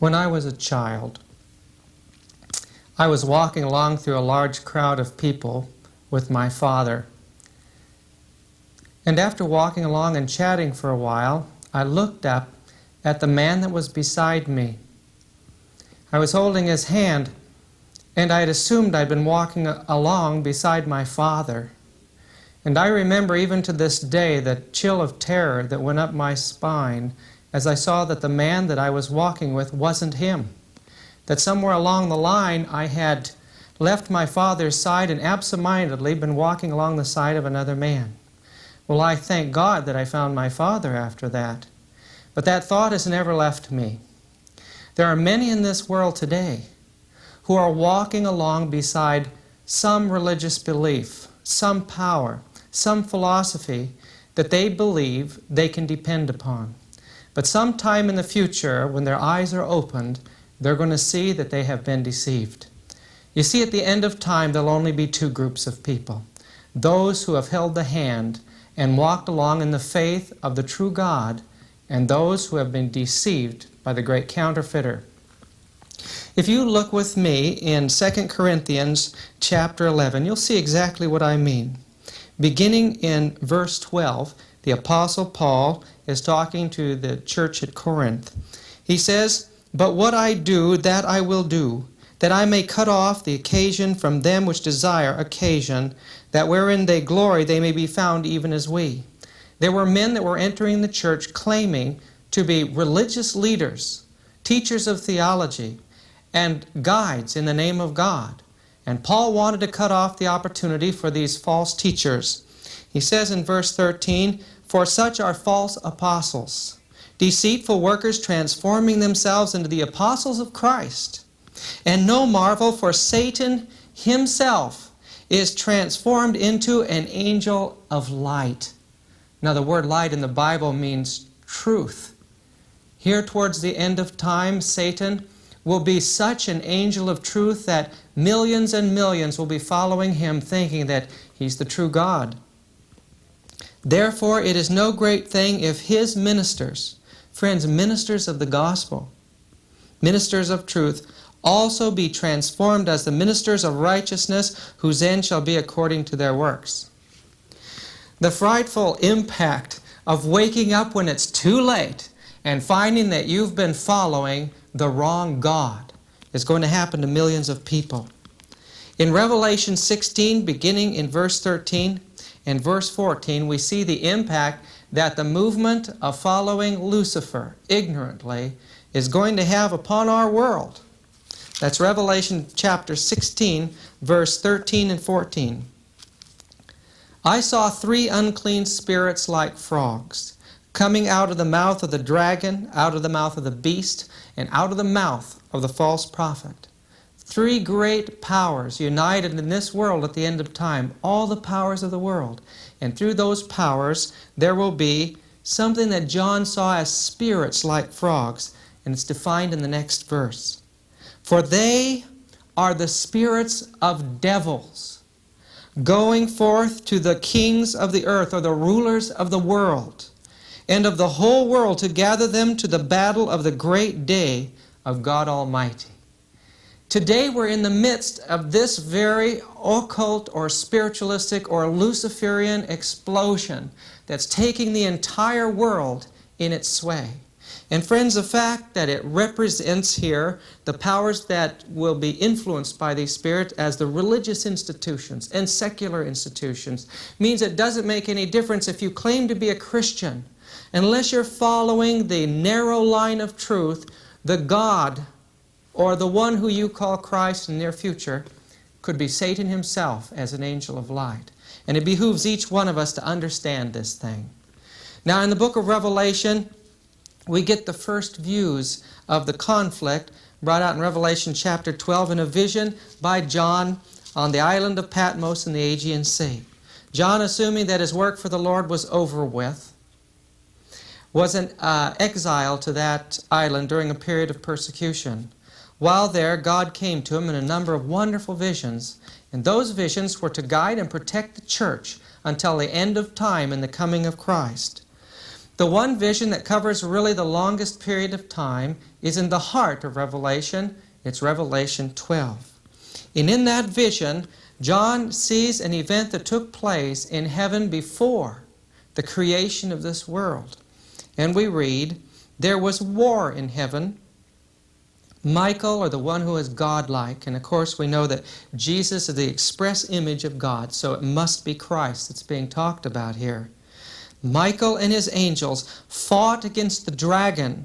When I was a child, I was walking along through a large crowd of people with my father. And after walking along and chatting for a while, I looked up at the man that was beside me. I was holding his hand, and I had assumed I'd been walking along beside my father. And I remember even to this day the chill of terror that went up my spine as I saw that the man that I was walking with wasn't him. That somewhere along the line I had left my father's side and absent-mindedly been walking along the side of another man. Well, I thank God that I found my father after that. But that thought has never left me. There are many in this world today who are walking along beside some religious belief, some power, some philosophy that they believe they can depend upon. But sometime in the future, when their eyes are opened, they're going to see that they have been deceived. You see, at the end of time, there'll only be two groups of people. Those who have held the hand and walked along in the faith of the true God, and those who have been deceived by the great counterfeiter. If you look with me in 2 Corinthians chapter 11, you'll see exactly what I mean. Beginning in verse 12, the Apostle Paul is talking to the church at Corinth. He says, "But what I do, that I will do, that I may cut off the occasion from them which desire occasion, that wherein they glory they may be found even as we." There were men that were entering the church claiming to be religious leaders, teachers of theology, and guides in the name of God. And Paul wanted to cut off the opportunity for these false teachers. He says in verse 13, "For such are false apostles, deceitful workers, transforming themselves into the apostles of Christ. And no marvel, for Satan himself is transformed into an angel of light." Now the word light in the Bible means truth. Here towards the end of time, Satan will be such an angel of truth that millions and millions will be following him, thinking that he's the true God. "Therefore it is no great thing if his ministers," friends, ministers of the gospel, ministers of truth, "also be transformed as the ministers of righteousness, whose end shall be according to their works." The frightful impact of waking up when it's too late and finding that you've been following the wrong God is going to happen to millions of people. In Revelation 16, beginning in verse 13 and verse 14, we see the impact that the movement of following Lucifer ignorantly is going to have upon our world. That's Revelation chapter 16, verse 13 and 14. "I saw 3 unclean spirits like frogs, coming out of the mouth of the dragon, out of the mouth of the beast, and out of the mouth of the false prophet." 3 great powers united in this world at the end of time, all the powers of the world. And through those powers there will be something that John saw as spirits like frogs, and it's defined in the next verse. "For they are the spirits of devils, going forth to the kings of the earth," or the rulers of the world, "and of the whole world to gather them to the battle of the great day of God Almighty." Today we're in the midst of this very occult or spiritualistic or Luciferian explosion that's taking the entire world in its sway. And friends, the fact that it represents here the powers that will be influenced by these spirits as the religious institutions and secular institutions means it doesn't make any difference if you claim to be a Christian. Unless you're following the narrow line of truth, the God or the one who you call Christ in the near future could be Satan himself as an angel of light. And it behooves each one of us to understand this thing. Now in the book of Revelation, we get the first views of the conflict brought out in Revelation chapter 12 in a vision by John on the island of Patmos in the Aegean Sea. John, assuming that his work for the Lord was over with, was an exile to that island during a period of persecution. While there, God came to him in a number of wonderful visions, and those visions were to guide and protect the church until the end of time and the coming of Christ. The one vision that covers really the longest period of time is in the heart of Revelation. It's Revelation 12. And in that vision, John sees an event that took place in heaven before the creation of this world. And we read, there was war in heaven. Michael, or the one who is godlike, and of course we know that Jesus is the express image of God, so it must be Christ that's being talked about here. Michael and his angels fought against the dragon,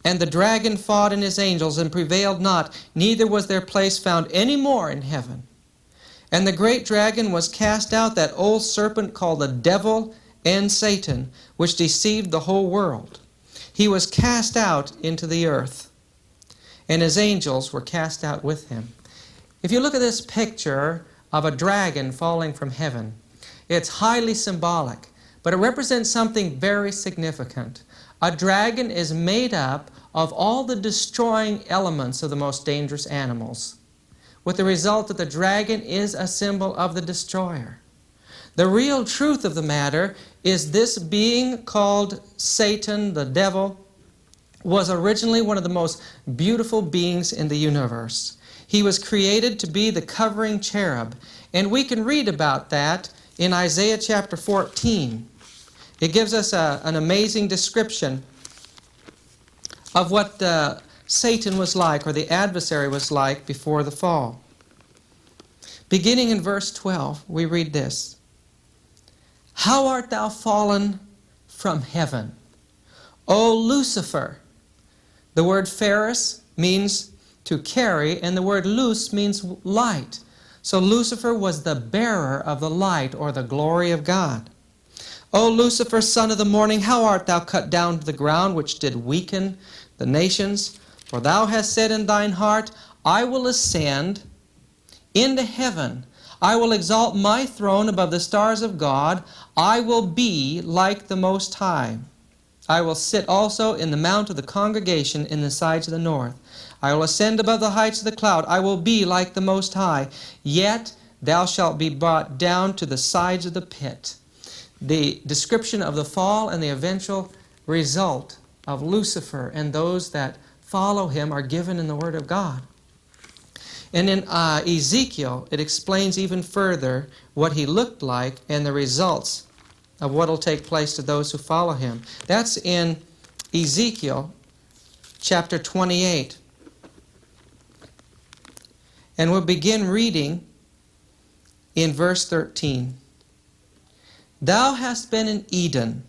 and the dragon fought and his angels and prevailed not, neither was their place found any more in heaven. And the great dragon was cast out, that old serpent called the devil and Satan, which deceived the whole world. He was cast out into the earth, and his angels were cast out with him. If you look at this picture of a dragon falling from heaven, it's highly symbolic, but it represents something very significant. A dragon is made up of all the destroying elements of the most dangerous animals, with the result that the dragon is a symbol of the destroyer. The real truth of the matter is this being called Satan, the devil, was originally one of the most beautiful beings in the universe. He was created to be the covering cherub, and we can read about that in Isaiah chapter 14. It gives us an amazing description of what Satan was like, or the adversary was like, before the fall. Beginning in verse 12, we read this. How art thou fallen from heaven, O Lucifer? The word Ferris means to carry, and the word luz means light. So Lucifer was the bearer of the light, or the glory of God. O Lucifer, son of the morning, how art thou cut down to the ground, which did weaken the nations? For thou hast said in thine heart, I will ascend into heaven. I will exalt my throne above the stars of God. I will be like the Most High. I will sit also in the mount of the congregation in the sides of the north. I will ascend above the heights of the cloud. I will be like the Most High. Yet thou shalt be brought down to the sides of the pit. The description of the fall and the eventual result of Lucifer and those that follow him are given in the Word of God. And in Ezekiel, it explains even further what he looked like and the results of what will take place to those who follow him. That's in Ezekiel chapter 28. And we'll begin reading in verse 13. Thou hast been in Eden,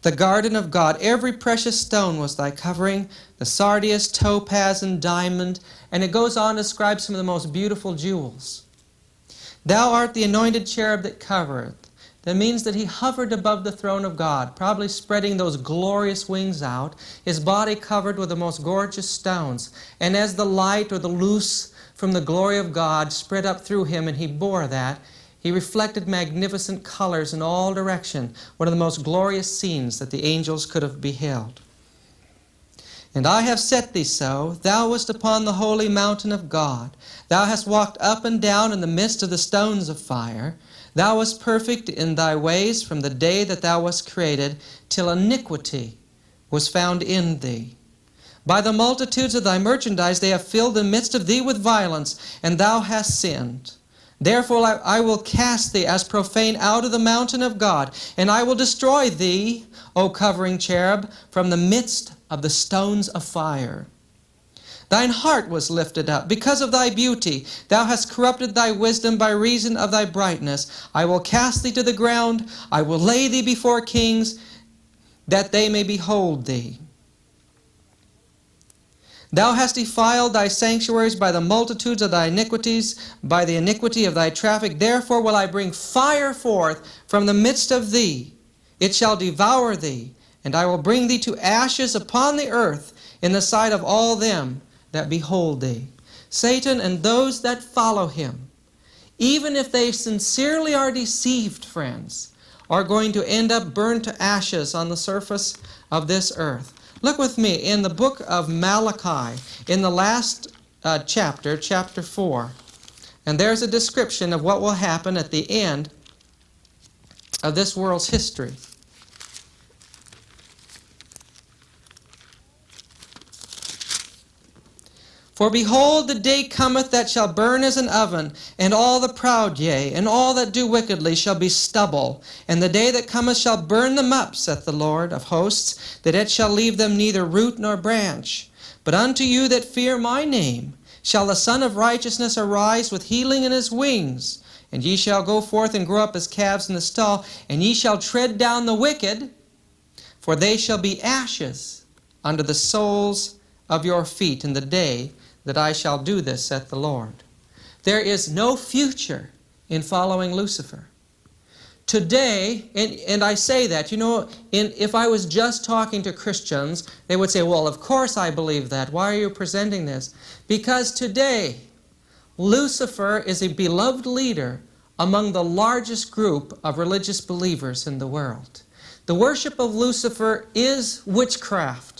the garden of God. Every precious stone was thy covering, the sardius, topaz, and diamond. And it goes on to describe some of the most beautiful jewels. Thou art the anointed cherub that covereth. That means that he hovered above the throne of God, probably spreading those glorious wings out, his body covered with the most gorgeous stones. And as the light, or the luz from the glory of God, spread up through him, and he bore that, he reflected magnificent colors in all directions, one of the most glorious scenes that the angels could have beheld. And I have set thee so, thou wast upon the holy mountain of God. Thou hast walked up and down in the midst of the stones of fire. Thou wast perfect in thy ways from the day that thou wast created, till iniquity was found in thee. By the multitudes of thy merchandise they have filled the midst of thee with violence, and thou hast sinned. Therefore I will cast thee as profane out of the mountain of God, and I will destroy thee, O covering cherub, from the midst of the stones of fire. Thine heart was lifted up because of thy beauty. Thou hast corrupted thy wisdom by reason of thy brightness. I will cast thee to the ground. I will lay thee before kings, that they may behold thee. Thou hast defiled thy sanctuaries by the multitudes of thy iniquities, by the iniquity of thy traffic. Therefore will I bring fire forth from the midst of thee. It shall devour thee, and I will bring thee to ashes upon the earth in the sight of all them that behold thee. Satan and those that follow him, even if they sincerely are deceived, friends, are going to end up burned to ashes on the surface of this earth. Look with me in the book of Malachi, in the last chapter, chapter 4. And there's a description of what will happen at the end of this world's history. For behold, the day cometh that shall burn as an oven, and all the proud, yea, and all that do wickedly shall be stubble. And the day that cometh shall burn them up, saith the Lord of hosts, that it shall leave them neither root nor branch. But unto you that fear my name shall the Son of Righteousness arise with healing in his wings. And ye shall go forth and grow up as calves in the stall, and ye shall tread down the wicked, for they shall be ashes under the soles of your feet in the day that I shall do this, saith the Lord. There is no future in following Lucifer. Today, and I say that, if I was just talking to Christians, they would say, well, of course I believe that. Why are you presenting this? Because today, Lucifer is a beloved leader among the largest group of religious believers in the world. The worship of Lucifer is witchcraft.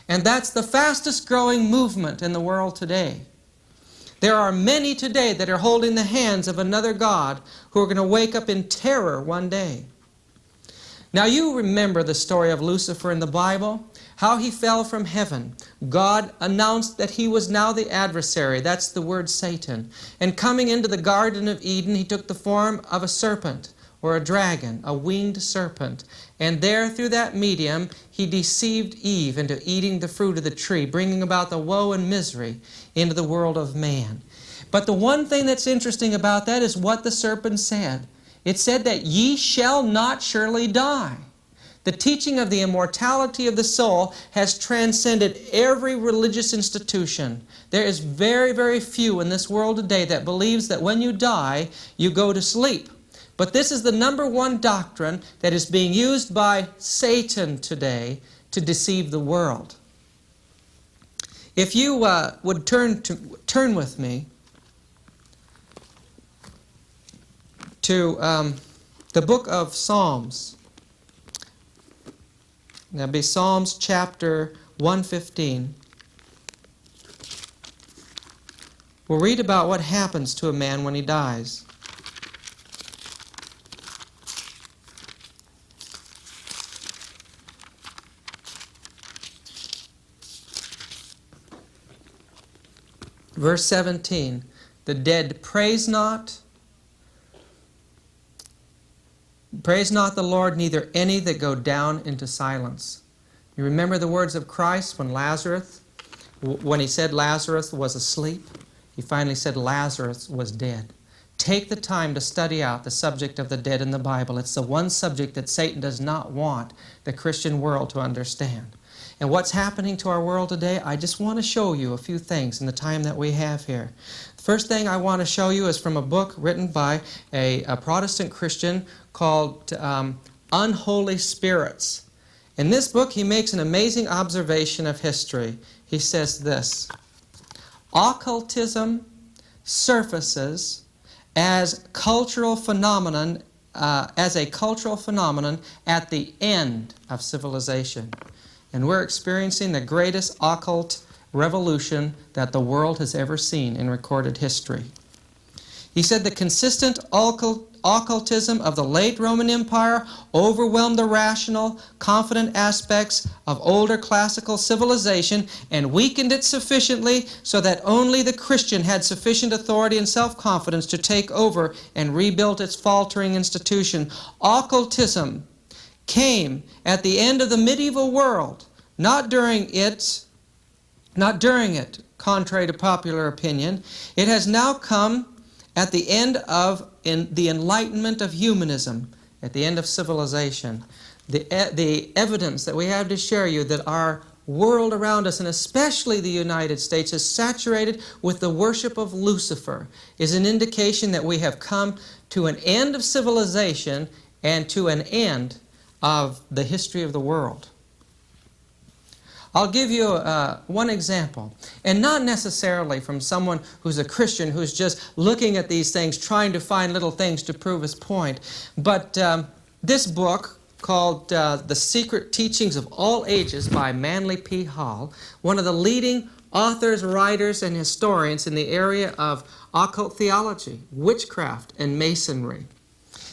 And that's the fastest growing movement in the world today. There are many today that are holding the hands of another god who are going to wake up in terror one day. Now you remember the story of Lucifer in the Bible, how he fell from heaven. God announced that he was now the adversary, that's the word Satan. And coming into the Garden of Eden, he took the form of a serpent, or a dragon, a winged serpent. And there, through that medium, he deceived Eve into eating the fruit of the tree, bringing about the woe and misery into the world of man. But the one thing that's interesting about that is what the serpent said. It said that ye shall not surely die. The teaching of the immortality of the soul has transcended every religious institution. There is very, very few in this world today that believes that when you die, you go to sleep. But this is the number one doctrine that is being used by Satan today to deceive the world. If you would turn with me to the book of Psalms. That'll be Psalms chapter 115. We'll read about what happens to a man when he dies. Verse 17, the dead praise not the Lord, neither any that go down into silence. You remember the words of Christ when he said Lazarus was asleep? He finally said Lazarus was dead. Take the time to study out the subject of the dead in the Bible. It's the one subject that Satan does not want the Christian world to understand. And what's happening to our world today, I just want to show you a few things in the time that we have here. The first thing I want to show you is from a book written by a Protestant Christian called Unholy Spirits. In this book, he makes an amazing observation of history. He says this: occultism surfaces as a cultural phenomenon at the end of civilization. And we're experiencing the greatest occult revolution that the world has ever seen in recorded history. He said the consistent occultism of the late Roman Empire overwhelmed the rational, confident aspects of older classical civilization and weakened it sufficiently so that only the Christian had sufficient authority and self-confidence to take over and rebuild its faltering institution. Occultism came at the end of the medieval world, not during it, contrary to popular opinion. It has now come at the end of the enlightenment of humanism, at the end of civilization. The evidence that we have to share you that our world around us, and especially the United States, is saturated with the worship of Lucifer, is an indication that we have come to an end of civilization and to an end of the history of the world. I'll give you one example, and not necessarily from someone who's a Christian who's just looking at these things, trying to find little things to prove his point. But this book, called The Secret Teachings of All Ages by Manly P. Hall, one of the leading authors, writers, and historians in the area of occult theology, witchcraft, and masonry.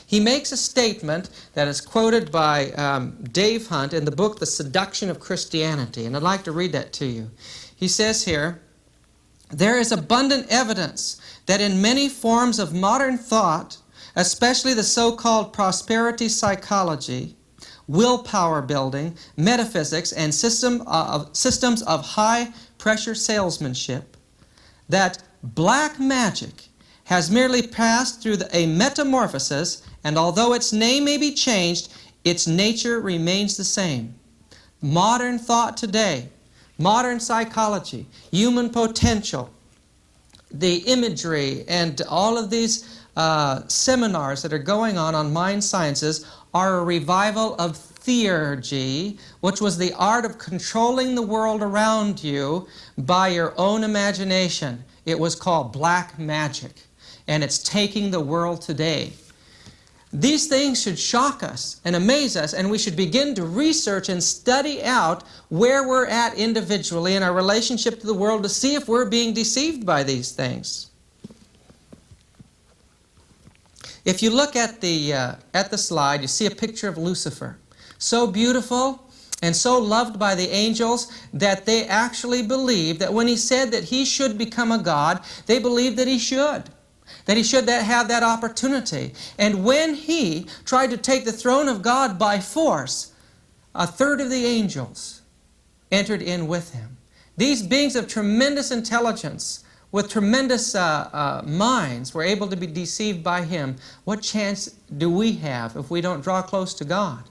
He makes a statement that is quoted by Dave Hunt in the book The Seduction of Christianity, and I'd like to read that to you. He says here, There is abundant evidence that in many forms of modern thought, especially the so-called prosperity psychology, willpower building, metaphysics, and systems of high-pressure salesmanship, that black magic has merely passed through a metamorphosis, and although its name may be changed, its nature remains the same. Modern thought today, modern psychology, human potential, the imagery, and all of these seminars that are going on mind sciences are a revival of theurgy, which was the art of controlling the world around you by your own imagination. It was called black magic, and it's taking the world today. These things should shock us and amaze us, and we should begin to research and study out where we're at individually in our relationship to the world to see if we're being deceived by these things. If you look at the slide, you see a picture of Lucifer. So beautiful and so loved by the angels that they actually believed that when he said that he should become a god, they believed that he should. That he should have that opportunity. And when he tried to take the throne of God by force, a third of the angels entered in with him. These beings of tremendous intelligence, with tremendous minds, were able to be deceived by him. What chance do we have if we don't draw close to God?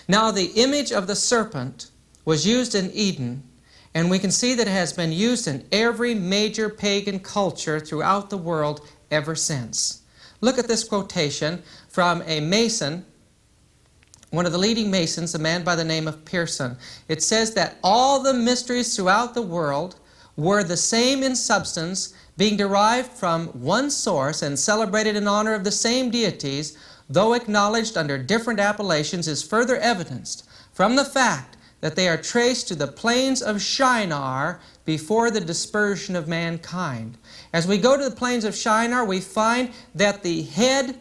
Now, the image of the serpent was used in Eden, and we can see that it has been used in every major pagan culture throughout the world ever since. Look at this quotation from a Mason, one of the leading Masons, a man by the name of Pearson. It says that all the mysteries throughout the world were the same in substance, being derived from one source and celebrated in honor of the same deities, though acknowledged under different appellations, is further evidenced from the fact that they are traced to the plains of Shinar before the dispersion of mankind. As we go to the plains of Shinar, we find that the head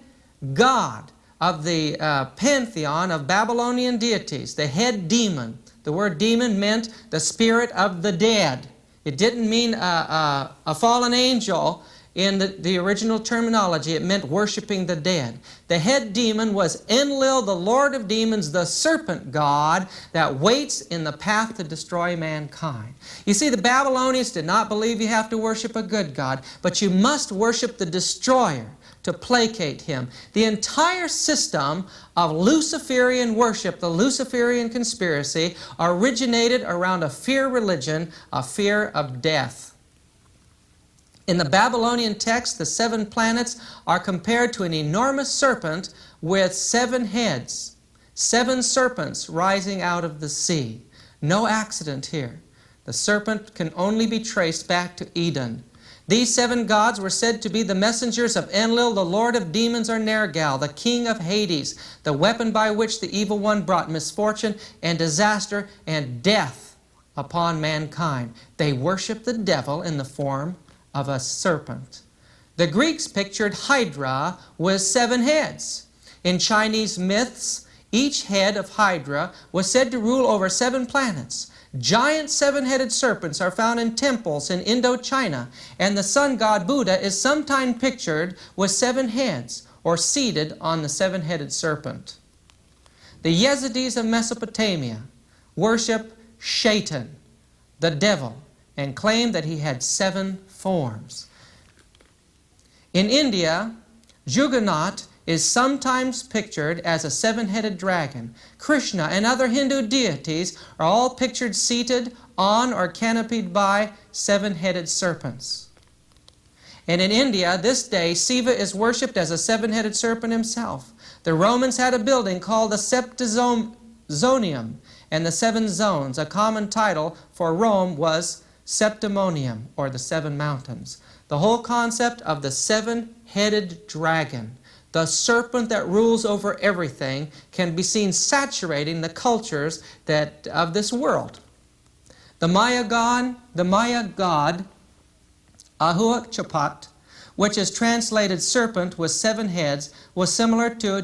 god of the pantheon of Babylonian deities, the head demon, the word demon meant the spirit of the dead. It didn't mean a fallen angel in the original terminology. It meant worshiping the dead. The head demon was Enlil, the Lord of demons, the serpent god that waits in the path to destroy mankind. You see, the Babylonians did not believe you have to worship a good god, but you must worship the destroyer to placate him. The entire system of Luciferian worship, the Luciferian conspiracy, originated around a fear religion, a fear of death. In the Babylonian text, the 7 planets are compared to an enormous serpent with 7 heads, 7 serpents rising out of the sea. No accident here. The serpent can only be traced back to Eden. These 7 gods were said to be the messengers of Enlil, the Lord of demons, or Nergal, the king of Hades, the weapon by which the evil one brought misfortune and disaster and death upon mankind. They worshiped the devil in the form of a serpent. The Greeks pictured Hydra with 7 heads. In Chinese myths, each head of Hydra was said to rule over 7 planets. Giant 7-headed serpents are found in temples in Indochina, and the sun god Buddha is sometimes pictured with 7 heads, or seated on the 7-headed serpent. The Yazidis of Mesopotamia worship Shaitan, the devil, and claim that he had 7 forms. In India, Juggernaut is sometimes pictured as a 7-headed dragon. Krishna and other Hindu deities are all pictured seated on or canopied by 7-headed serpents. And in India, this day, Shiva is worshipped as a 7-headed serpent himself. The Romans had a building called the Septizonium, and the 7 zones. A common title for Rome was Septimonium, or the 7 mountains. The whole concept of the 7-headed dragon, the serpent that rules over everything, can be seen saturating the cultures of this world. The Maya god Ahuachapat, which is translated serpent with 7 heads, was similar to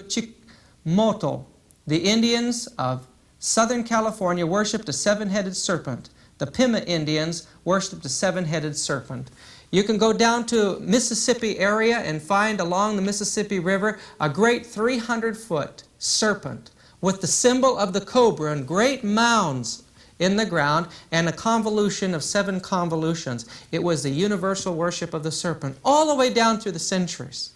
Chikmoto. The Indians of Southern California worshipped a 7-headed serpent. The Pima Indians worshipped a seven-headed serpent. You can go down to Mississippi area and find along the Mississippi River a great 300-foot serpent with the symbol of the cobra and great mounds in the ground and a convolution of 7 convolutions. It was the universal worship of the serpent all the way down through the centuries.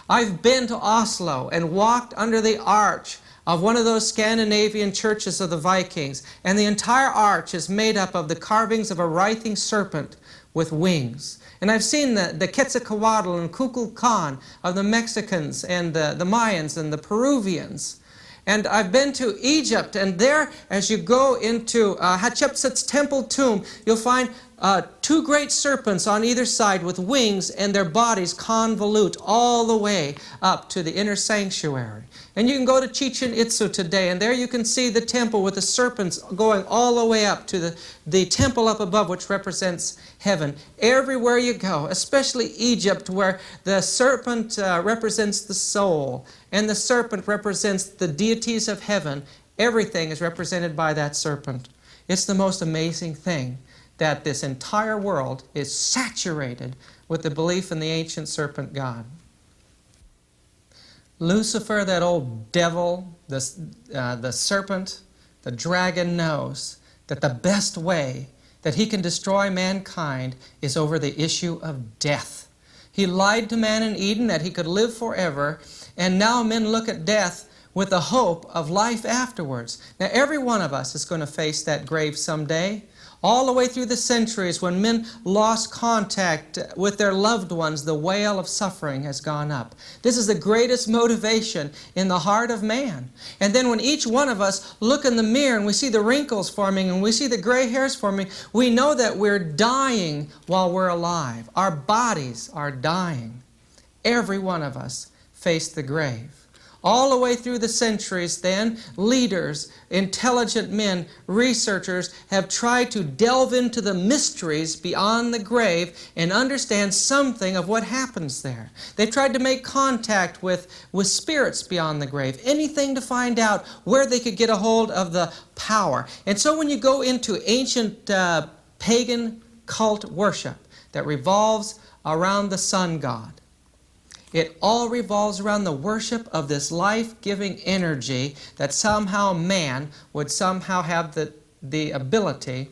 I've been to Oslo and walked under the arch of one of those Scandinavian churches of the Vikings, and the entire arch is made up of the carvings of a writhing serpent with wings. And I've seen the Quetzalcoatl and Kukulkan of the Mexicans and the Mayans and the Peruvians. And I've been to Egypt, and there, as you go into Hatshepsut's temple tomb, you'll find 2 great serpents on either side with wings, and their bodies convolute all the way up to the inner sanctuary. And you can go to Chichen Itza today, and there you can see the temple with the serpents going all the way up to the temple up above, which represents heaven. Everywhere you go, especially Egypt, where the serpent represents the soul, and the serpent represents the deities of heaven, everything is represented by that serpent. It's the most amazing thing that this entire world is saturated with the belief in the ancient serpent god. Lucifer, that old devil, the serpent, the dragon, knows that the best way that he can destroy mankind is over the issue of death. He lied to man in Eden that he could live forever, and now men look at death with the hope of life afterwards. Now, every one of us is going to face that grave someday. All the way through the centuries, when men lost contact with their loved ones, the wail of suffering has gone up. This is the greatest motivation in the heart of man. And then when each one of us look in the mirror and we see the wrinkles forming and we see the gray hairs forming, we know that we're dying while we're alive. Our bodies are dying. Every one of us face the grave. All the way through the centuries then, leaders, intelligent men, researchers have tried to delve into the mysteries beyond the grave and understand something of what happens there. They've tried to make contact with spirits beyond the grave, anything to find out where they could get a hold of the power. And so when you go into ancient pagan cult worship that revolves around the sun god, it all revolves around the worship of this life-giving energy that somehow man would somehow have the ability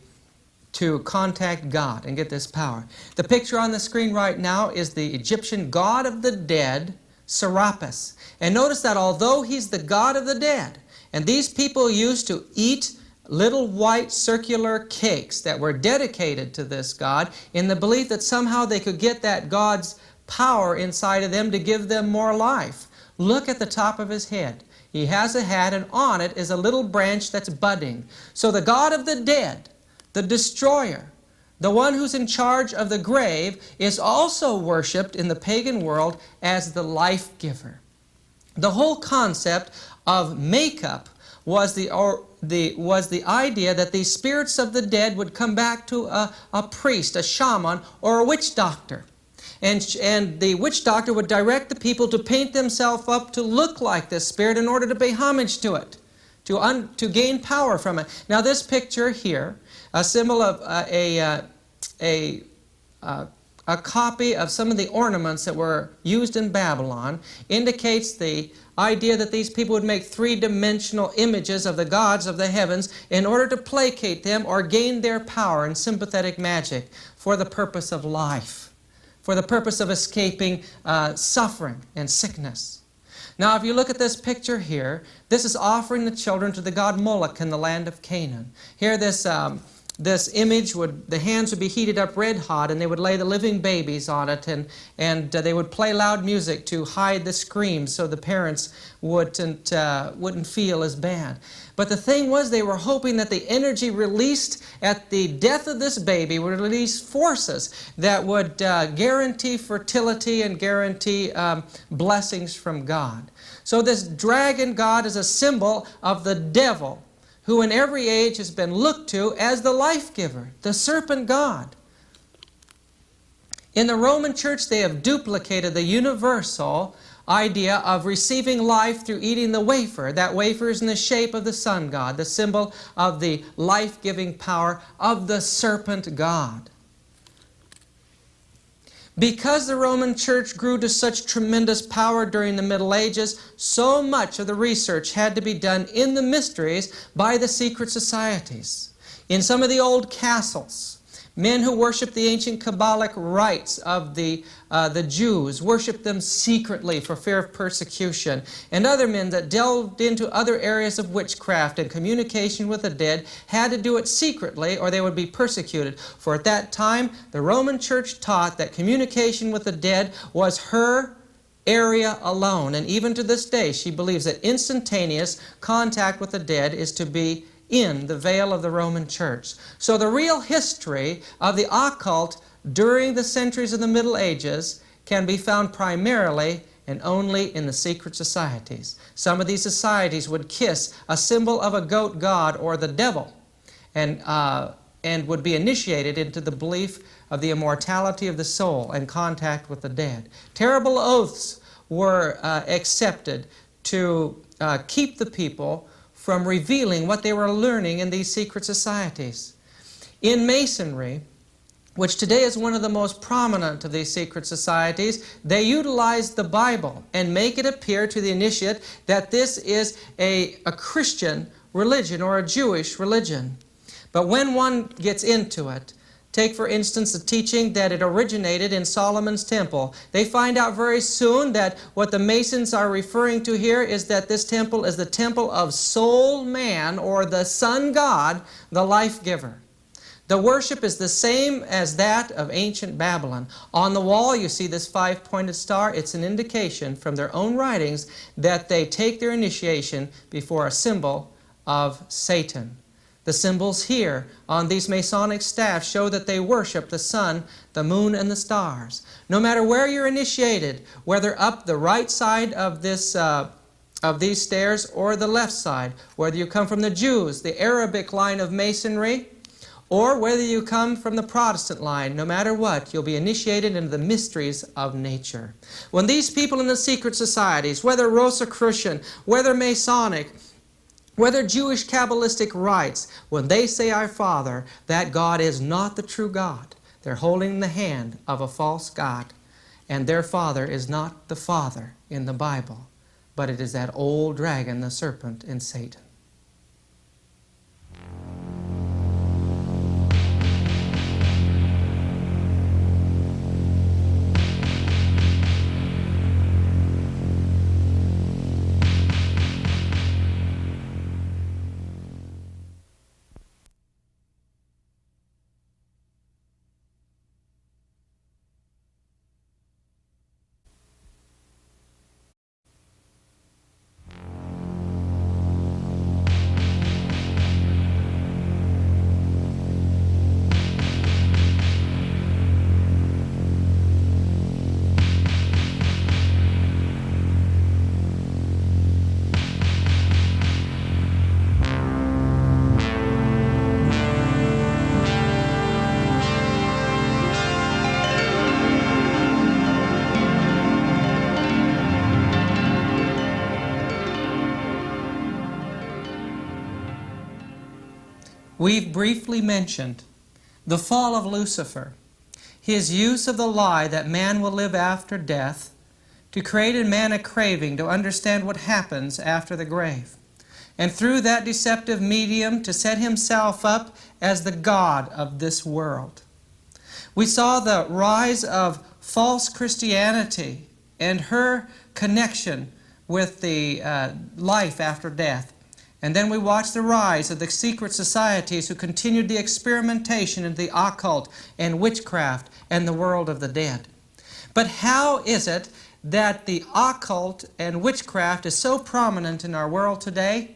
to contact God and get this power. The picture on the screen right now is the Egyptian god of the dead, Serapis. And notice that although he's the god of the dead, and these people used to eat little white circular cakes that were dedicated to this god in the belief that somehow they could get that god's power inside of them to give them more life. Look at the top of his head. He has a hat, and on it is a little branch that's budding. So the god of the dead, the destroyer, the one who's in charge of the grave, is also worshipped in the pagan world as the life giver. The whole concept of makeup was the idea that the spirits of the dead would come back to a priest, a shaman, or a witch doctor. And the witch doctor would direct the people to paint themselves up to look like this spirit in order to pay homage to it, to gain power from it. Now this picture here, a symbol of a copy of some of the ornaments that were used in Babylon, indicates the idea that these people would make three-dimensional images of the gods of the heavens in order to placate them or gain their power in sympathetic magic for the purpose of life, for the purpose of escaping suffering and sickness. Now, if you look at this picture here, this is offering the children to the god Moloch in the land of Canaan. Here, this image the hands would be heated up red hot, and they would lay the living babies on it, and they would play loud music to hide the screams so the parents wouldn't feel as bad. But the thing was, they were hoping that the energy released at the death of this baby would release forces that would guarantee fertility and guarantee blessings from God. So this dragon god is a symbol of the devil, who in every age has been looked to as the life giver, the serpent god. In the Roman Church, they have duplicated the universal idea of receiving life through eating the wafer. That wafer is in the shape of the sun god, the symbol of the life-giving power of the serpent god. Because the Roman Church grew to such tremendous power during the Middle Ages, so much of the research had to be done in the mysteries by the secret societies. In some of the old castles, men who worshiped the ancient Kabbalic rites of the Jews worshiped them secretly for fear of persecution. And other men that delved into other areas of witchcraft and communication with the dead had to do it secretly or they would be persecuted. For at that time, the Roman Church taught that communication with the dead was her area alone. And even to this day, she believes that instantaneous contact with the dead is to be in the veil of the Roman Church. So the real history of the occult during the centuries of the Middle Ages can be found primarily and only in the secret societies. Some of these societies would kiss a symbol of a goat god or the devil and would be initiated into the belief of the immortality of the soul and contact with the dead. Terrible oaths were accepted to keep the people from revealing what they were learning in these secret societies. In Masonry, which today is one of the most prominent of these secret societies, they utilize the Bible and make it appear to the initiate that this is a Christian religion or a Jewish religion. But when one gets into it, take for instance the teaching that it originated in Solomon's temple. They find out very soon that what the Masons are referring to here is that this temple is the temple of soul man, or the sun god, the life giver. The worship is the same as that of ancient Babylon. On the wall you see this five-pointed star. It's an indication from their own writings that they take their initiation before a symbol of Satan. The symbols here on these Masonic staffs show that they worship the sun, the moon, and the stars. No matter where you're initiated, whether up the right side of these stairs or the left side, whether you come from the Jews, the Arabic line of Masonry, or whether you come from the Protestant line, no matter what, you'll be initiated into the mysteries of nature. When these people in the secret societies, whether Rosicrucian, whether Masonic, whether Jewish Kabbalistic rites, when they say our Father, that God is not the true God. They're holding the hand of a false God. And their Father is not the Father in the Bible, but it is that old dragon, the serpent, and Satan. We've briefly mentioned the fall of Lucifer, his use of the lie that man will live after death to create in man a craving to understand what happens after the grave, and through that deceptive medium to set himself up as the God of this world. We saw the rise of false Christianity and her connection with the life after death. And then we watched the rise of the secret societies who continued the experimentation into the occult and witchcraft and the world of the dead. But how is it that the occult and witchcraft is so prominent in our world today?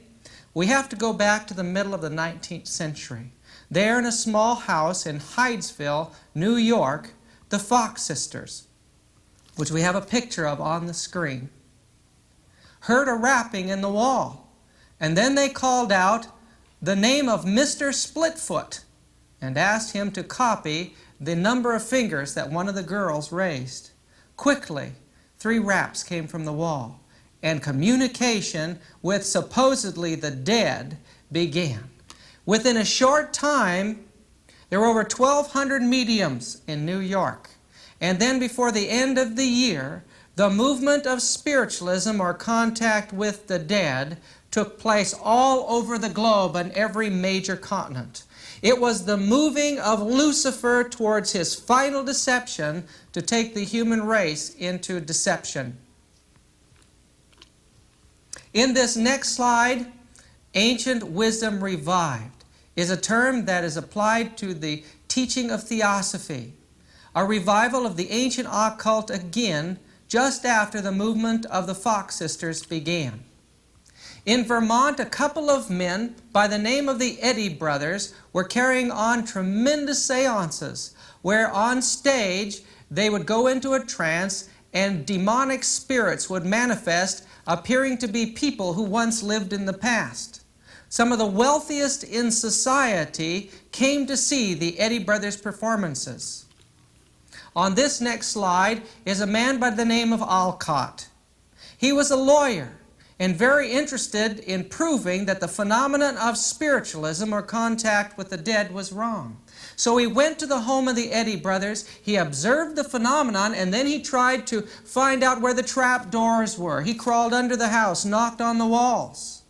We have to go back to the middle of the 19th century. There in a small house in Hydesville, New York, the Fox sisters, which we have a picture of on the screen, heard a rapping in the wall. And then they called out the name of Mr. Splitfoot and asked him to copy the number of fingers that one of the girls raised. Quickly, 3 raps came from the wall, and communication with supposedly the dead began. Within a short time, there were over 1,200 mediums in New York. And then before the end of the year, the movement of spiritualism, or contact with the dead, took place all over the globe on every major continent. It was the moving of Lucifer towards his final deception to take the human race into deception. In this next slide, ancient wisdom revived is a term that is applied to the teaching of theosophy. A revival of the ancient occult again just after the movement of the Fox sisters began. In Vermont, a couple of men by the name of the Eddy brothers were carrying on tremendous seances where on stage they would go into a trance and demonic spirits would manifest, appearing to be people who once lived in the past. Some of the wealthiest in society came to see the Eddy brothers' performances. On this next slide is a man by the name of Alcott. He was a lawyer and very interested in proving that the phenomenon of spiritualism, or contact with the dead, was wrong. So he went to the home of the Eddy brothers, he observed the phenomenon, and then he tried to find out where the trap doors were. He crawled under the house, knocked on the walls.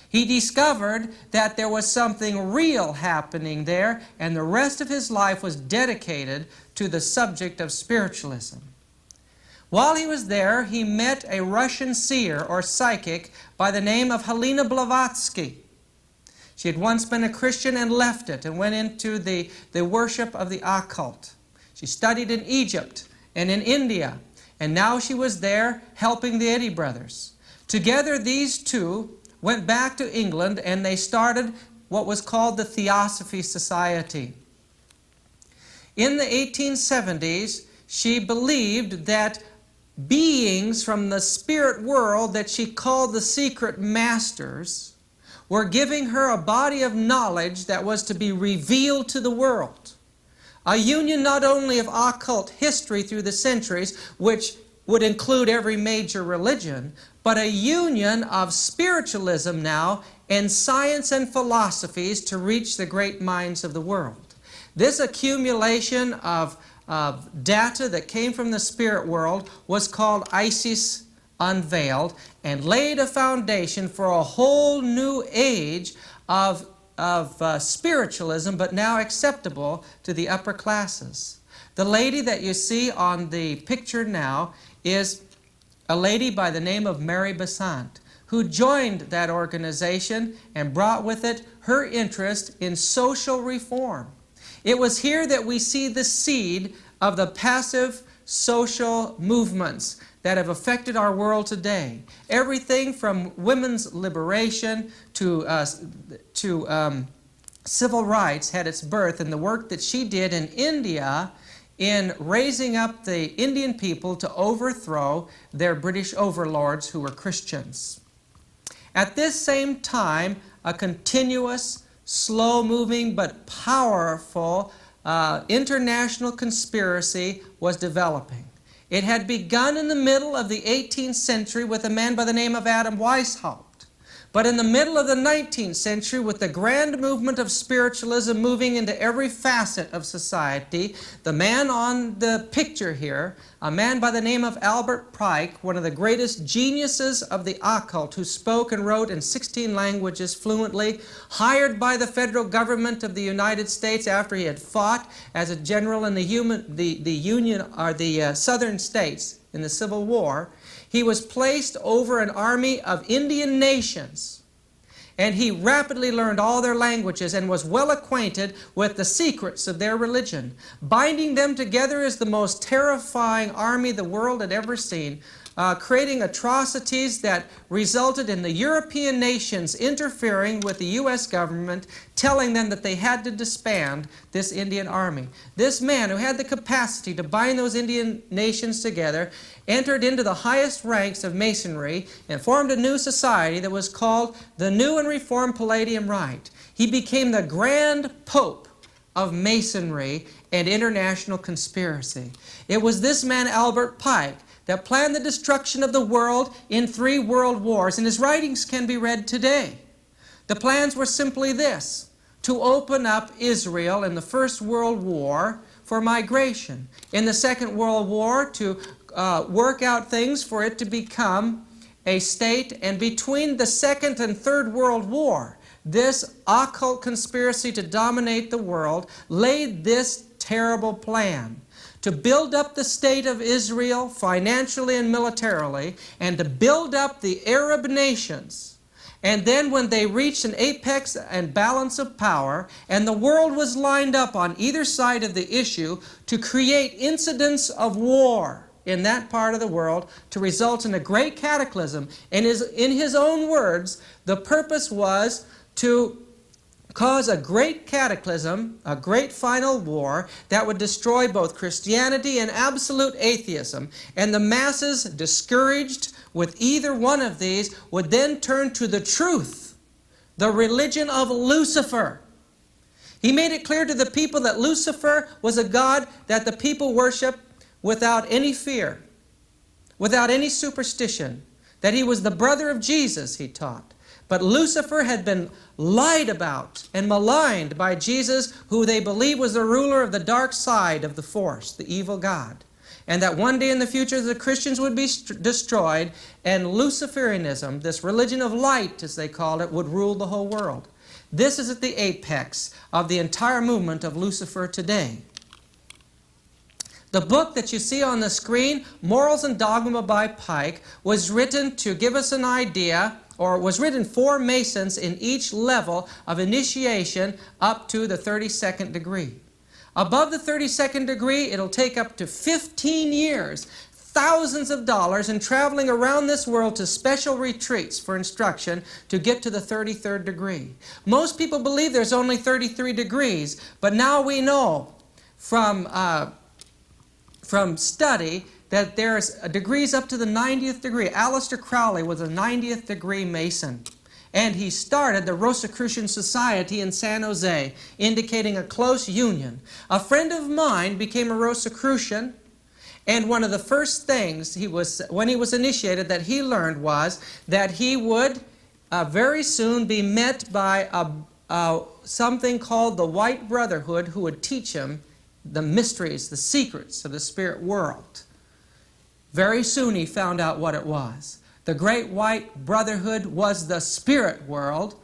He discovered that there was something real happening there, and the rest of his life was dedicated to the subject of spiritualism. While he was there, he met a Russian seer or psychic by the name of Helena Blavatsky. She had once been a Christian and left it and went into the worship of the occult. She studied in Egypt and in India, and now she was there helping the Eddy brothers. Together, these two went back to England and they started what was called the Theosophy Society. In the 1870s, she believed that beings from the spirit world that she called the secret masters were giving her a body of knowledge that was to be revealed to the world. A union not only of occult history through the centuries, which would include every major religion, but a union of spiritualism now and science and philosophies to reach the great minds of the world. This accumulation of data that came from the spirit world was called Isis Unveiled, and laid a foundation for a whole new age of spiritualism, but now acceptable to the upper classes. The lady that you see on the picture now is a lady by the name of Mary Besant, who joined that organization and brought with it her interest in social reform. It was here that we see the seed of the passive social movements that have affected our world today. Everything from women's liberation to civil rights had its birth in the work that she did in India in raising up the Indian people to overthrow their British overlords who were Christians. At this same time, a continuous, slow-moving but powerful international conspiracy was developing. It had begun in the middle of the 18th century with a man by the name of Adam Weishaupt. But in the middle of the 19th century, with the grand movement of spiritualism moving into every facet of society, the man on the picture here, a man by the name of Albert Pike, one of the greatest geniuses of the occult, who spoke and wrote in 16 languages fluently, hired by the federal government of the United States after he had fought as a general in the southern states in the Civil War. He was placed over an army of Indian nations, and he rapidly learned all their languages and was well acquainted with the secrets of their religion. Binding them together is the most terrifying army the world had ever seen, creating atrocities that resulted in the European nations interfering with the U.S. government, telling them that they had to disband this Indian army. This man, who had the capacity to bind those Indian nations together, entered into the highest ranks of Masonry and formed a new society that was called the New and Reformed Palladium Rite. He became the Grand Pope of Masonry and international conspiracy. It was this man, Albert Pike, that planned the destruction of the world in 3 world wars, and his writings can be read today. The plans were simply this: to open up Israel in the First World War for migration. In the Second World War, to work out things for it to become a state. And between the Second and Third World War, this occult conspiracy to dominate the world laid this terrible plan to build up the state of Israel financially and militarily, and to build up the Arab nations. And then when they reached an apex and balance of power, and the world was lined up on either side of the issue, to create incidents of war in that part of the world, to result in a great cataclysm. And in his own words, the purpose was to cause a great cataclysm, a great final war that would destroy both Christianity and absolute atheism. And the masses, discouraged with either one of these, would then turn to the truth, the religion of Lucifer. He made it clear to the people that Lucifer was a god that the people worship without any fear, without any superstition, that he was the brother of Jesus, he taught. But Lucifer had been lied about and maligned by Jesus, who they believed was the ruler of the dark side of the force, the evil god. And that one day in the future the Christians would be destroyed, and Luciferianism, this religion of light as they called it, would rule the whole world. This is at the apex of the entire movement of Lucifer today. The book that you see on the screen, Morals and Dogma by Pike, was written to give us an idea, or was written for Masons in each level of initiation up to the 32nd degree. Above the 32nd degree, it'll take up to 15 years, thousands of dollars, and traveling around this world to special retreats for instruction to get to the 33rd degree. Most people believe there's only 33 degrees, but now we know from study that there's degrees up to the 90th degree. Aleister Crowley was a 90th degree Mason, and he started the Rosicrucian Society in San Jose, indicating a close union. A friend of mine became a Rosicrucian, and one of the first things when he was initiated that he learned was that he would very soon be met by something called the White Brotherhood, who would teach him the mysteries, the secrets of the spirit world. Very soon he found out what it was. The Great White Brotherhood was the spirit world,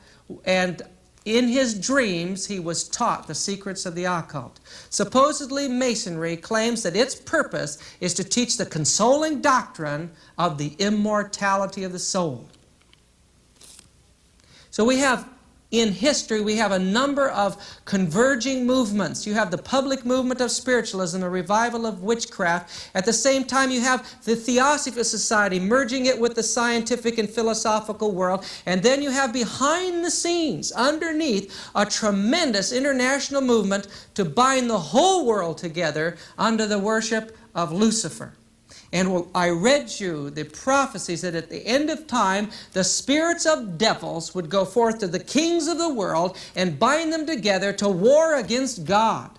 and in his dreams he was taught the secrets of the occult. Supposedly Masonry claims that its purpose is to teach the consoling doctrine of the immortality of the soul. So in history, we have a number of converging movements. You have the public movement of spiritualism, a revival of witchcraft. At the same time, you have the Theosophical Society, merging it with the scientific and philosophical world. And then you have behind the scenes, underneath, a tremendous international movement to bind the whole world together under the worship of Lucifer. And I read you the prophecies that at the end of time, the spirits of devils would go forth to the kings of the world and bind them together to war against God.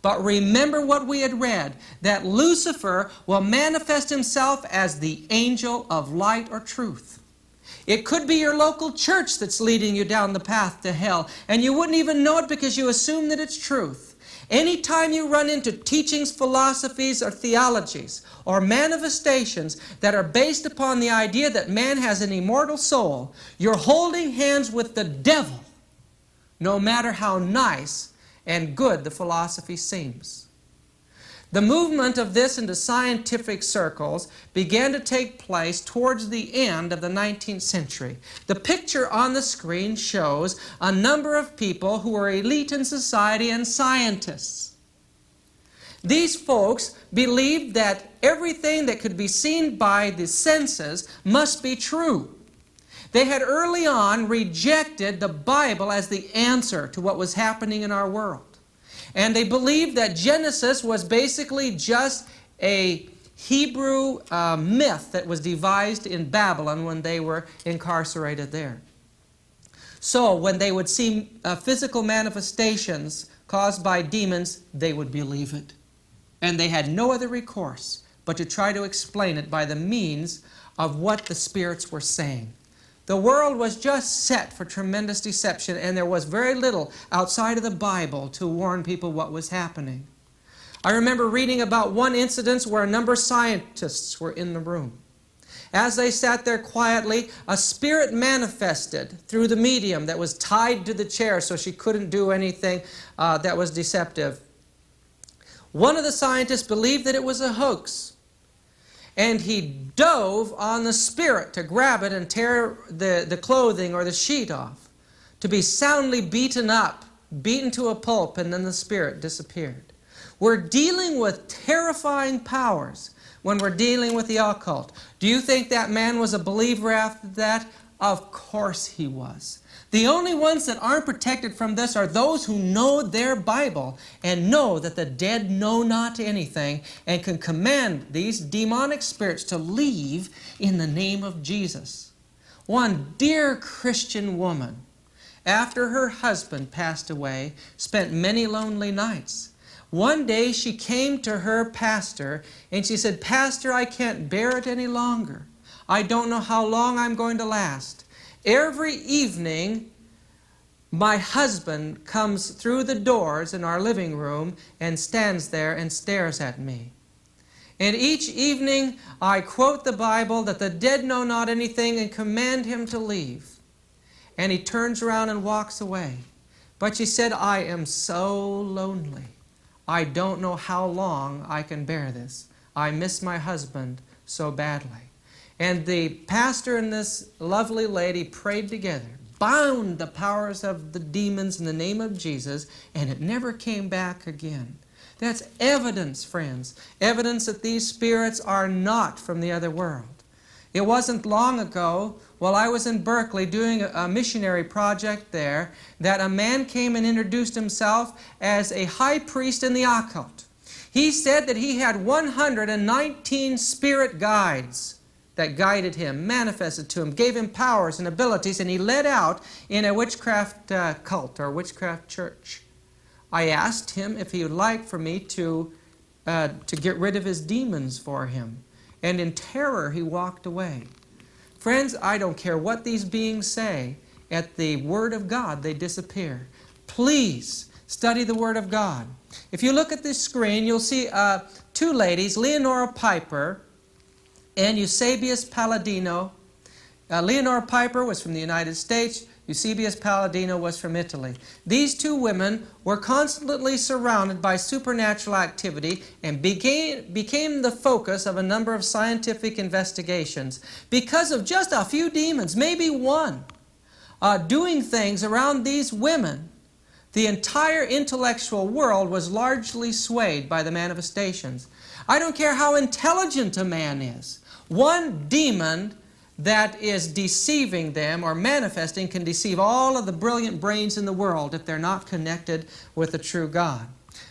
But remember what we had read, that Lucifer will manifest himself as the angel of light or truth. It could be your local church that's leading you down the path to hell, and you wouldn't even know it because you assume that it's truth. Anytime you run into teachings, philosophies, or theologies, or manifestations that are based upon the idea that man has an immortal soul, you're holding hands with the devil, no matter how nice and good the philosophy seems. The movement of this into scientific circles began to take place towards the end of the 19th century. The picture on the screen shows a number of people who are elite in society and scientists. These folks believed that everything that could be seen by the senses must be true. They had early on rejected the Bible as the answer to what was happening in our world. And they believed that Genesis was basically just a Hebrew myth that was devised in Babylon when they were incarcerated there. So when they would see physical manifestations caused by demons, they would believe it. And they had no other recourse but to try to explain it by the means of what the spirits were saying. The world was just set for tremendous deception, and there was very little outside of the Bible to warn people what was happening. I remember reading about one incident where a number of scientists were in the room. As they sat there quietly, a spirit manifested through the medium that was tied to the chair so she couldn't do anything that was deceptive. One of the scientists believed that it was a hoax, and he dove on the spirit to grab it and tear the clothing or the sheet off, to be soundly beaten up, beaten to a pulp, and then the spirit disappeared. We're dealing with terrifying powers when we're dealing with the occult. Do you think that man was a believer after that? Of course he was. The only ones that aren't protected from this are those who know their Bible and know that the dead know not anything and can command these demonic spirits to leave in the name of Jesus. One dear Christian woman, after her husband passed away, spent many lonely nights. One day she came to her pastor and she said, "Pastor, I can't bear it any longer. I don't know how long I'm going to last. Every evening, my husband comes through the doors in our living room and stands there and stares at me. And each evening I quote the Bible that the dead know not anything and command him to leave. And he turns around and walks away. But she said, I am so lonely. I don't know how long I can bear this. I miss my husband so badly." And the pastor and this lovely lady prayed together, bound the powers of the demons in the name of Jesus, and it never came back again. That's evidence, friends, evidence that these spirits are not from the other world. It wasn't long ago, while I was in Berkeley doing a missionary project there, that a man came and introduced himself as a high priest in the occult. He said that he had 119 spirit guides that guided him, manifested to him, gave him powers and abilities, and he led out in a witchcraft cult or witchcraft church. I asked him if he would like for me to get rid of his demons for him. And in terror, he walked away. Friends, I don't care what these beings say. At the Word of God, they disappear. Please study the Word of God. If you look at this screen, you'll see two ladies, Leonora Piper and Eusebius Palladino. Leonora Piper was from the United States. Eusebius Palladino was from Italy. These two women were constantly surrounded by supernatural activity and became the focus of a number of scientific investigations because of just a few demons, maybe one, doing things around these women. The entire intellectual world was largely swayed by the manifestations. I don't care how intelligent a man is. One demon that is deceiving them or manifesting can deceive all of the brilliant brains in the world if they're not connected with the true God.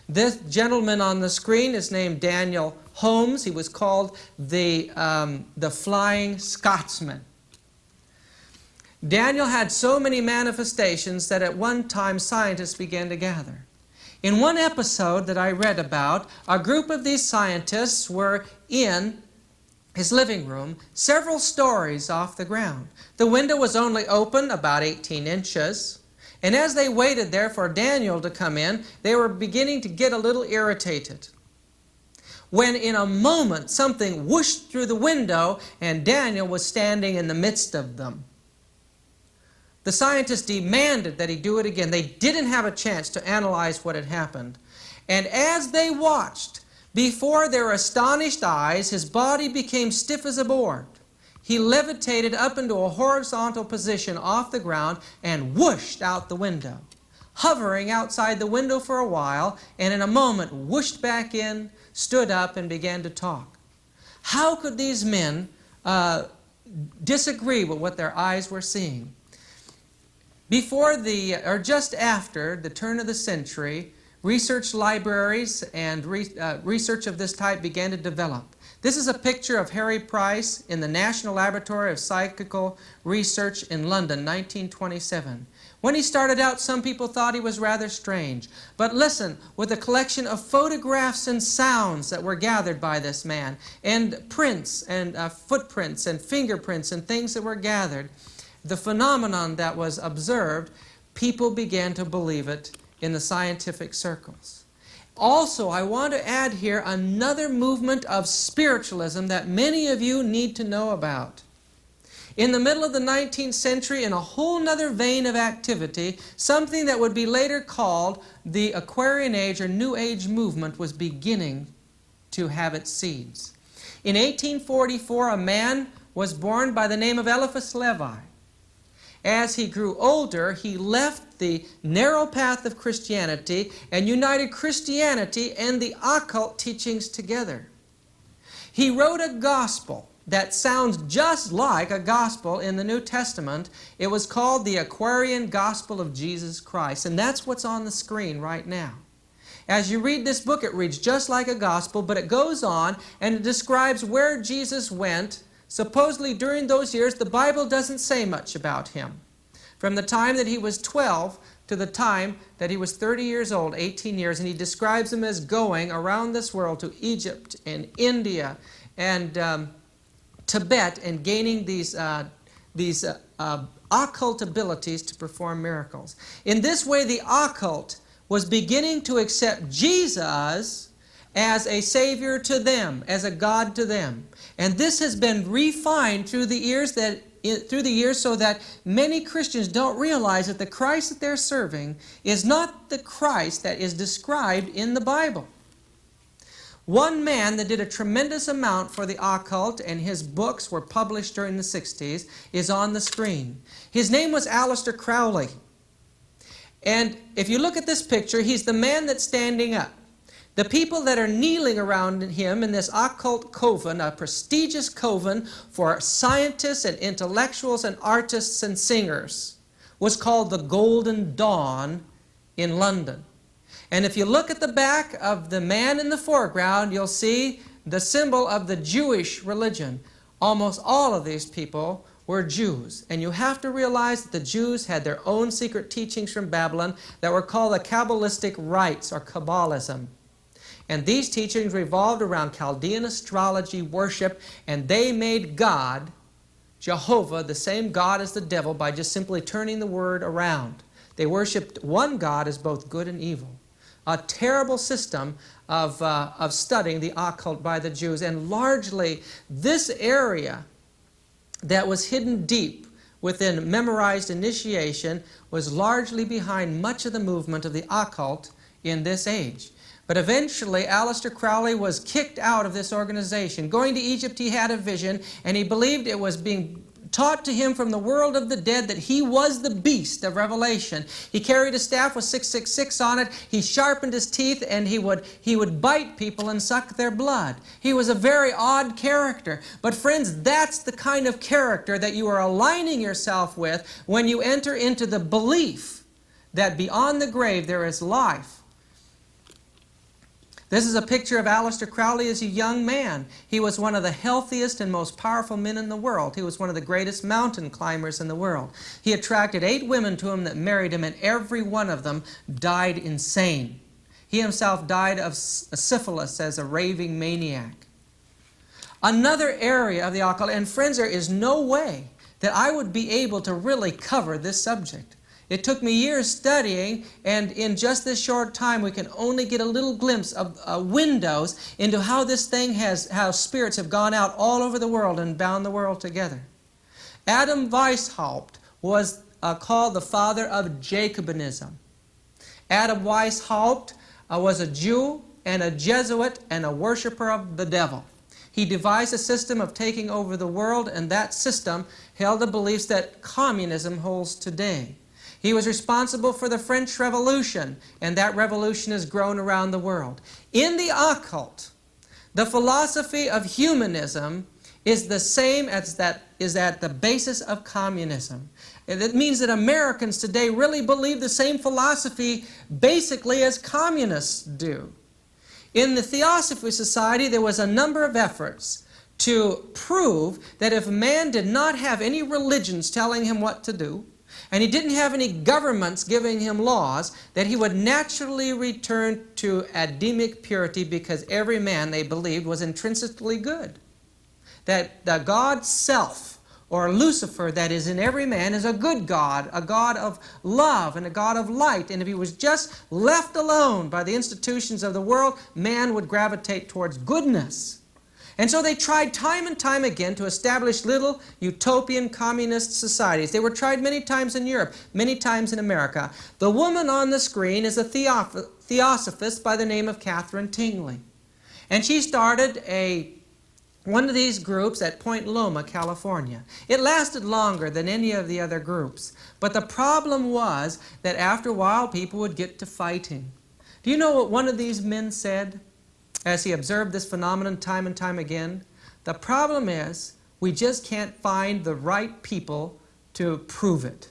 This gentleman on the screen is named Daniel Holmes. He was called the Flying Scotsman. Daniel had so many manifestations that at one time scientists began to gather. In one episode that I read about, a group of these scientists were in his living room, several stories off the ground. The window was only open about 18 inches. And as they waited there for Daniel to come in, they were beginning to get a little irritated. When in a moment something whooshed through the window and Daniel was standing in the midst of them. The scientists demanded that he do it again. They didn't have a chance to analyze what had happened. And as they watched, before their astonished eyes, his body became stiff as a board. He levitated up into a horizontal position off the ground and whooshed out the window, hovering outside the window for a while, and in a moment whooshed back in, stood up, and began to talk. How could these men disagree with what their eyes were seeing? Just after the turn of the century, research libraries and research of this type began to develop. This is a picture of Harry Price in the National Laboratory of Psychical Research in London, 1927. When he started out, some people thought he was rather strange. But listen, with a collection of photographs and sounds that were gathered by this man, and prints and footprints and fingerprints and things that were gathered, the phenomenon that was observed, people began to believe it in the scientific circles. Also, I want to add here another movement of spiritualism that many of you need to know about. In the middle of the 19th century, in a whole nother vein of activity, something that would be later called the Aquarian Age or New Age movement was beginning to have its seeds. In 1844, a man was born by the name of Eliphas Levi. As he grew older, he left the narrow path of Christianity and united Christianity and the occult teachings together. He wrote a gospel that sounds just like a gospel in the New Testament. It was called the Aquarian Gospel of Jesus Christ, and that's what's on the screen right now. As you read this book, it reads just like a gospel, but it goes on and it describes where Jesus went. Supposedly during those years, the Bible doesn't say much about him. From the time that he was 12 to the time that he was 30 years old, 18 years, and he describes him as going around this world to Egypt and India and Tibet and gaining these occult abilities to perform miracles. In this way, the occult was beginning to accept Jesus as a Savior to them, as a God to them. And this has been refined through the years so that many Christians don't realize that the Christ that they're serving is not the Christ that is described in the Bible. One man that did a tremendous amount for the occult, and his books were published during the 60s, is on the screen. His name was Aleister Crowley. And if you look at this picture, he's the man that's standing up. The people that are kneeling around him in this occult coven, a prestigious coven for scientists and intellectuals and artists and singers, was called the Golden Dawn in London. And if you look at the back of the man in the foreground, you'll see the symbol of the Jewish religion. Almost all of these people were Jews. And you have to realize that the Jews had their own secret teachings from Babylon that were called the Kabbalistic rites or Kabbalism. And these teachings revolved around Chaldean astrology worship, and they made God, Jehovah, the same God as the devil by just simply turning the word around. They worshipped one God as both good and evil. A terrible system of studying the occult by the Jews. And largely, this area that was hidden deep within memorized initiation was largely behind much of the movement of the occult in this age. But eventually, Aleister Crowley was kicked out of this organization. Going to Egypt, he had a vision, and he believed it was being taught to him from the world of the dead that he was the beast of Revelation. He carried a staff with 666 on it. He sharpened his teeth, and he would bite people and suck their blood. He was a very odd character. But friends, that's the kind of character that you are aligning yourself with when you enter into the belief that beyond the grave there is life. This is a picture of Aleister Crowley as a young man. He was one of the healthiest and most powerful men in the world. He was one of the greatest mountain climbers in the world. He attracted 8 women to him that married him, and every one of them died insane. He himself died of syphilis as a raving maniac. Another area of the occult, and friends, there is no way that I would be able to really cover this subject. It took me years studying, and in just this short time we can only get a little glimpse of windows into how this thing how spirits have gone out all over the world and bound the world together. Adam Weishaupt was called the father of Jacobinism. Adam Weishaupt was a Jew and a Jesuit and a worshiper of the devil. He devised a system of taking over the world, and that system held the beliefs that communism holds today. He was responsible for the French Revolution, and that revolution has grown around the world. In the occult, the philosophy of humanism is the same as that is at the basis of communism. It means that Americans today really believe the same philosophy basically as communists do. In the Theosophy Society, there was a number of efforts to prove that if man did not have any religions telling him what to do, and he didn't have any governments giving him laws, that he would naturally return to Adamic purity, because every man, they believed, was intrinsically good. That the God self, or Lucifer, that is in every man, is a good God, a God of love and a God of light. And if he was just left alone by the institutions of the world, man would gravitate towards goodness. And so they tried time and time again to establish little utopian communist societies. They were tried many times in Europe, many times in America. The woman on the screen is a theosophist by the name of Catherine Tingley. And she started one of these groups at Point Loma, California. It lasted longer than any of the other groups. But the problem was that after a while, people would get to fighting. Do you know what one of these men said as he observed this phenomenon time and time again? The problem is, we just can't find the right people to prove it.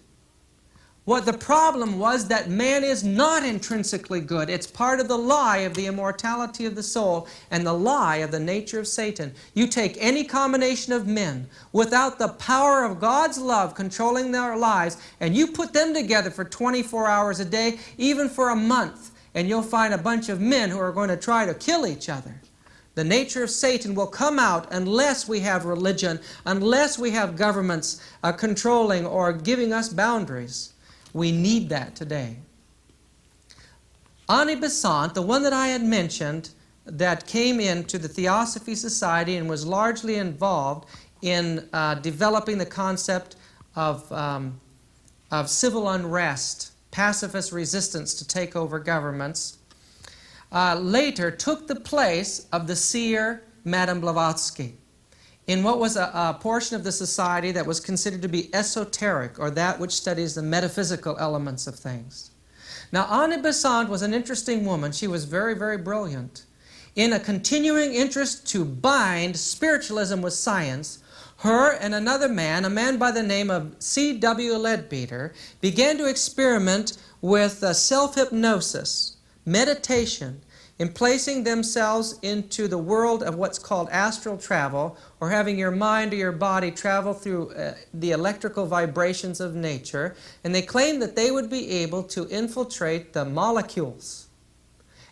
What the problem was, that man is not intrinsically good. It's part of the lie of the immortality of the soul and the lie of the nature of Satan. You take any combination of men without the power of God's love controlling their lives, and you put them together for 24 hours a day, even for a month, and you'll find a bunch of men who are going to try to kill each other. The nature of Satan will come out unless we have religion, unless we have governments controlling or giving us boundaries. We need that today. Annie Besant, the one that I had mentioned, that came into the Theosophy Society and was largely involved in developing the concept of civil unrest, pacifist resistance to take over governments, later took the place of the seer Madame Blavatsky in what was a portion of the society that was considered to be esoteric, or that which studies the metaphysical elements of things. Now, Annie Besant was an interesting woman. She was very, very brilliant. In a continuing interest to bind spiritualism with science, her and another man, a man by the name of C.W. Leadbeater, began to experiment with self-hypnosis, meditation, in placing themselves into the world of what's called astral travel, or having your mind or your body travel through the electrical vibrations of nature. And they claimed that they would be able to infiltrate the molecules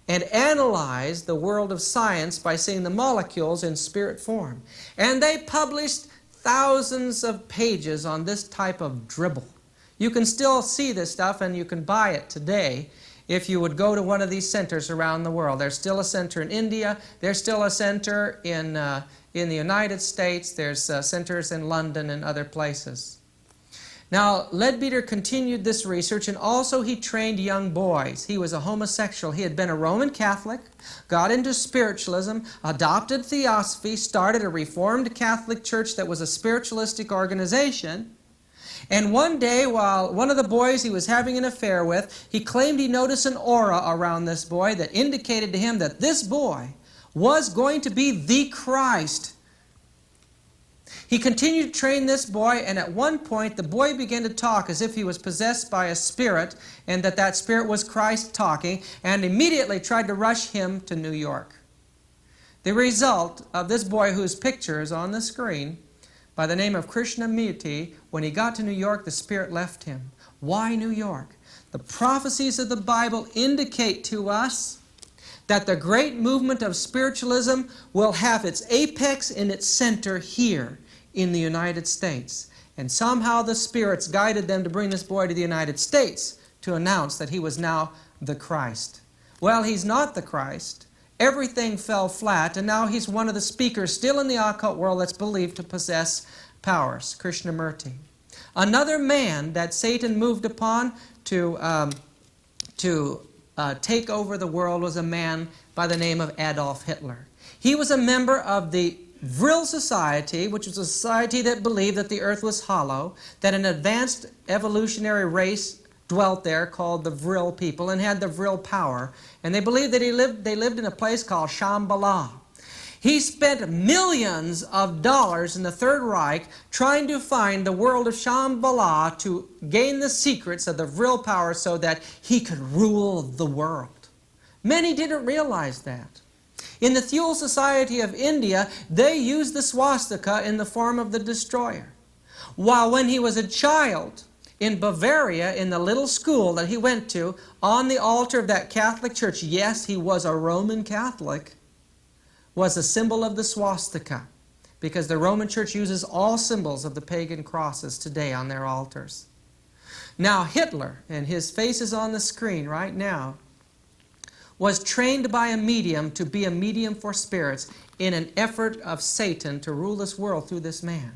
and analyze the world of science by seeing the molecules in spirit form. And they published thousands of pages on this type of dribble. You can still see this stuff, and you can buy it today if you would go to one of these centers around the world. There's still a center in India. There's still a center in the United States. There's centers in London and other places. Now, Leadbeater continued this research, and also he trained young boys. He was a homosexual. He had been a Roman Catholic, got into spiritualism, adopted theosophy, started a Reformed Catholic church that was a spiritualistic organization. And one day, while one of the boys he was having an affair with, he claimed he noticed an aura around this boy that indicated to him that this boy was going to be the Christ. He continued to train this boy, and at one point the boy began to talk as if he was possessed by a spirit, and that spirit was Christ talking, and immediately tried to rush him to New York. The result of this boy, whose picture is on the screen, by the name of Krishnamurti, when he got to New York, the spirit left him. Why New York? The prophecies of the Bible indicate to us that the great movement of spiritualism will have its apex in its center here in the United States. And somehow the spirits guided them to bring this boy to the United States to announce that he was now the Christ. Well, he's not the Christ. Everything fell flat, and now he's one of the speakers still in the occult world that's believed to possess powers, Krishnamurti. Another man that Satan moved upon to take over the world was a man by the name of Adolf Hitler. He was a member of the Vril Society, which was a society that believed that the earth was hollow, that an advanced evolutionary race dwelt there called the Vril people and had the Vril power. And they believed that they lived in a place called Shambhala. He spent millions of dollars in the Third Reich trying to find the world of Shambhala to gain the secrets of the Vril power so that he could rule the world. Many didn't realize that. In the Thule Society of India, they used the swastika in the form of the destroyer. While when he was a child, in Bavaria, in the little school that he went to, on the altar of that Catholic church, yes, he was a Roman Catholic, was a symbol of the swastika, because the Roman Church uses all symbols of the pagan crosses today on their altars. Now Hitler, and his face is on the screen right now, was trained by a medium to be a medium for spirits in an effort of Satan to rule this world through this man.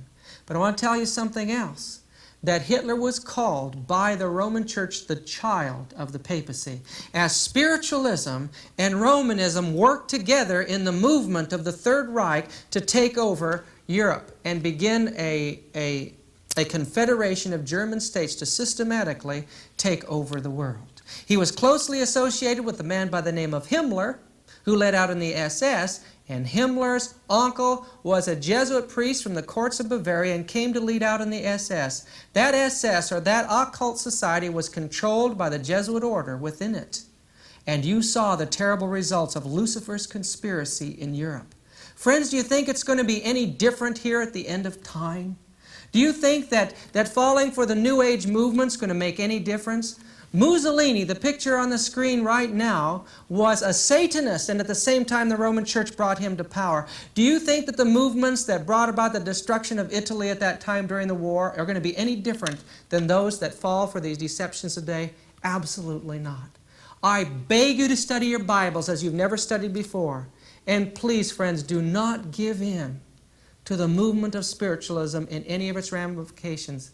But I want to tell you something else, that Hitler was called by the Roman Church the child of the papacy. As spiritualism and Romanism worked together in the movement of the Third Reich to take over Europe and begin a confederation of German states to systematically take over the world. He was closely associated with a man by the name of Himmler, who led out in the SS, and Himmler's uncle was a Jesuit priest from the courts of Bavaria and came to lead out in the SS. That SS, or that occult society, was controlled by the Jesuit order within it. And you saw the terrible results of Lucifer's conspiracy in Europe. Friends, do you think it's going to be any different here at the end of time? Do you think that falling for the New Age movement's going to make any difference? Mussolini, the picture on the screen right now, was a Satanist, and at the same time the Roman Church brought him to power. Do you think that the movements that brought about the destruction of Italy at that time during the war are going to be any different than those that fall for these deceptions today? Absolutely not. I beg you to study your Bibles as you've never studied before. And please, friends, do not give in to the movement of spiritualism in any of its ramifications.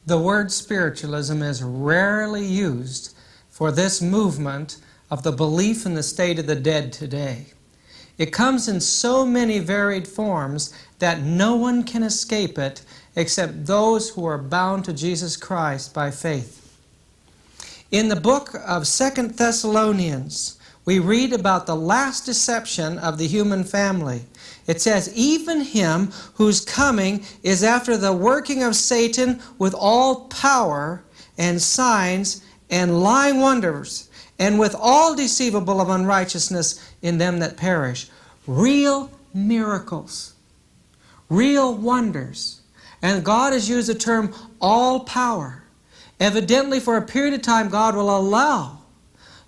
The word spiritualism is rarely used for this movement of the belief in the state of the dead today. It comes in so many varied forms that no one can escape it except those who are bound to Jesus Christ by faith. In the book of 2 Thessalonians, we read about the last deception of the human family. It says, even him whose coming is after the working of Satan with all power and signs and lying wonders, and with all deceivable of unrighteousness in them that perish. Real miracles, real wonders. And God has used the term all power. Evidently, for a period of time, God will allow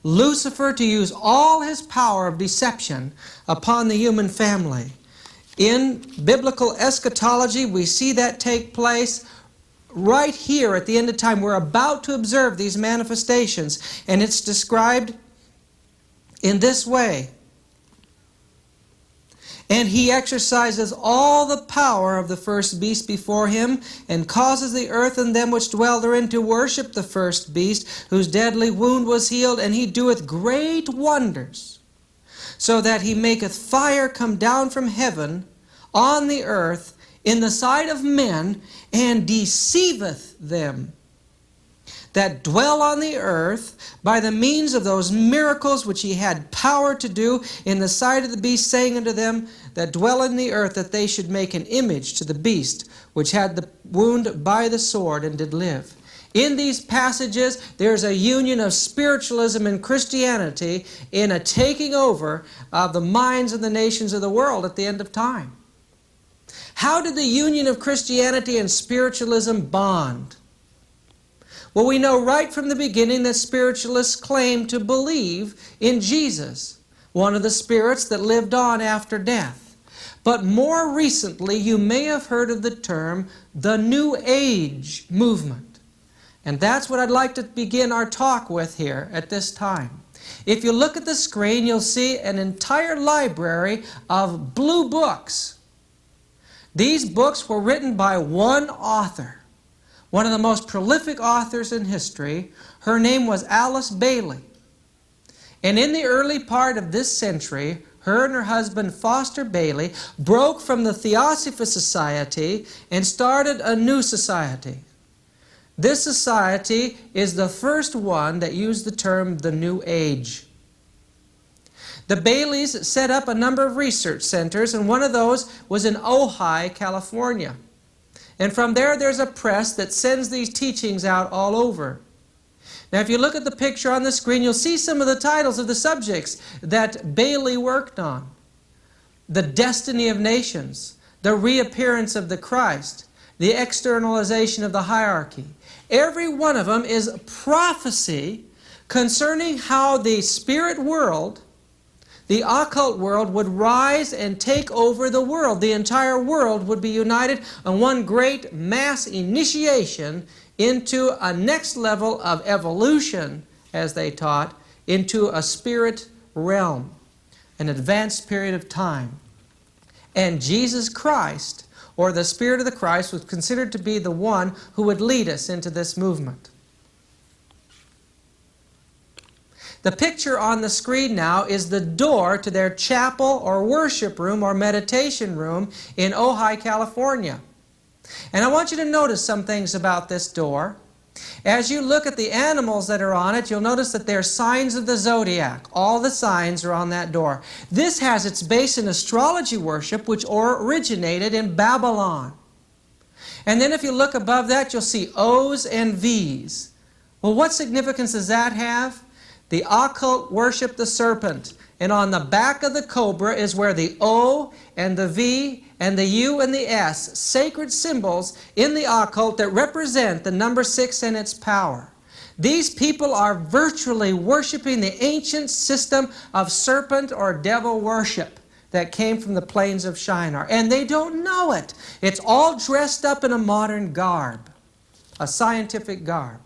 Lucifer to use all his power of deception upon the human family. In biblical eschatology, we see that take place right here at the end of time. We're about to observe these manifestations, and it's described in this way. And he exercises all the power of the first beast before him, and causes the earth and them which dwell therein to worship the first beast, whose deadly wound was healed, and he doeth great wonders, so that he maketh fire come down from heaven on the earth in the sight of men, and deceiveth them that dwell on the earth by the means of those miracles which he had power to do in the sight of the beast, saying unto them that dwell in the earth that they should make an image to the beast which had the wound by the sword and did live. In these passages, there's a union of spiritualism and Christianity in a taking over of the minds of the nations of the world at the end of time. How did the union of Christianity and spiritualism bond? Well, we know right from the beginning that spiritualists claim to believe in Jesus. one of the spirits that lived on after death. But more recently, you may have heard of the term the New Age movement. And that's what I'd like to begin our talk with here at this time. If you look at the screen, you'll see an entire library of blue books. These books were written by one author, one of the most prolific authors in history. Her name was Alice Bailey. And in the early part of this century, her and her husband Foster Bailey broke from the Theosophy Society and started a new society. This society is the first one that used the term the New Age. The Baileys set up a number of research centers, and one of those was in Ojai, California. And from there, there's a press that sends these teachings out all over. Now, if you look at the picture on the screen, you'll see some of the titles of the subjects that Bailey worked on. The Destiny of Nations, the Reappearance of the Christ, the Externalization of the Hierarchy. Every one of them is prophecy concerning how the spirit world, the occult world, would rise and take over the world. The entire world would be united on one great mass initiation into a next level of evolution, as they taught, into a spirit realm, an advanced period of time. And Jesus Christ, or the Spirit of the Christ, was considered to be the one who would lead us into this movement. The picture on the screen now is the door to their chapel or worship room or meditation room in Ojai, California. And I want you to notice some things about this door. As you look at the animals that are on it, you'll notice that they're signs of the zodiac. All the signs are on that door. This has its base in astrology worship, which originated in Babylon. And then if you look above that, you'll see O's and V's. Well, what significance does that have? The occult worship the serpent. And on the back of the cobra is where the O and the V and the U and the S, sacred symbols in the occult that represent the number 6 and its power. These people are virtually worshiping the ancient system of serpent or devil worship that came from the plains of Shinar. And they don't know it. It's all dressed up in a modern garb, a scientific garb.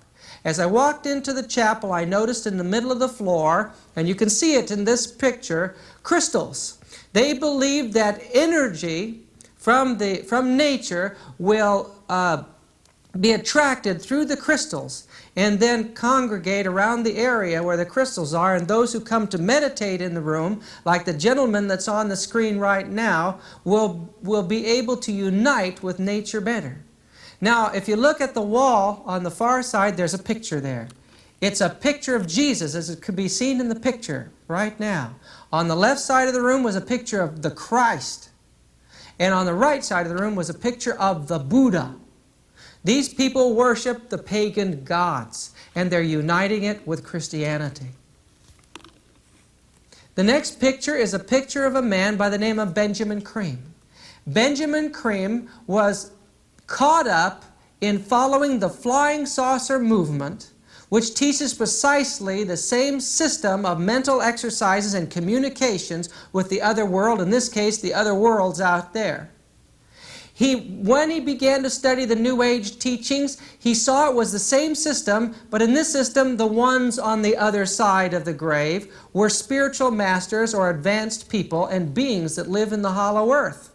As I walked into the chapel, I noticed in the middle of the floor, and you can see it in this picture, crystals. They believe that energy from nature will be attracted through the crystals and then congregate around the area where the crystals are, and those who come to meditate in the room, like the gentleman that's on the screen right now, will be able to unite with nature better. Now, if you look at the wall on the far side, there's a picture there. It's a picture of Jesus, as it could be seen in the picture right now. On the left side of the room was a picture of the Christ. And on the right side of the room was a picture of the Buddha. These people worship the pagan gods, and they're uniting it with Christianity. The next picture is a picture of a man by the name of Benjamin Creme. Benjamin Creme was caught up in following the flying saucer movement, which teaches precisely the same system of mental exercises and communications with the other world, in this case, the other worlds out there. When he began to study the New Age teachings, he saw it was the same system, but in this system, the ones on the other side of the grave were spiritual masters or advanced people and beings that live in the hollow earth.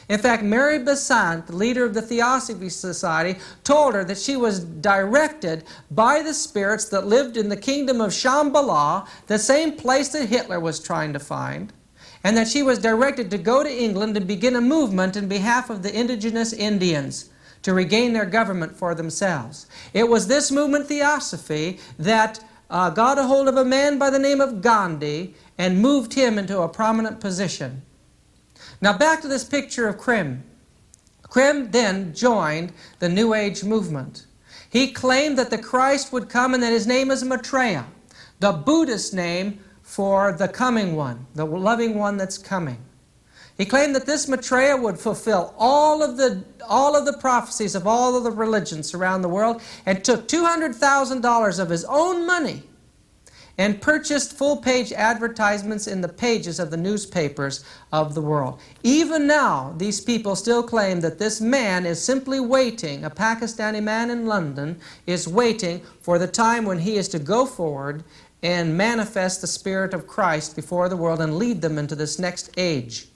In fact, Mary Besant, the leader of the Theosophy Society, told her that she was directed by the spirits that lived in the kingdom of Shambhala, the same place that Hitler was trying to find, and that she was directed to go to England and begin a movement in behalf of the indigenous Indians to regain their government for themselves. It was this movement, Theosophy, that got a hold of a man by the name of Gandhi and moved him into a prominent position. Now back to this picture of Creme. Creme then joined the New Age movement. He claimed that the Christ would come and that his name is Maitreya, the Buddhist name for the coming one, the loving one that's coming. He claimed that this Maitreya would fulfill all of the prophecies of all of the religions around the world, and took $200,000 of his own money and purchased full-page advertisements in the pages of the newspapers of the world. Even now, these people still claim that this man is simply waiting, a Pakistani man in London is waiting for the time when he is to go forward and manifest the Spirit of Christ before the world and lead them into this next age.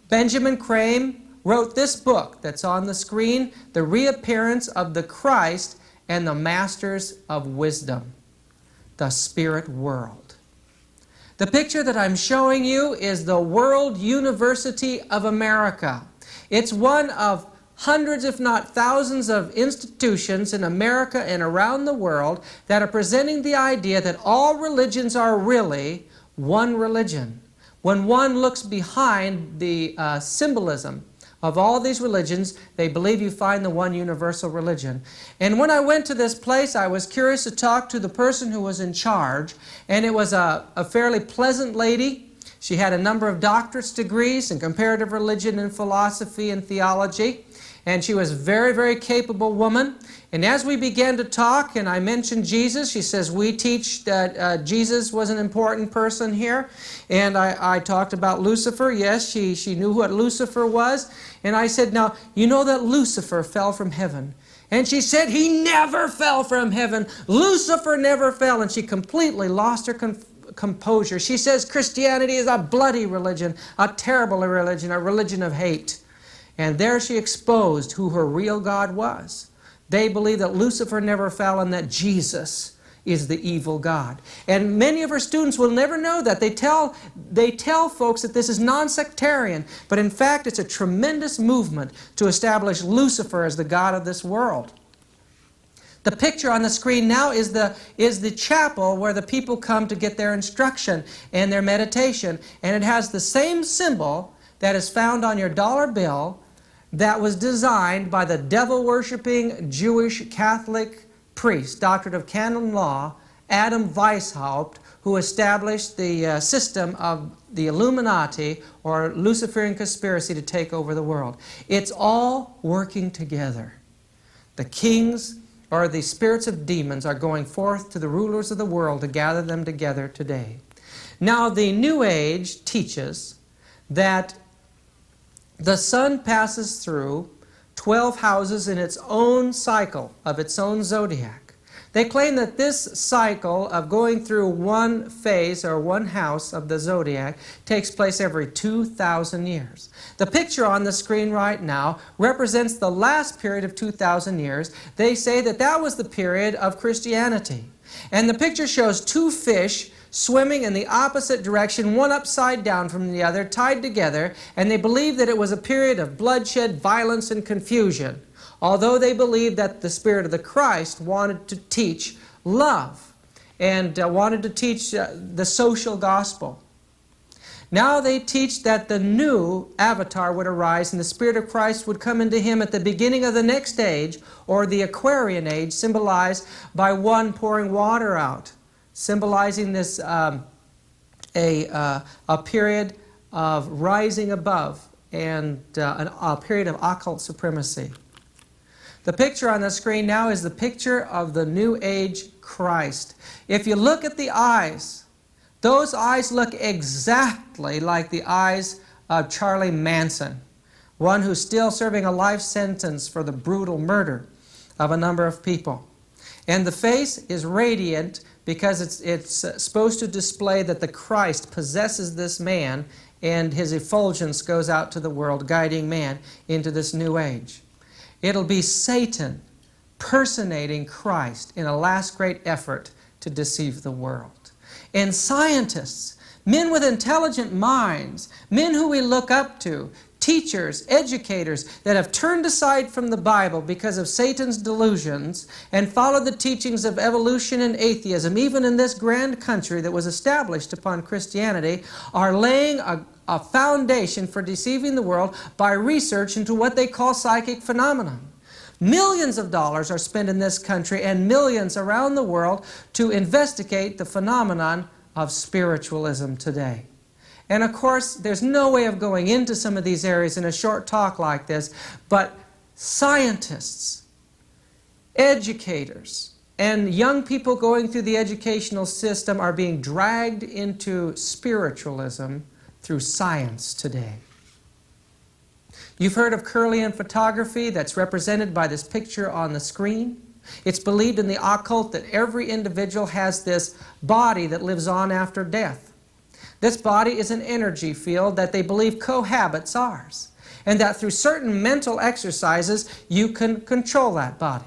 Benjamin Crane wrote this book that's on the screen, The Reappearance of the Christ and the Masters of Wisdom, the Spirit World. The picture that I'm showing you is the World University of America. It's one of hundreds, if not thousands, of institutions in America and around the world that are presenting the idea that all religions are really one religion. When one looks behind the symbolism of all these religions, they believe you find the one universal religion. And when I went to this place, I was curious to talk to the person who was in charge, and it was a fairly pleasant lady. She had a number of doctorate degrees in comparative religion and philosophy and theology, and she was a very, very capable woman. And as we began to talk, and I mentioned Jesus, she says, we teach that Jesus was an important person here. And I talked about Lucifer. Yes, she knew what Lucifer was. And I said, now, you know that Lucifer fell from heaven. And she said, he never fell from heaven. Lucifer never fell. And she completely lost her composure. She says Christianity is a bloody religion, a terrible religion, a religion of hate. And there she exposed who her real God was. They believe that Lucifer never fell and that Jesus is the evil God. And many of her students will never know that. They tell folks that this is non-sectarian, but in fact it's a tremendous movement to establish Lucifer as the God of this world. The picture on the screen now is the chapel where the people come to get their instruction and their meditation. And it has the same symbol that is found on your dollar bill that was designed by the devil-worshipping Jewish Catholic priest, doctorate of canon law, Adam Weishaupt, who established the system of the Illuminati or Luciferian conspiracy to take over the world. It's all working together. The kings or the spirits of demons are going forth to the rulers of the world to gather them together today. Now, the New Age teaches that the sun passes through 12 houses in its own cycle of its own zodiac. They claim that this cycle of going through one phase or one house of the zodiac takes place every 2,000 years. The picture on the screen right now represents the last period of 2,000 years. They say that that was the period of Christianity. And the picture shows two fish swimming in the opposite direction, one upside down from the other, tied together, and they believe that it was a period of bloodshed, violence, and confusion, although they believed that the Spirit of the Christ wanted to teach love and wanted to teach the social gospel. Now they teach that the new avatar would arise and the Spirit of Christ would come into him at the beginning of the next age, or the Aquarian age, symbolized by one pouring water out, symbolizing this a period of rising above and a period of occult supremacy. The picture on the screen now is the picture of the New Age Christ. If you look at the eyes, those eyes look exactly like the eyes of Charlie Manson, one who's still serving a life sentence for the brutal murder of a number of people. And the face is radiant because it's supposed to display that the Christ possesses this man and his effulgence goes out to the world, guiding man into this new age. It'll be Satan personating Christ in a last great effort to deceive the world. And scientists, men with intelligent minds, men who we look up to, teachers, educators that have turned aside from the Bible because of Satan's delusions and followed the teachings of evolution and atheism, even in this grand country that was established upon Christianity, are laying a foundation for deceiving the world by research into what they call psychic phenomena. Millions of dollars are spent in this country and millions around the world to investigate the phenomenon of spiritualism today. And of course, there's no way of going into some of these areas in a short talk like this, but scientists, educators, And young people going through the educational system are being dragged into spiritualism through science today. You've heard of Kirlian photography that's represented by this picture on the screen. It's believed in the occult that every individual has this body that lives on after death. This body is an energy field that they believe cohabits ours, and that through certain mental exercises you can control that body.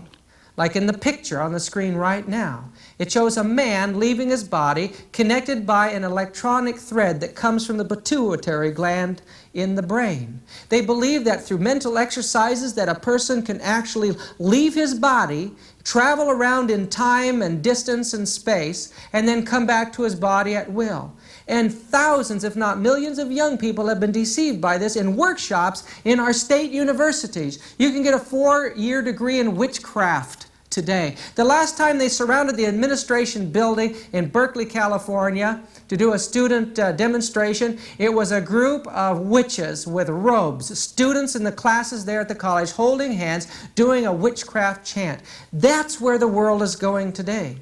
Like in the picture on the screen right now. It shows a man leaving his body connected by an electronic thread that comes from the pituitary gland in the brain. They believe that through mental exercises that a person can actually leave his body, travel around in time and distance and space, and then come back to his body at will. And thousands, if not millions, of young people have been deceived by this in workshops in our state universities. You can get a 4-year degree in witchcraft today. The last time they surrounded the administration building in Berkeley, California, to do a student demonstration, it was a group of witches with robes, students in the classes there at the college holding hands, doing a witchcraft chant. That's where the world is going today.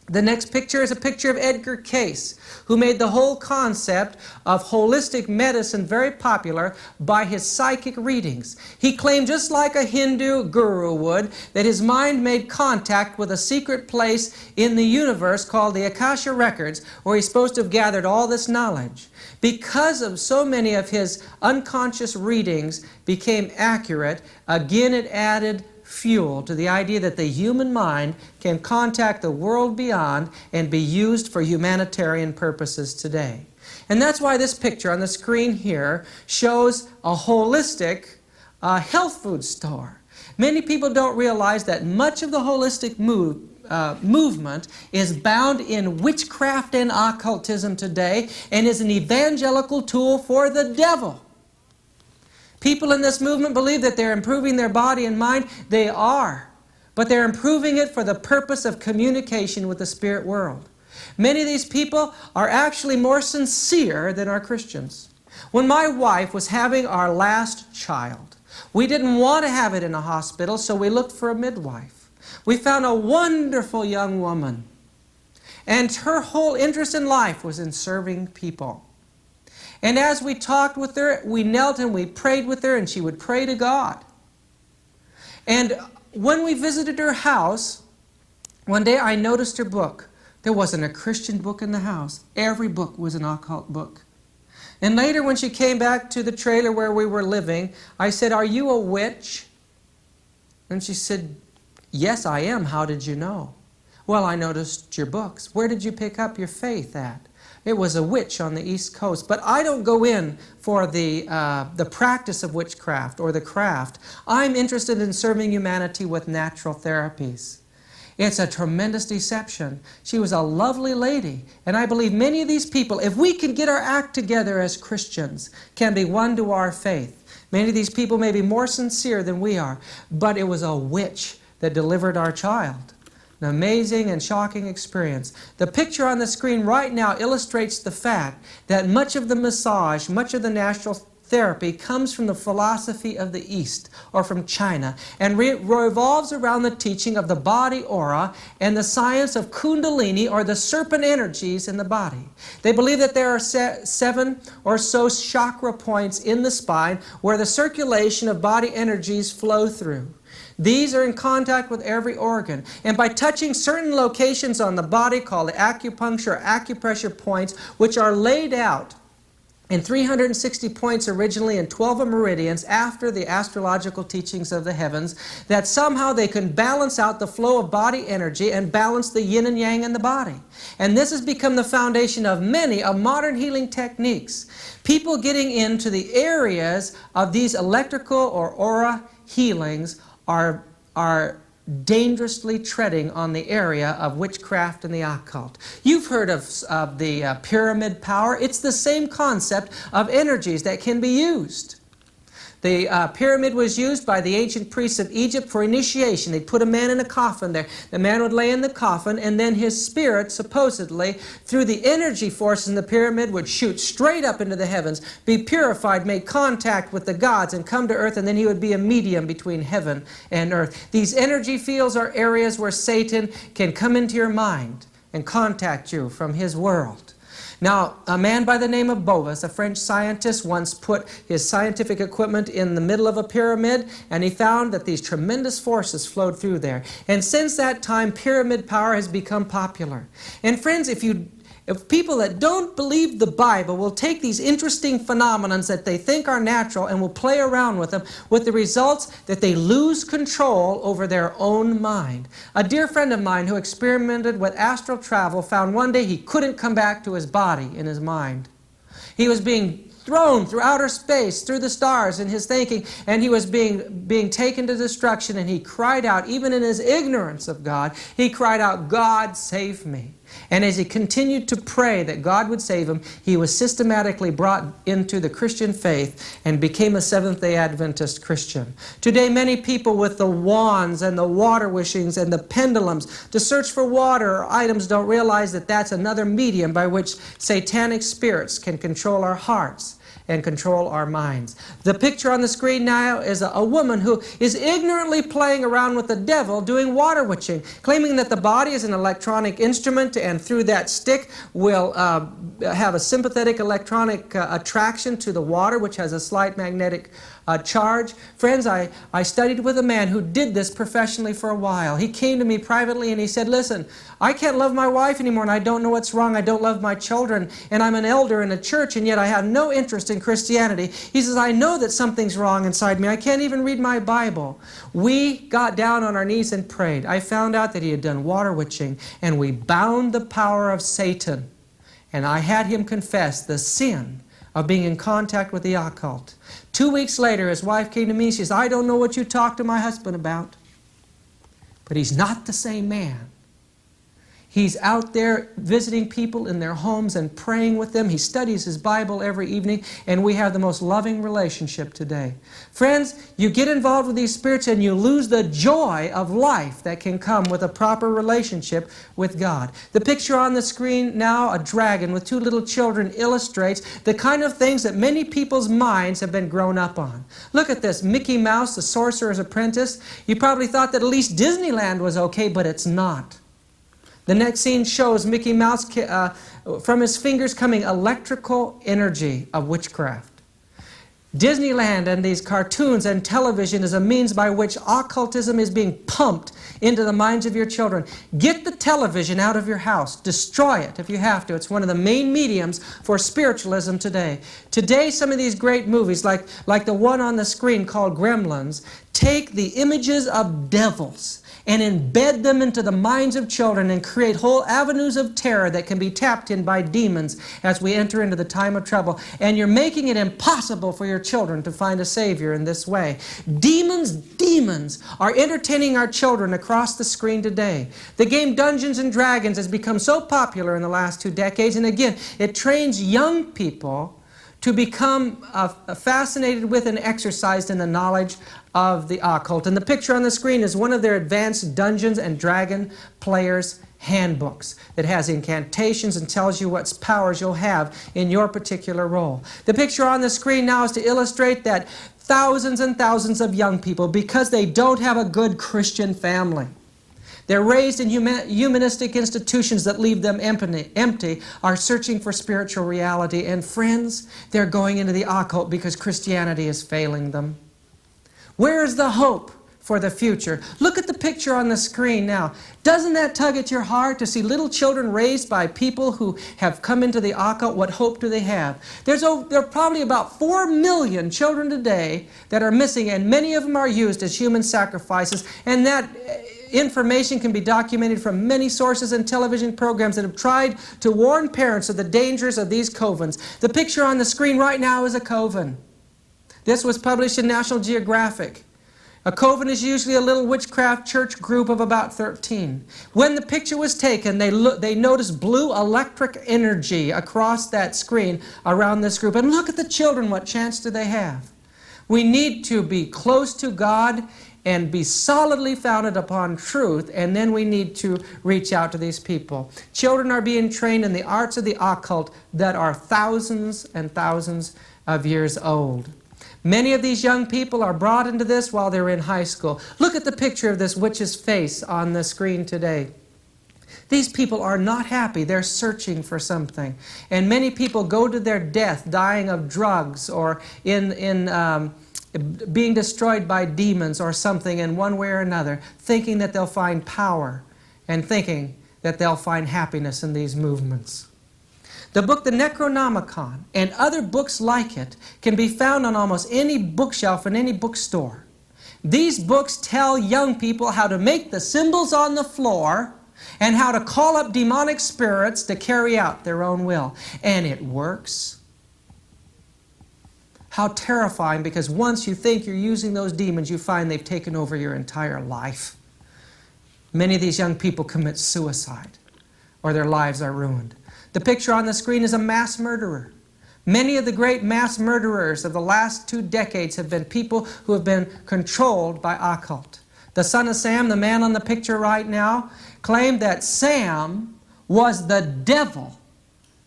The next picture is a picture of Edgar Cayce, who made the whole concept of holistic medicine very popular by his psychic readings. He claimed, just like a Hindu guru would, that his mind made contact with a secret place in the universe called the Akasha Records, where he's supposed to have gathered all this knowledge. Because of so many of his unconscious readings became accurate, again it added fuel to the idea that the human mind can contact the world beyond and be used for humanitarian purposes today. And that's why this picture on the screen here shows a holistic health food store. Many people don't realize that much of the holistic movement is bound in witchcraft and occultism today and is an evangelical tool for the devil. People in this movement believe that they're improving their body and mind. They are. But they're improving it for the purpose of communication with the spirit world. Many of these people are actually more sincere than our Christians. When my wife was having our last child, we didn't want to have it in a hospital, so we looked for a midwife. We found a wonderful young woman, and her whole interest in life was in serving people. And as we talked with her, we knelt and we prayed with her, and she would pray to God. And when we visited her house, one day I noticed her book. There wasn't a Christian book in the house. Every book was an occult book. And later when she came back to the trailer where we were living, I said, "Are you a witch?" And she said, "Yes, I am. How did you know?" "Well, I noticed your books." "Where did you pick up your faith at?" "It was a witch on the East Coast." But I don't go in for the practice of witchcraft or the craft. I'm interested in serving humanity with natural therapies. It's a tremendous deception. She was a lovely lady, and I believe many of these people, if we can get our act together as Christians, can be won to our faith. Many of these people may be more sincere than we are, but it was a witch that delivered our child. An amazing and shocking experience. The picture on the screen right now illustrates the fact that much of the massage, much of the natural therapy comes from the philosophy of the East or from China and revolves around the teaching of the body aura and the science of Kundalini or the serpent energies in the body. They believe that there are 7 or so chakra points in the spine where the circulation of body energies flow through. These are in contact with every organ, and by touching certain locations on the body called the acupuncture or acupressure points, which are laid out in 360 points originally and 12 meridians after the astrological teachings of the heavens, that somehow they can balance out the flow of body energy and balance the yin and yang in the body. And this has become the foundation of many of modern healing techniques. People getting into the areas of these electrical or aura healings are dangerously treading on the area of witchcraft and the occult. You've heard of the pyramid power. It's the same concept of energies that can be used. The pyramid was used by the ancient priests of Egypt for initiation. They'd put a man in a coffin there. The man would lay in the coffin, and then his spirit, supposedly, through the energy forces in the pyramid, would shoot straight up into the heavens, be purified, make contact with the gods, and come to earth, and then he would be a medium between heaven and earth. These energy fields are areas where Satan can come into your mind and contact you from his world. Now, a man by the name of Bovis, a French scientist, once put his scientific equipment in the middle of a pyramid, and he found that these tremendous forces flowed through there. And since that time, pyramid power has become popular. And friends, if people that don't believe the Bible will take these interesting phenomena that they think are natural and will play around with them, with the results that they lose control over their own mind. A dear friend of mine who experimented with astral travel found one day he couldn't come back to his body in his mind. He was being thrown through outer space, through the stars in his thinking, and he was being taken to destruction, and he cried out, even in his ignorance of God, he cried out, "God, save me." And as he continued to pray that God would save him, he was systematically brought into the Christian faith and became a Seventh-Day Adventist Christian. Today, many people with the wands and the water wishings and the pendulums to search for water or items don't realize that that's another medium by which satanic spirits can control our hearts and control our minds. The picture on the screen now is a woman who is ignorantly playing around with the devil doing water witching, claiming that the body is an electronic instrument and through that stick will have a sympathetic electronic attraction to the water, which has a slight magnetic charge. Friends, I studied with a man who did this professionally for a while. He came to me privately and he said, "Listen, I can't love my wife anymore and I don't know what's wrong. I don't love my children and I'm an elder in a church and yet I have no interest in Christianity." He says, "I know that something's wrong inside me. I can't even read my Bible." We got down on our knees and prayed. I found out that he had done water witching, and we bound the power of Satan. And I had him confess the sin of being in contact with the occult. 2 weeks later, his wife came to me. She says, "I don't know what you talked to my husband about, but he's not the same man. He's out there visiting people in their homes and praying with them. He studies his Bible every evening, and we have the most loving relationship today." Friends, you get involved with these spirits and you lose the joy of life that can come with a proper relationship with God. The picture on the screen now, a dragon with two little children, illustrates the kind of things that many people's minds have been grown up on. Look at this, Mickey Mouse, the Sorcerer's Apprentice. You probably thought that at least Disneyland was okay, but it's not. The next scene shows Mickey Mouse from his fingers coming electrical energy of witchcraft. Disneyland and these cartoons and television is a means by which occultism is being pumped into the minds of your children. Get the television out of your house. Destroy it if you have to. It's one of the main mediums for spiritualism today. Today, some of these great movies, like the one on the screen called Gremlins, take the images of devils and embed them into the minds of children and create whole avenues of terror that can be tapped in by demons as we enter into the time of trouble. And you're making it impossible for your children to find a Savior in this way. Demons are entertaining our children across the screen today. The game Dungeons and Dragons has become so popular in the last 2 decades, and again, it trains young people to become fascinated with and exercised in the knowledge of the occult. And the picture on the screen is one of their advanced Dungeons and Dragon players' handbooks that has incantations and tells you what powers you'll have in your particular role. The picture on the screen now is to illustrate that thousands and thousands of young people, because they don't have a good Christian family, they're raised in humanistic institutions that leave them empty, are searching for spiritual reality. And friends, they're going into the occult because Christianity is failing them. Where is the hope for the future? Look at the picture on the screen now. Doesn't that tug at your heart to see little children raised by people who have come into the occult? What hope do they have? There are probably about 4 million children today that are missing, and many of them are used as human sacrifices. And that information can be documented from many sources and television programs that have tried to warn parents of the dangers of these covens. The picture on the screen right now is a coven. This was published in National Geographic. A coven is usually a little witchcraft church group of about 13. When the picture was taken, they noticed blue electric energy across that screen around this group. And look at the children, what chance do they have? We need to be close to God and be solidly founded upon truth, and then we need to reach out to these people. Children are being trained in the arts of the occult that are thousands and thousands of years old. Many of these young people are brought into this while they're in high school. Look at the picture of this witch's face on the screen today. These people are not happy. They're searching for something. And many people go to their death dying of drugs or being destroyed by demons or something in one way or another, thinking that they'll find power and thinking that they'll find happiness in these movements. The book, The Necronomicon, and other books like it can be found on almost any bookshelf in any bookstore. These books tell young people how to make the symbols on the floor and how to call up demonic spirits to carry out their own will. And it works. How terrifying, because once you think you're using those demons, you find they've taken over your entire life. Many of these young people commit suicide or their lives are ruined. The picture on the screen is a mass murderer. Many of the great mass murderers of the last 2 decades have been people who have been controlled by occult. The son of Sam, the man on the picture right now, claimed that Sam was the devil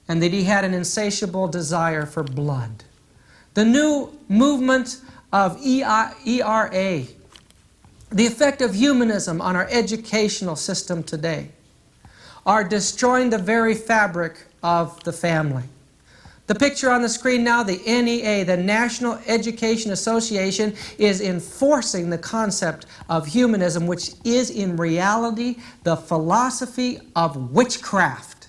and that he had an insatiable desire for blood. The new movement of ERA, the effect of humanism on our educational system today, are destroying the very fabric of the family. The picture on the screen now, the NEA, the National Education Association, is enforcing the concept of humanism, which is in reality the philosophy of witchcraft.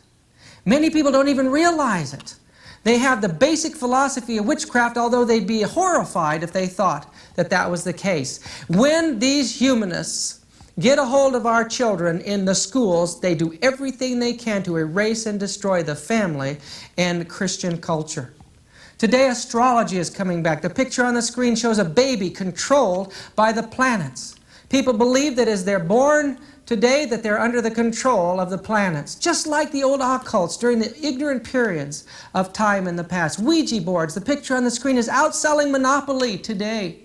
Many people don't even realize it. They have the basic philosophy of witchcraft, although they'd be horrified if they thought that that was the case. When these humanists get a hold of our children in the schools, they do everything they can to erase and destroy the family and Christian culture. Today, astrology is coming back. The picture on the screen shows a baby controlled by the planets. People believe that as they're born today, that they're under the control of the planets, just like the old occults during the ignorant periods of time in the past. Ouija boards, the picture on the screen is outselling Monopoly today.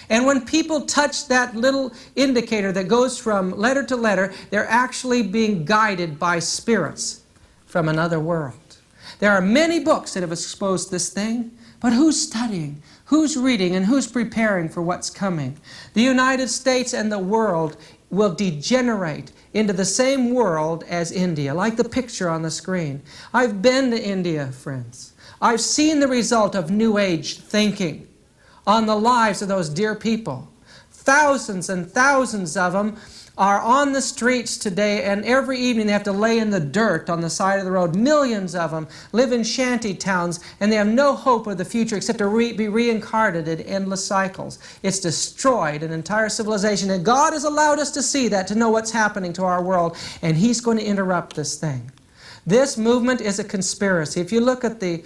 And when people touch that little indicator that goes from letter to letter, they're actually being guided by spirits from another world. There are many books that have exposed this thing, but who's studying, who's reading, and who's preparing for what's coming? The United States and the world will degenerate into the same world as India, like the picture on the screen. I've been to India, friends. I've seen the result of New Age thinking on the lives of those dear people. Thousands and thousands of them are on the streets today, and every evening they have to lay in the dirt on the side of the road. Millions of them live in shanty towns, and they have no hope of the future except to be reincarnated in endless cycles. It's destroyed an entire civilization, and God has allowed us to see that, to know what's happening to our world, and He's going to interrupt this thing. This movement is a conspiracy. If you look at the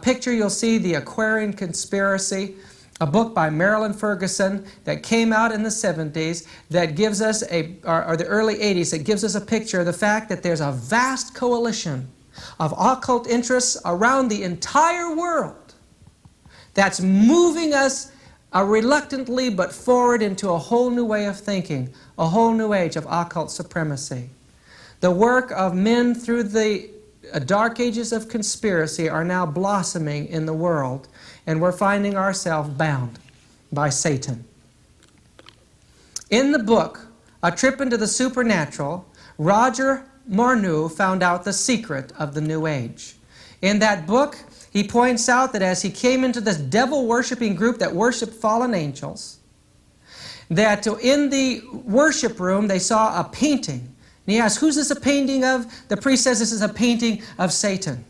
picture, you'll see the Aquarian Conspiracy, a book by Marilyn Ferguson that came out in the 70s that gives us or the early 80s, that gives us a picture of the fact that there's a vast coalition of occult interests around the entire world that's moving us reluctantly but forward into a whole new way of thinking, a whole new age of occult supremacy. The work of men through the dark ages of conspiracy are now blossoming in the world, and we're finding ourselves bound by Satan. In the book, A Trip into the Supernatural, Roger Morneau found out the secret of the New Age. In that book, he points out that as he came into this devil-worshipping group that worshiped fallen angels, that in the worship room they saw a painting. And he asked, who's this a painting of? The priest says this is a painting of Satan.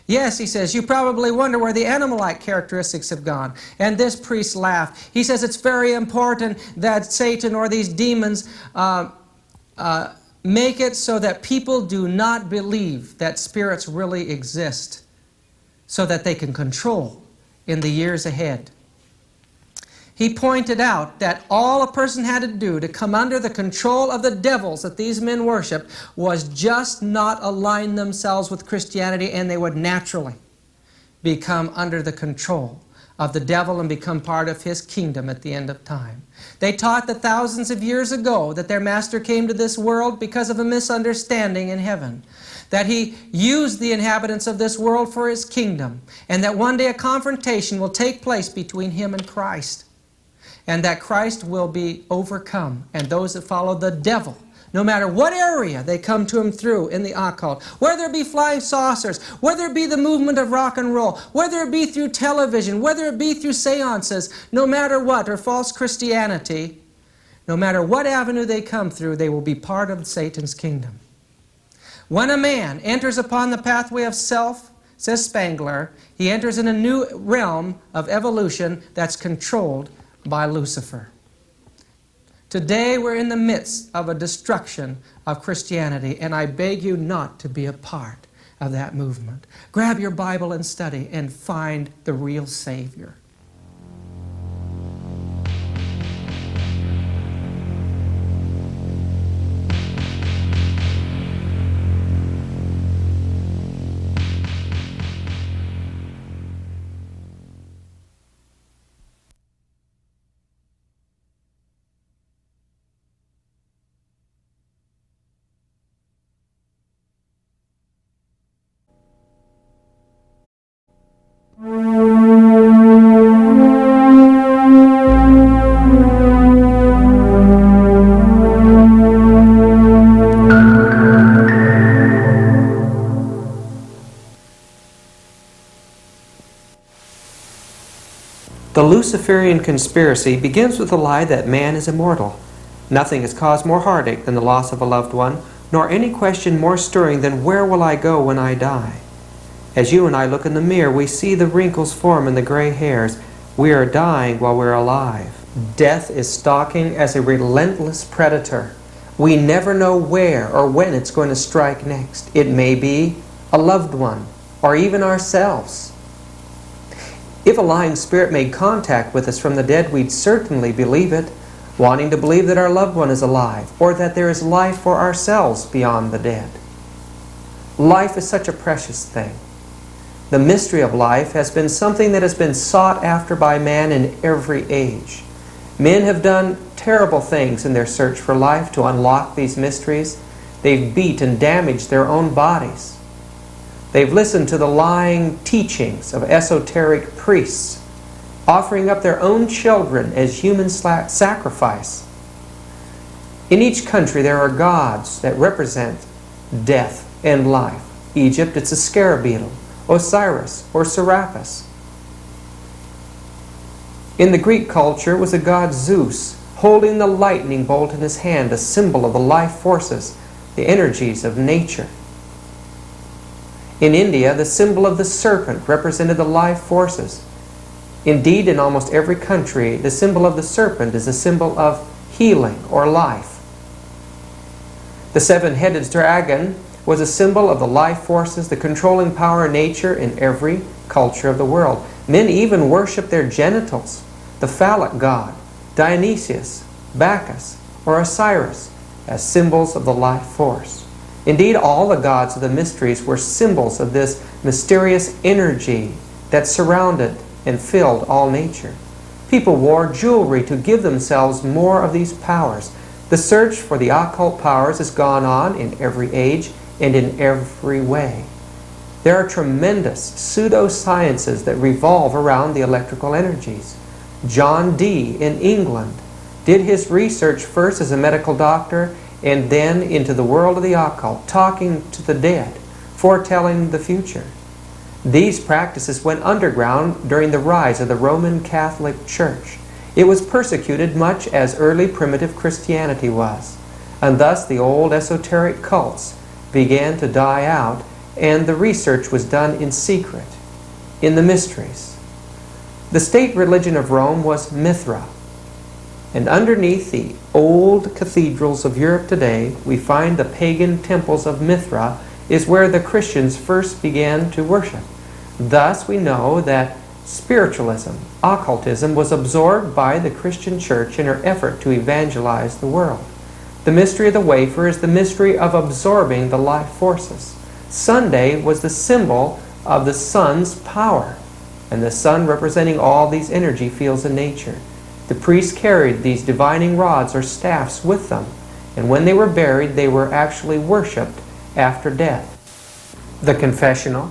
Yes, he says, you probably wonder where the animal-like characteristics have gone. And this priest laughed. He says it's very important that Satan or these demons make it so that people do not believe that spirits really exist, so that they can control in the years ahead. He pointed out that all a person had to do to come under the control of the devils that these men worship was just not align themselves with Christianity, and they would naturally become under the control of the devil and become part of his kingdom at the end of time. They taught that thousands of years ago that their master came to this world because of a misunderstanding in heaven, that he used the inhabitants of this world for his kingdom, and that one day a confrontation will take place between him and Christ, and that Christ will be overcome, and those that follow the devil, no matter what area they come to him through in the occult, whether it be flying saucers, whether it be the movement of rock and roll, whether it be through television, whether it be through seances, no matter what, or false Christianity, no matter what avenue they come through, they will be part of Satan's kingdom. When a man enters upon the pathway of self, says Spangler, he enters in a new realm of evolution that's controlled by Lucifer. Today we're in the midst of a destruction of Christianity, and I beg you not to be a part of that movement. Grab your Bible and study and find the real Savior. The Luciferian conspiracy begins with the lie that man is immortal. Nothing has caused more heartache than the loss of a loved one, nor any question more stirring than where will I go when I die? As you and I look in the mirror, we see the wrinkles form and the gray hairs. We are dying while we're alive. Death is stalking as a relentless predator. We never know where or when it's going to strike next. It may be a loved one, or even ourselves. If a lying spirit made contact with us from the dead, we'd certainly believe it, wanting to believe that our loved one is alive, or that there is life for ourselves beyond the dead. Life is such a precious thing. The mystery of life has been something that has been sought after by man in every age. Men have done terrible things in their search for life to unlock these mysteries. They've beat and damaged their own bodies. They've listened to the lying teachings of esoteric priests, offering up their own children as human sacrifice. In each country there are gods that represent death and life. Egypt, it's a scarab beetle, Osiris or Serapis. In the Greek culture was a god Zeus, holding the lightning bolt in his hand, a symbol of the life forces, the energies of nature. In India, the symbol of the serpent represented the life forces. Indeed, in almost every country, the symbol of the serpent is a symbol of healing or life. The seven-headed dragon was a symbol of the life forces, the controlling power of nature in every culture of the world. Men even worship their genitals, the phallic god, Dionysius, Bacchus, or Osiris, as symbols of the life force. Indeed, all the gods of the mysteries were symbols of this mysterious energy that surrounded and filled all nature. People wore jewelry to give themselves more of these powers. The search for the occult powers has gone on in every age and in every way. There are tremendous pseudosciences that revolve around the electrical energies. John Dee in England did his research first as a medical doctor and then into the world of the occult, talking to the dead, foretelling the future. These practices went underground during the rise of the Roman Catholic Church. It was persecuted much as early primitive Christianity was, and thus the old esoteric cults began to die out, and the research was done in secret, in the mysteries. The state religion of Rome was Mithra, and underneath the old cathedrals of Europe today, we find the pagan temples of Mithra is where the Christians first began to worship. Thus we know that spiritualism, occultism, was absorbed by the Christian church in her effort to evangelize the world. The mystery of the wafer is the mystery of absorbing the life forces. Sunday was the symbol of the sun's power. and the sun representing all these energy fields in nature. The priests carried these divining rods or staffs with them, and when they were buried, they were actually worshipped after death. The confessional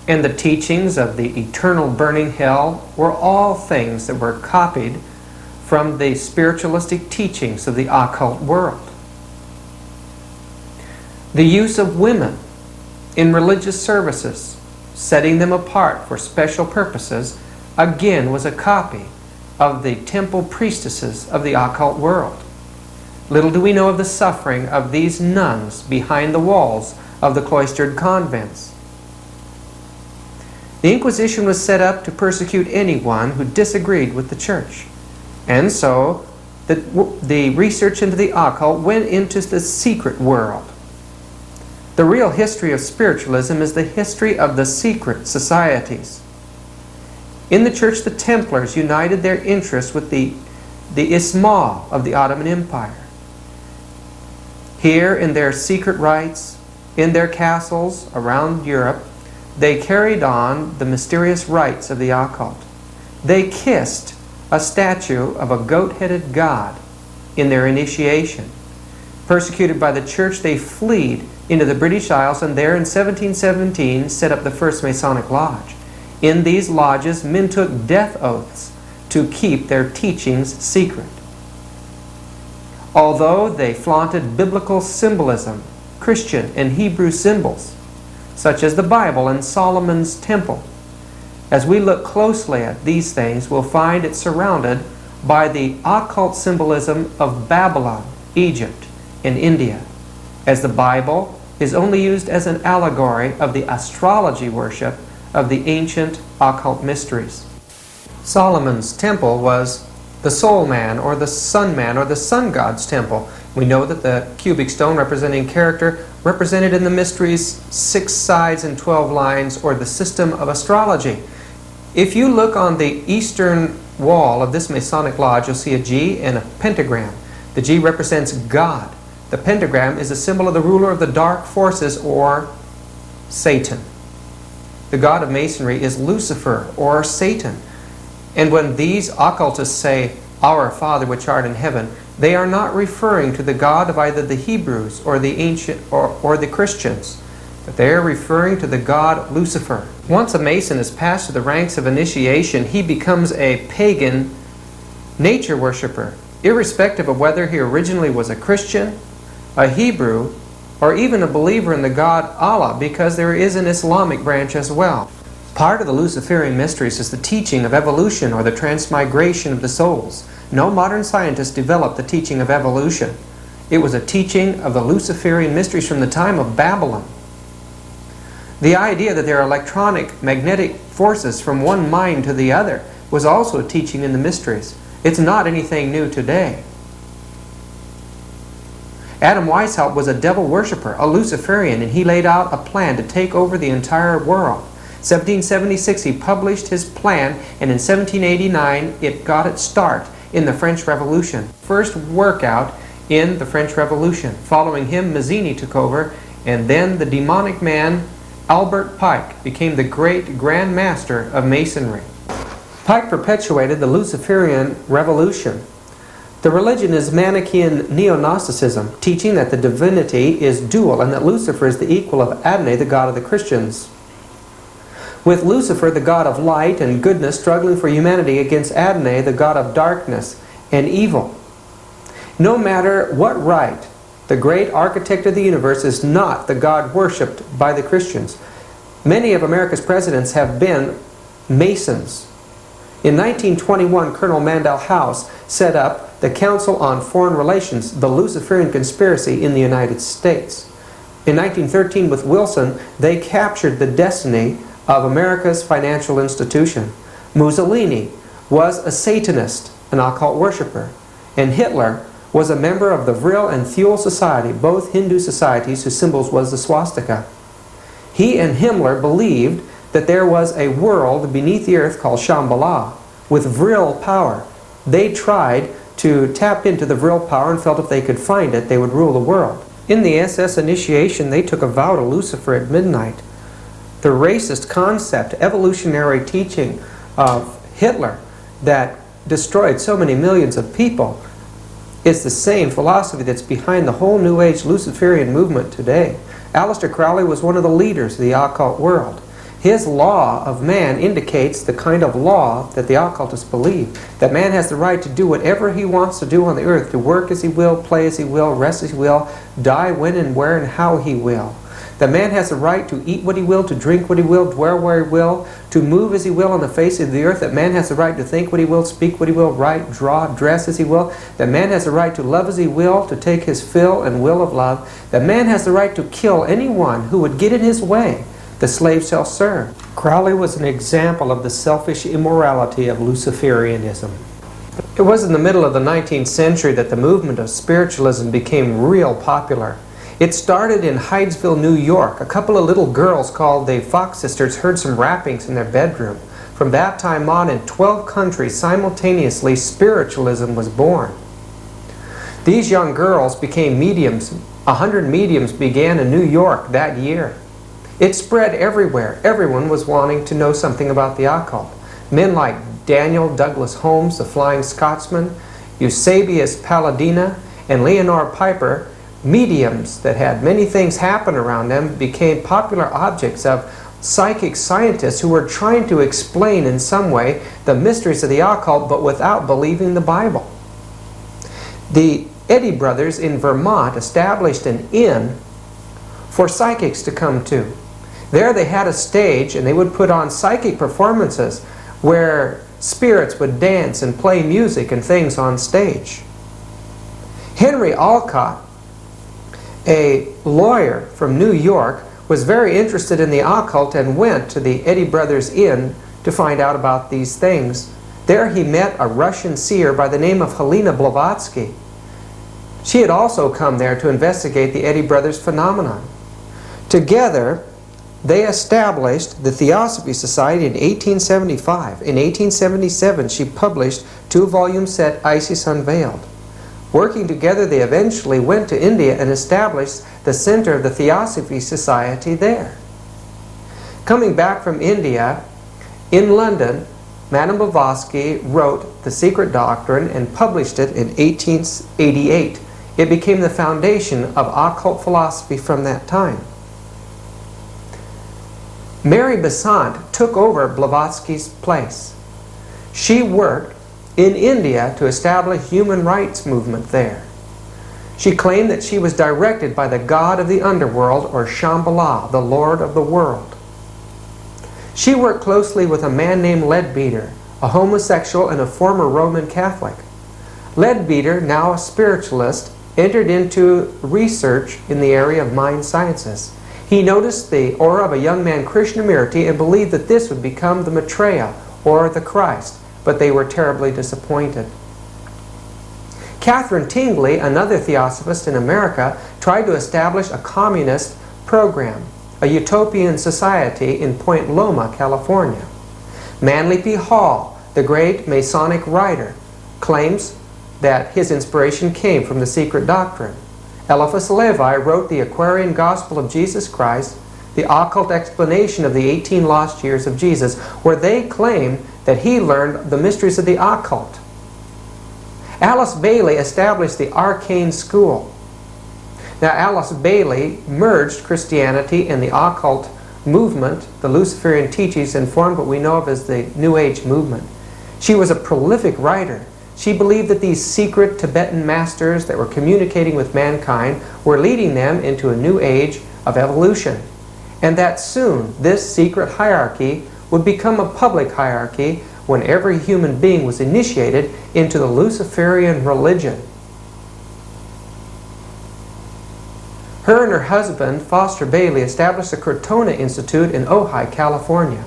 and the teachings of the eternal burning hell were all things that were copied from the spiritualistic teachings of the occult world. The use of women in religious services, setting them apart for special purposes, again was a copy of the temple priestesses of the occult world. Little do we know of the suffering of these nuns behind the walls of the cloistered convents. The Inquisition was set up to persecute anyone who disagreed with the church. And so the research into the occult went into the secret world. The real history of spiritualism is the history of the secret societies. In the church, the Templars united their interests with the Ismail of the Ottoman Empire. Here, in their secret rites, in their castles around Europe, they carried on the mysterious rites of the occult. They kissed a statue of a goat-headed god in their initiation. Persecuted by the church, they fled into the British Isles, and there in 1717 set up the first Masonic Lodge. In these lodges, men took death oaths to keep their teachings secret. Although they flaunted biblical symbolism, Christian and Hebrew symbols, such as the Bible and Solomon's temple, as we look closely at these things, we'll find it surrounded by the occult symbolism of Babylon, Egypt, and India, as the Bible is only used as an allegory of the astrology worship of the ancient occult mysteries. Solomon's temple was the soul man or the sun man or the sun god's temple. We know that the cubic stone representing character represented in the mysteries 6 sides and 12 lines, or the system of astrology. If you look on the eastern wall of this Masonic lodge, you'll see a G and a pentagram. The G represents God. The pentagram is a symbol of the ruler of the dark forces, or Satan. The god of Masonry is Lucifer, or Satan. And when these occultists say, "Our Father which art in heaven," they are not referring to the God of either the Hebrews or the ancient or the Christians, but they are referring to the god Lucifer. Once a Mason is passed to the ranks of initiation, he becomes a pagan nature worshiper, irrespective of whether he originally was a Christian, a Hebrew, or even a believer in the God Allah, because there is an Islamic branch as well. Part of the Luciferian mysteries is the teaching of evolution, or the transmigration of the souls. No modern scientist developed the teaching of evolution. It was a teaching of the Luciferian mysteries from the time of Babylon. The idea that there are electronic magnetic forces from one mind to the other was also a teaching in the mysteries. It's not anything new today. Adam Weishaupt was a devil worshipper, a Luciferian, and he laid out a plan to take over the entire world. 1776 he published his plan, and in 1789 it got its start in the French Revolution. First workout in the French Revolution. Following him, Mazzini took over, and then the demonic man Albert Pike became the great Grand Master of Masonry. Pike perpetuated the Luciferian Revolution. The religion is Manichaean Neo-Gnosticism, teaching that the divinity is dual and that Lucifer is the equal of Adonai, the god of the Christians. With Lucifer, the god of light and goodness, struggling for humanity against Adonai, the god of darkness and evil. No matter what rite, the great architect of the universe is not the God worshipped by the Christians. Many of America's presidents have been Masons. In 1921, Colonel Mandel House set up the Council on Foreign Relations, the Luciferian conspiracy in the United States. In 1913, with Wilson, they captured the destiny of America's financial institution. Mussolini was a Satanist, an occult worshiper, and Hitler was a member of the Vril and Thule Society, both Hindu societies whose symbols was the swastika. He and Himmler believed that there was a world beneath the earth called Shambhala with Vril power. They tried to tap into the Vril power and felt if they could find it, they would rule the world. In the SS initiation, they took a vow to Lucifer at midnight. The racist concept, evolutionary teaching of Hitler that destroyed so many millions of people is the same philosophy that's behind the whole New Age Luciferian movement today. Aleister Crowley was one of the leaders of the occult world. His law of man indicates the kind of law that the occultists believe, that man has the right to do whatever he wants to do on the earth, to work as he will, play as he will, rest as he will, die when and where and how he will. That man has the right to eat what he will, to drink what he will, dwell where he will, to move as he will on the face of the earth. That man has the right to think what he will, speak what he will, write, draw, dress as he will. That man has the right to love as he will, to take his fill and will of love. That man has the right to kill anyone who would get in his way. The slave shall serve. Crowley was an example of the selfish immorality of Luciferianism. It was in the middle of the 19th century that the movement of spiritualism became real popular. It started in Hydesville, New York. A couple of little girls called the Fox Sisters heard some rappings in their bedroom. From that time on, in 12 countries simultaneously, spiritualism was born. These young girls became mediums. 100 mediums began in New York that year. It spread everywhere. Everyone was wanting to know something about the occult. Men like Daniel Douglas Holmes, the Flying Scotsman, Eusebius Palladina, and Leonore Piper, mediums that had many things happen around them, became popular objects of psychic scientists who were trying to explain in some way the mysteries of the occult, but without believing the Bible. The Eddy brothers in Vermont established an inn for psychics to come to. There they had a stage, and they would put on psychic performances where spirits would dance and play music and things on stage. Henry Alcott, a lawyer from New York, was very interested in the occult and went to the Eddy Brothers Inn to find out about these things. There he met a Russian seer by the name of Helena Blavatsky. She had also come there to investigate the Eddy Brothers phenomenon. Together, they established the Theosophy Society in 1875. In 1877, she published 2-volume set Isis Unveiled. Working together, they eventually went to India and established the center of the Theosophy Society there. Coming back from India, in London, Madame Blavatsky wrote The Secret Doctrine and published it in 1888. It became the foundation of occult philosophy from that time. Mary Besant took over Blavatsky's place. She worked in India to establish human rights movement there. She claimed that she was directed by the god of the underworld, or Shambhala, the lord of the world. She worked closely with a man named Leadbeater, a homosexual and a former Roman Catholic. Leadbeater, now a spiritualist, entered into research in the area of mind sciences. He noticed the aura of a young man, Krishnamurti, and believed that this would become the Maitreya, or the Christ, but they were terribly disappointed. Catherine Tingley, another theosophist in America, tried to establish a communist program, a utopian society in Point Loma, California. Manly P. Hall, the great Masonic writer, claims that his inspiration came from the Secret Doctrine. Eliphas Levi wrote the Aquarian Gospel of Jesus Christ, the occult explanation of the 18 lost years of Jesus, where they claim that he learned the mysteries of the occult. Alice Bailey established the Arcane School. Now, Alice Bailey merged Christianity and the occult movement, the Luciferian teachings, and formed what we know of as the New Age movement. She was a prolific writer. She believed that these secret Tibetan masters that were communicating with mankind were leading them into a new age of evolution, and that soon this secret hierarchy would become a public hierarchy when every human being was initiated into the Luciferian religion. Her and her husband, Foster Bailey, established the Crotona Institute in Ojai, California.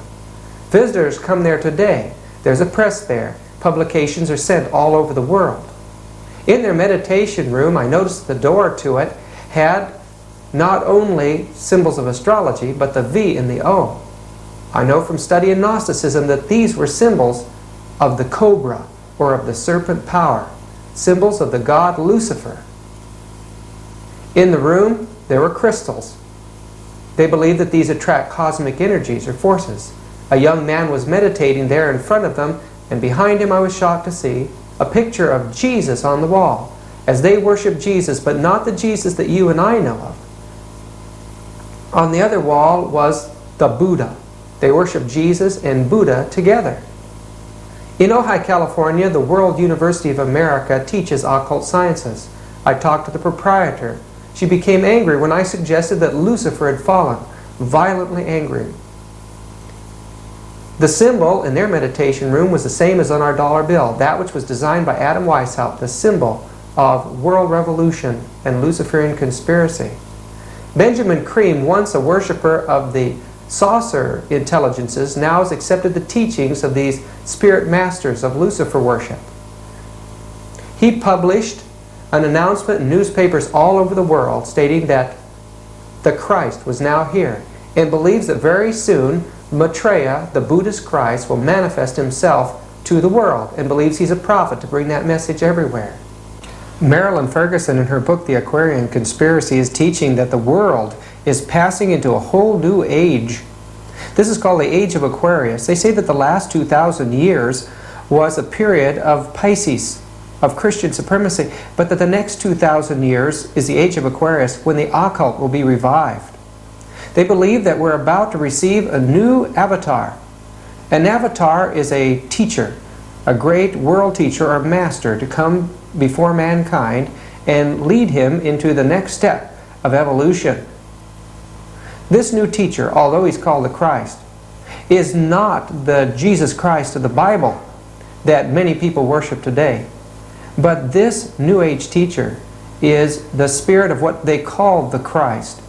Visitors come there today. There's a press there. Publications are sent all over the world. In their meditation room, I noticed the door to it had not only symbols of astrology, but the V and the O. I know from studying Gnosticism that these were symbols of the cobra, or of the serpent power, symbols of the god Lucifer. In the room, there were crystals. They believe that these attract cosmic energies or forces. A young man was meditating there in front of them, and behind him I was shocked to see a picture of Jesus on the wall, as they worship Jesus, but not the Jesus that you and I know of. On the other wall was the Buddha. They worship Jesus and Buddha together. In Ojai, California, the World University of America teaches occult sciences. I talked to the proprietor. She became angry when I suggested that Lucifer had fallen, violently angry. The symbol in their meditation room was the same as on our dollar bill, that which was designed by Adam Weishaupt, the symbol of world revolution and Luciferian conspiracy. Benjamin Cream, once a worshiper of the saucer intelligences, now has accepted the teachings of these spirit masters of Lucifer worship. He published an announcement in newspapers all over the world stating that the Christ was now here, and believes that very soon Maitreya, the Buddhist Christ, will manifest himself to the world, and believes he's a prophet to bring that message everywhere. Marilyn Ferguson, in her book The Aquarian Conspiracy, is teaching that the world is passing into a whole new age. This is called the Age of Aquarius. They say that the last 2,000 years was a period of Pisces, of Christian supremacy, but that the next 2,000 years is the Age of Aquarius, when the occult will be revived. They believe that we're about to receive a new avatar. An avatar is a teacher, a great world teacher or master to come before mankind and lead him into the next step of evolution. This new teacher, although he's called the Christ, is not the Jesus Christ of the Bible that many people worship today. But this New Age teacher is the spirit of what they call the Christ.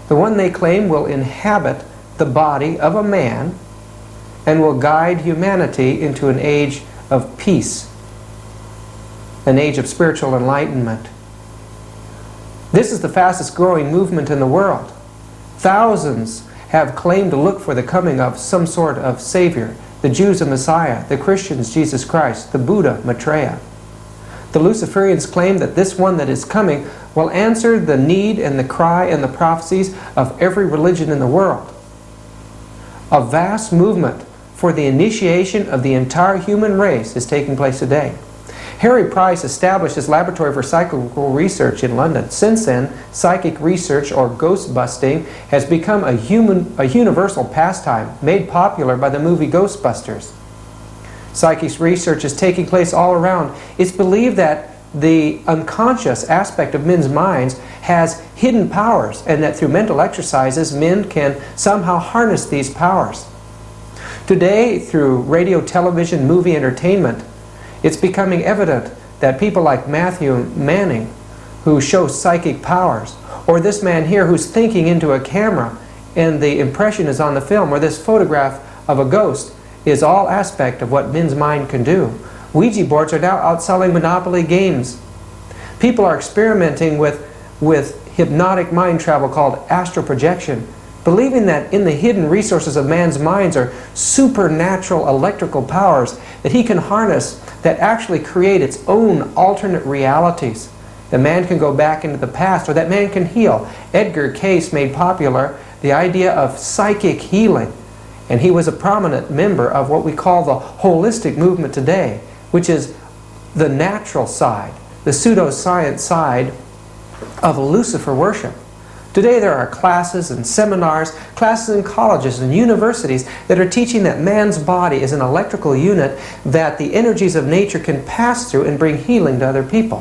The one they claim will inhabit the body of a man and will guide humanity into an age of peace, an age of spiritual enlightenment. This is the fastest growing movement in the world. Thousands have claimed to look for the coming of some sort of Savior. The Jews, a Messiah. The Christians, Jesus Christ. The Buddha, Maitreya. The Luciferians claim that this one that is coming will answer the need and the cry and the prophecies of every religion in the world. A vast movement for the initiation of the entire human race is taking place today. Harry Price established his laboratory for psychical research in London. Since then, psychic research, or ghost busting, has become a universal pastime, made popular by the movie Ghostbusters. Psychic research is taking place all around. It's believed that the unconscious aspect of men's minds has hidden powers, and that through mental exercises, men can somehow harness these powers. Today, through radio, television, movie entertainment, it's becoming evident that people like Matthew Manning, who show psychic powers, or this man here who's thinking into a camera and the impression is on the film, or this photograph of a ghost, is all aspect of what men's mind can do. Ouija boards are now outselling Monopoly games. People are experimenting with hypnotic mind travel called astral projection, believing that in the hidden resources of man's minds are supernatural electrical powers that he can harness that actually create its own alternate realities. That man can go back into the past, or that man can heal. Edgar Cayce made popular the idea of psychic healing, and he was a prominent member of what we call the holistic movement today, which is the natural side, the pseudoscience side of Lucifer worship. Today there are classes and seminars, classes in colleges and universities that are teaching that man's body is an electrical unit that the energies of nature can pass through and bring healing to other people.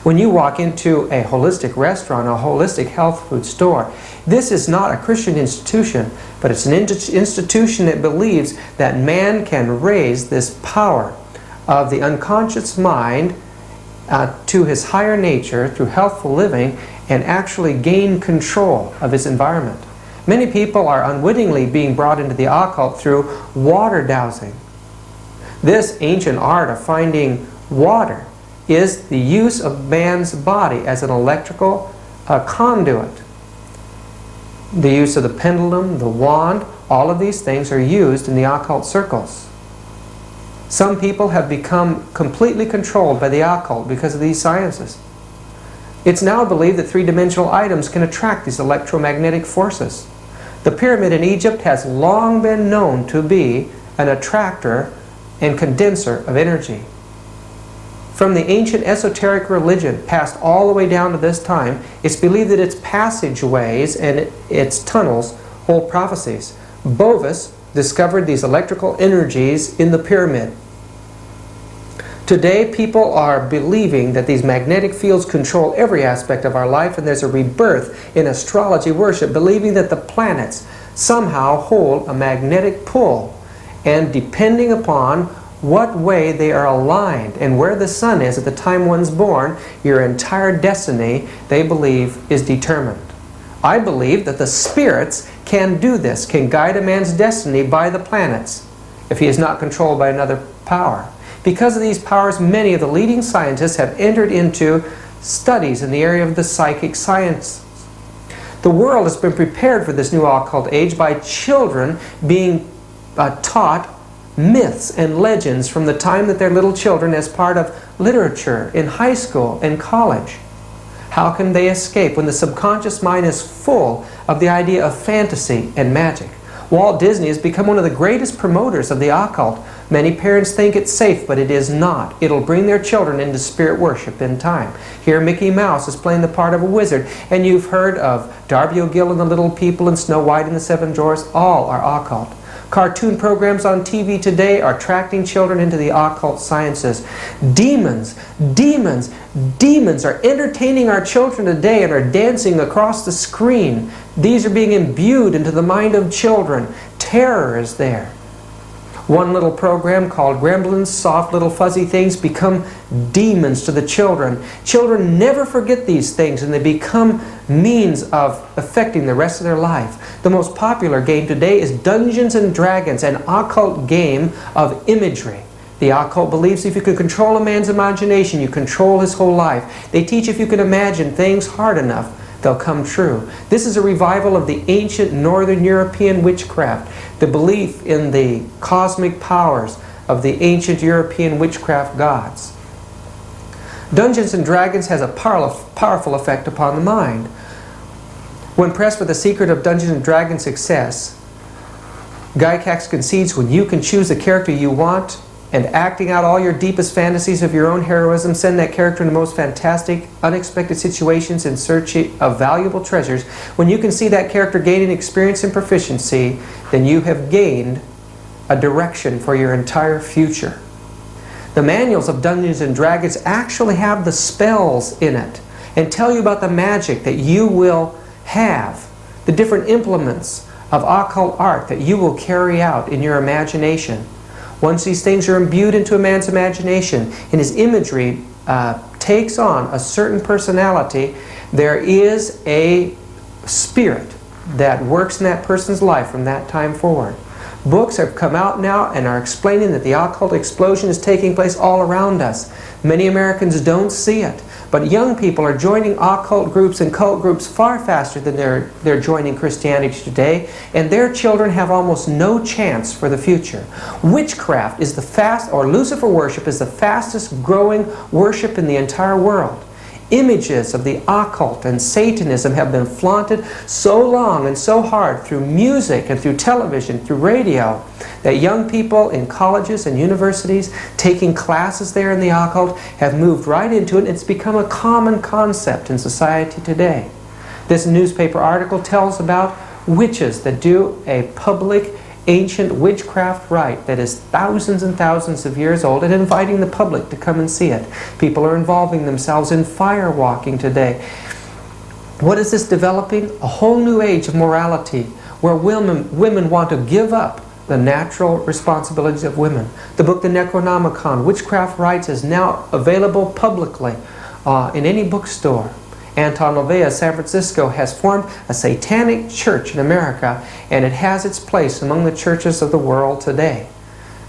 When you walk into a holistic restaurant, a holistic health food store, this is not a Christian institution, but it's an institution that believes that man can raise this power of the unconscious mind to his higher nature through healthful living and actually gain control of his environment. Many people are unwittingly being brought into the occult through water dowsing. This ancient art of finding water is the use of man's body as an electrical conduit. The use of the pendulum, the wand, all of these things are used in the occult circles. Some people have become completely controlled by the occult because of these sciences. It's now believed that three-dimensional items can attract these electromagnetic forces. The pyramid in Egypt has long been known to be an attractor and condenser of energy. From the ancient esoteric religion passed all the way down to this time, it's believed that its passageways and its tunnels hold prophecies. Bovis discovered these electrical energies in the pyramid. Today, people are believing that these magnetic fields control every aspect of our life, and there's a rebirth in astrology worship, believing that the planets somehow hold a magnetic pull, and depending upon what way they are aligned and where the sun is at the time one's born, your entire destiny, they believe, is determined. I believe that the spirits can do this, can guide a man's destiny by the planets if he is not controlled by another power. Because of these powers, many of the leading scientists have entered into studies in the area of the psychic science. The world has been prepared for this new occult age by children being taught myths and legends from the time that they're little children as part of literature in high school and college. How can they escape when the subconscious mind is full of the idea of fantasy and magic? Walt Disney has become one of the greatest promoters of the occult. Many parents think it's safe, but it is not. It'll bring their children into spirit worship in time. Here Mickey Mouse is playing the part of a wizard, and you've heard of Darby O'Gill and the Little People and Snow White and the Seven Dwarfs. All are occult. Cartoon programs on TV today are attracting children into the occult sciences. Demons are entertaining our children today and are dancing across the screen. These are being imbued into the mind of children. Terror is there. One little program called Gremlins, soft little fuzzy things, become demons to the children. Children never forget these things, and they become means of affecting the rest of their life. The most popular game today is Dungeons and Dragons, an occult game of imagery. The occult believes if you can control a man's imagination, you control his whole life. They teach if you can imagine things hard enough, they'll come true. This is a revival of the ancient Northern European witchcraft, the belief in the cosmic powers of the ancient European witchcraft gods. Dungeons and Dragons has a powerful effect upon the mind. When pressed for the secret of Dungeons and Dragons' success, Gygax concedes when you can choose the character you want and acting out all your deepest fantasies of your own heroism, send that character in the most fantastic, unexpected situations in search of valuable treasures. When you can see that character gaining experience and proficiency, then you have gained a direction for your entire future. The manuals of Dungeons and Dragons actually have the spells in it and tell you about the magic that you will have, the different implements of occult art that you will carry out in your imagination. Once these things are imbued into a man's imagination and his imagery takes on a certain personality, there is a spirit that works in that person's life from that time forward. Books have come out now and are explaining that the occult explosion is taking place all around us. Many Americans don't see it, but young people are joining occult groups and cult groups far faster than they're joining Christianity today, and their children have almost no chance for the future. Witchcraft is Lucifer worship is the fastest growing worship in the entire world. Images of the occult and Satanism have been flaunted so long and so hard through music and through television, through radio, that young people in colleges and universities taking classes there in the occult have moved right into it, and it's become a common concept in society today. This newspaper article tells about witches that do a public ancient witchcraft rite that is thousands and thousands of years old, and inviting the public to come and see it. People are involving themselves in fire walking today. What is this developing? A whole new age of morality where women want to give up the natural responsibilities of women. The book The Necronomicon, Witchcraft Rites, is now available publicly in any bookstore. Anton LaVey, San Francisco, has formed a satanic church in America, and it has its place among the churches of the world today.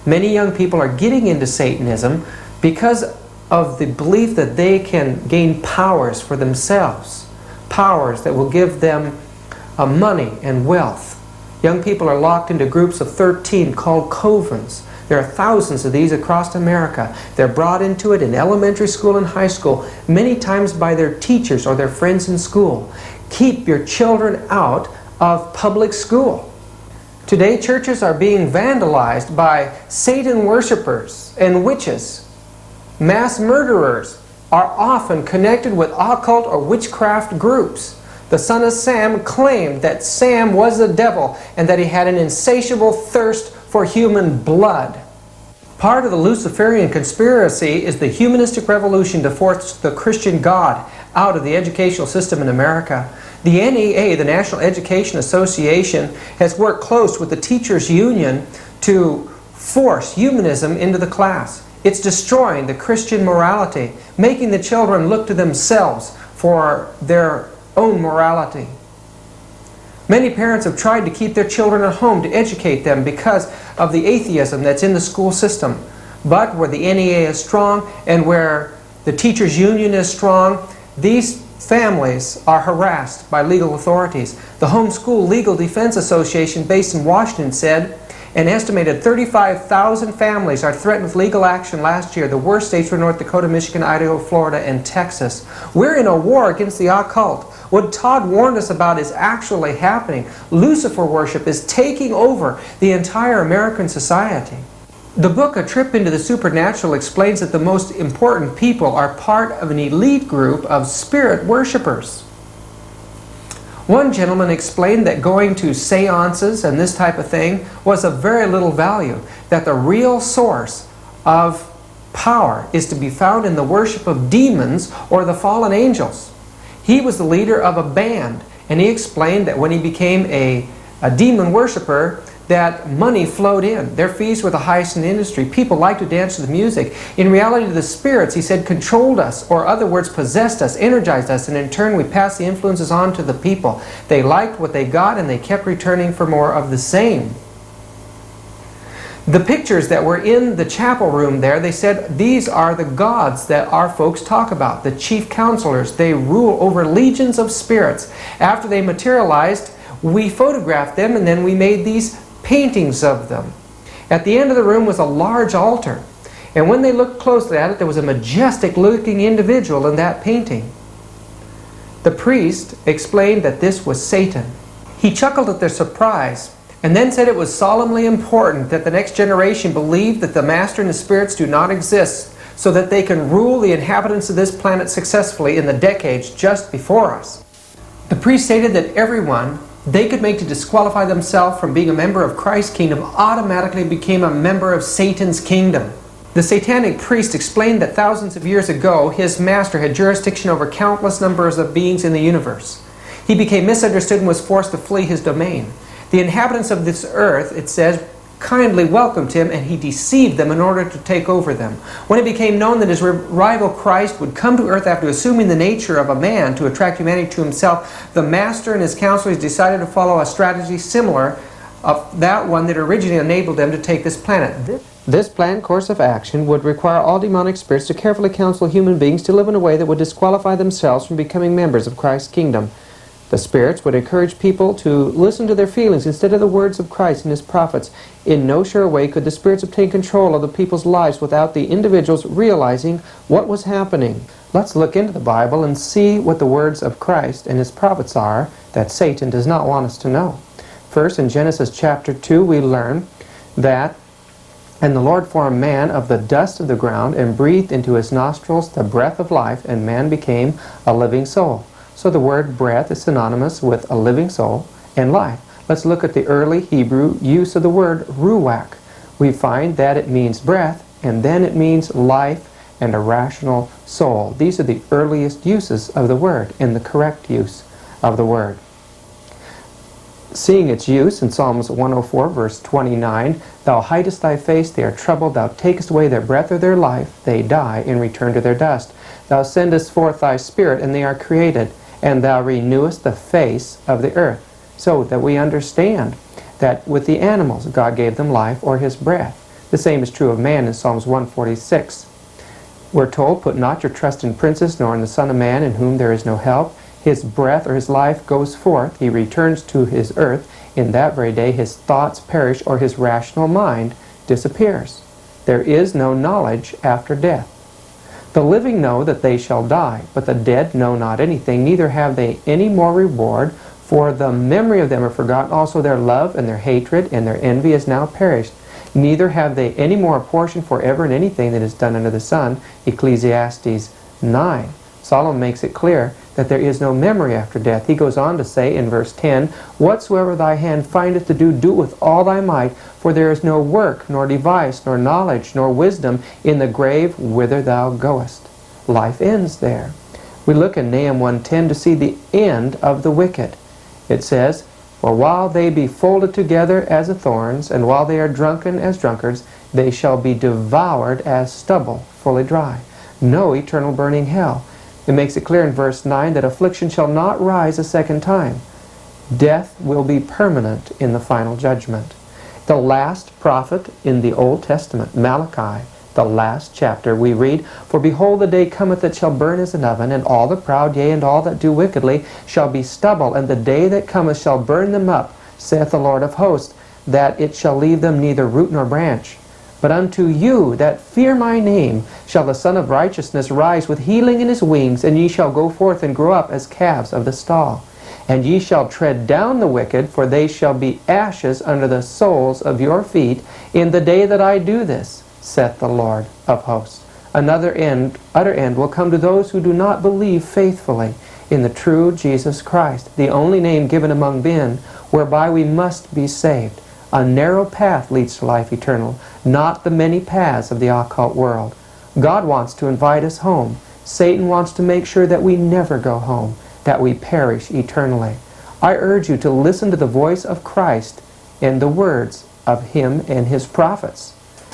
Many young people are getting into Satanism because of the belief that they can gain powers for themselves, powers that will give them money and wealth. Young people are locked into groups of 13 called covens. There are thousands of these across America. They're brought into it in elementary school and high school, many times by their teachers or their friends in school. Keep your children out of public school. Today, churches are being vandalized by Satan worshipers and witches. Mass murderers are often connected with occult or witchcraft groups. The son of Sam claimed that Sam was the devil and that he had an insatiable thirst for human blood. Part of the Luciferian conspiracy is the humanistic revolution to force the Christian God out of the educational system in America. The NEA, the National Education Association, has worked close with the Teachers Union to force humanism into the class. It's destroying the Christian morality, making the children look to themselves for their own morality. Many parents have tried to keep their children at home to educate them because of the atheism that's in the school system. But where the NEA is strong and where the Teachers Union is strong, these families are harassed by legal authorities. The Homeschool Legal Defense Association based in Washington said an estimated 35,000 families are threatened with legal action last year. The worst states were North Dakota, Michigan, Idaho, Florida, and Texas. We're in a war against the occult. What Todd warned us about is actually happening. Lucifer worship is taking over the entire American society. The book A Trip into the Supernatural explains that the most important people are part of an elite group of spirit worshipers. One gentleman explained that going to seances and this type of thing was of very little value, that the real source of power is to be found in the worship of demons or the fallen angels. He was the leader of a band, and he explained that when he became a demon worshiper, that money flowed in. Their fees were the highest in the industry. People liked to dance to the music. In reality, the spirits, he said, controlled us, or other words, possessed us, energized us, and in turn we passed the influences on to the people. They liked what they got, and they kept returning for more of the same. The pictures that were in the chapel room there, they said, these are the gods that our folks talk about, the chief counselors. They rule over legions of spirits. After they materialized, we photographed them, and then we made these paintings of them. At the end of the room was a large altar, and when they looked closely at it, there was a majestic looking individual in that painting. The priest explained that this was Satan. He chuckled at their surprise and then said it was solemnly important that the next generation believe that the master and the spirits do not exist, so that they can rule the inhabitants of this planet successfully in the decades just before us. The priest stated that everyone they could make to disqualify themselves from being a member of Christ's kingdom automatically became a member of Satan's kingdom. The satanic priest explained that thousands of years ago, his master had jurisdiction over countless numbers of beings in the universe. He became misunderstood and was forced to flee his domain. The inhabitants of this earth, it says, kindly welcomed him, and he deceived them in order to take over them. When it became known that his rival Christ would come to earth after assuming the nature of a man to attract humanity to himself, the master and his counselors decided to follow a strategy similar of that one that originally enabled them to take this planet. This planned course of action would require all demonic spirits to carefully counsel human beings to live in a way that would disqualify themselves from becoming members of Christ's kingdom. The spirits would encourage people to listen to their feelings instead of the words of Christ and his prophets. In no sure way could the spirits obtain control of the people's lives without the individuals realizing what was happening. Let's look into the Bible and see what the words of Christ and his prophets are that Satan does not want us to know. First, in Genesis chapter 2, we learn that, "And the Lord formed man of the dust of the ground and breathed into his nostrils the breath of life, and man became a living soul." So the word breath is synonymous with a living soul and life. Let's look at the early Hebrew use of the word ruach. We find that it means breath, and then it means life and a rational soul. These are the earliest uses of the word and the correct use of the word. Seeing its use in Psalms 104 verse 29, "Thou hidest thy face, they are troubled, thou takest away their breath or their life, they die and return to their dust. Thou sendest forth thy spirit, and they are created, and thou renewest the face of the earth." So that we understand that with the animals, God gave them life or his breath. The same is true of man in Psalms 146. We're told, "Put not your trust in princes, nor in the Son of Man, in whom there is no help. His breath or his life goes forth, he returns to his earth. In that very day his thoughts perish, or his rational mind disappears. There is no knowledge after death. The living know that they shall die, but the dead know not anything, neither have they any more reward, For the memory of them are forgotten, also their love and their hatred and their envy is now perished. Neither have they any more portion forever in anything that is done under the sun. Ecclesiastes 9. Solomon makes it clear that there is no memory after death. He goes on to say in verse 10, Whatsoever thy hand findeth to do, do it with all thy might, for there is no work, nor device, nor knowledge, nor wisdom in the grave whither thou goest. Life ends there. We look in Nahum 1:10 to see the end of the wicked. It says, For while they be folded together as the thorns, and while they are drunken as drunkards, they shall be devoured as stubble, fully dry. No eternal burning hell. It makes it clear in verse 9 that affliction shall not rise a second time. Death will be permanent in the final judgment. The last prophet in the Old Testament, Malachi, the last chapter, we read, For behold, the day cometh that shall burn as an oven, and all the proud, yea, and all that do wickedly, shall be stubble, and the day that cometh shall burn them up, saith the Lord of hosts, that it shall leave them neither root nor branch. But unto you that fear my name shall the Son of Righteousness rise with healing in his wings, and ye shall go forth and grow up as calves of the stall. And ye shall tread down the wicked, for they shall be ashes under the soles of your feet in the day that I do this, saith the Lord of hosts. Utter end will come to those who do not believe faithfully in the true Jesus Christ, the only name given among men whereby we must be saved. A narrow path leads to life eternal, not the many paths of the occult world. God wants to invite us home. Satan wants to make sure that we never go home, that we perish eternally. I urge you to listen to the voice of Christ and the words of Him and His prophets.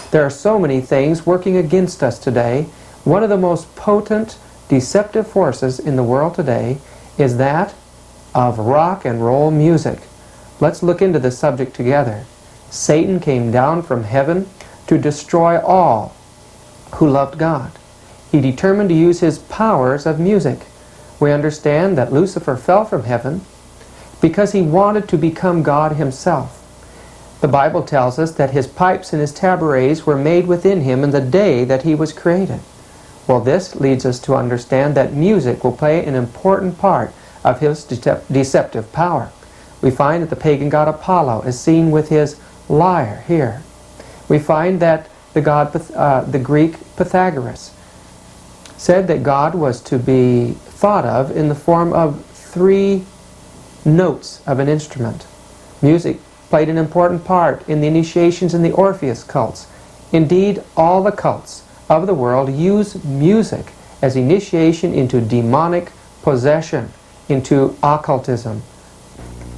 There are so many things working against us today. One of the most potent, deceptive forces in the world today is that of rock and roll music. Let's look into this subject together. Satan came down from heaven to destroy all who loved God. He determined to use his powers of music. We understand that Lucifer fell from heaven because he wanted to become God himself. The Bible tells us that his pipes and his tabourets were made within him in the day that he was created. Well, this leads us to understand that music will play an important part of his deceptive power. We find that the pagan god Apollo is seen with his lyre here. We find that the Greek Pythagoras said that God was to be thought of in the form of 3 notes of an instrument. Music played an important part in the initiations in the Orpheus cults. Indeed, all the cults of the world use music as initiation into demonic possession, into occultism.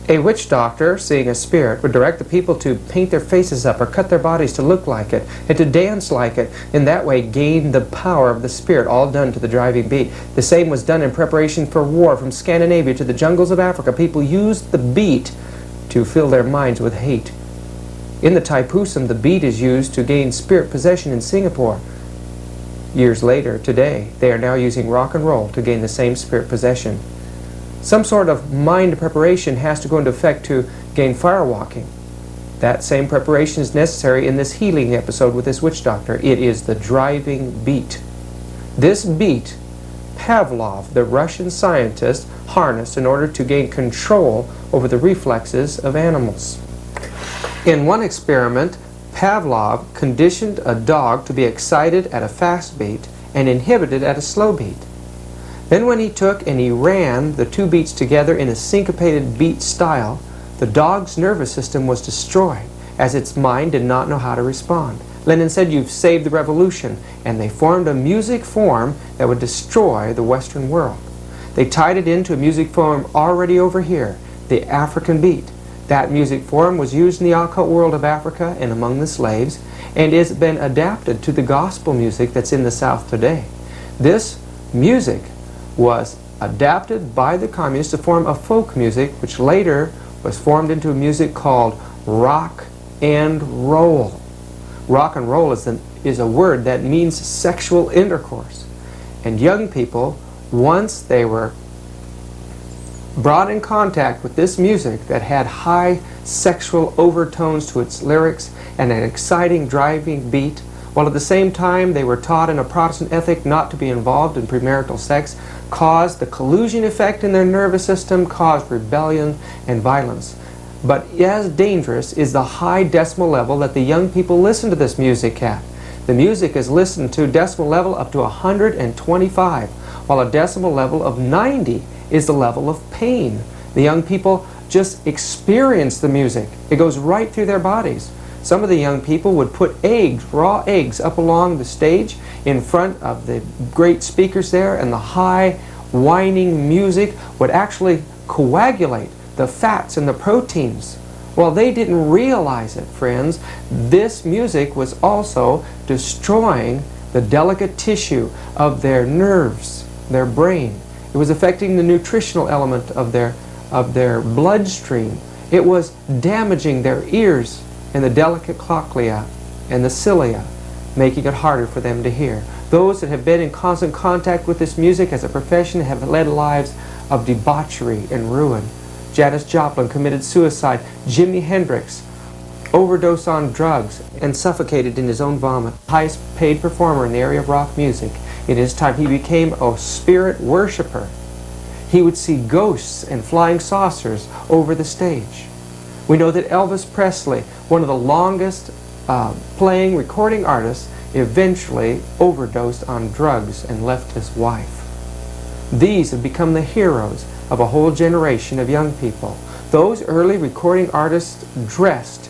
A witch doctor, seeing a spirit, would direct the people to paint their faces up or cut their bodies to look like it and to dance like it, in that way gain the power of the spirit, all done to the driving beat. The same was done in preparation for war. From Scandinavia to the jungles of Africa, people used the beat to fill their minds with hate. In the Taipusam, the beat is used to gain spirit possession in Singapore. Years later, today, they are now using rock and roll to gain the same spirit possession. Some sort of mind preparation has to go into effect to gain firewalking. That same preparation is necessary in this healing episode with this witch doctor. It is the driving beat. This beat, Pavlov, the Russian scientist, harnessed in order to gain control over the reflexes of animals. In one experiment, Pavlov conditioned a dog to be excited at a fast beat and inhibited at a slow beat. Then when he took and he ran the 2 beats together in a syncopated beat style, the dog's nervous system was destroyed, as its mind did not know how to respond. Lenin said, "You've saved the revolution," and they formed a music form that would destroy the Western world. They tied it into a music form already over here, the African beat. That music form was used in the occult world of Africa and among the slaves, and has been adapted to the gospel music that's in the South today. This music was adapted by the communists to form a folk music, which later was formed into a music called rock and roll. Rock and roll is a word that means sexual intercourse. And young people, once they were brought in contact with this music that had high sexual overtones to its lyrics and an exciting driving beat, while at the same time they were taught in a Protestant ethic not to be involved in premarital sex, caused the collusion effect in their nervous system, caused rebellion and violence. But as dangerous is the high decimal level that the young people listen to this music at. The music is listened to decimal level up to 125, while a decimal level of 90 is the level of pain. The young people just experience the music. It goes right through their bodies. Some of the young people would put eggs, raw eggs, up along the stage in front of the great speakers there, and the high whining music would actually coagulate the fats and the proteins. Well, they didn't realize it, friends. This music was also destroying the delicate tissue of their nerves, their brain. It was affecting the nutritional element of their bloodstream. It was damaging their ears and the delicate cochlea and the cilia, making it harder for them to hear. Those that have been in constant contact with this music as a profession have led lives of debauchery and ruin. Janis Joplin committed suicide. Jimi Hendrix overdosed on drugs and suffocated in his own vomit. Highest paid performer in the area of rock music. In his time, he became a spirit worshiper. He would see ghosts and flying saucers over the stage. We know that Elvis Presley, one of the longest playing recording artists, eventually overdosed on drugs and left his wife. These have become the heroes of a whole generation of young people. Those early recording artists dressed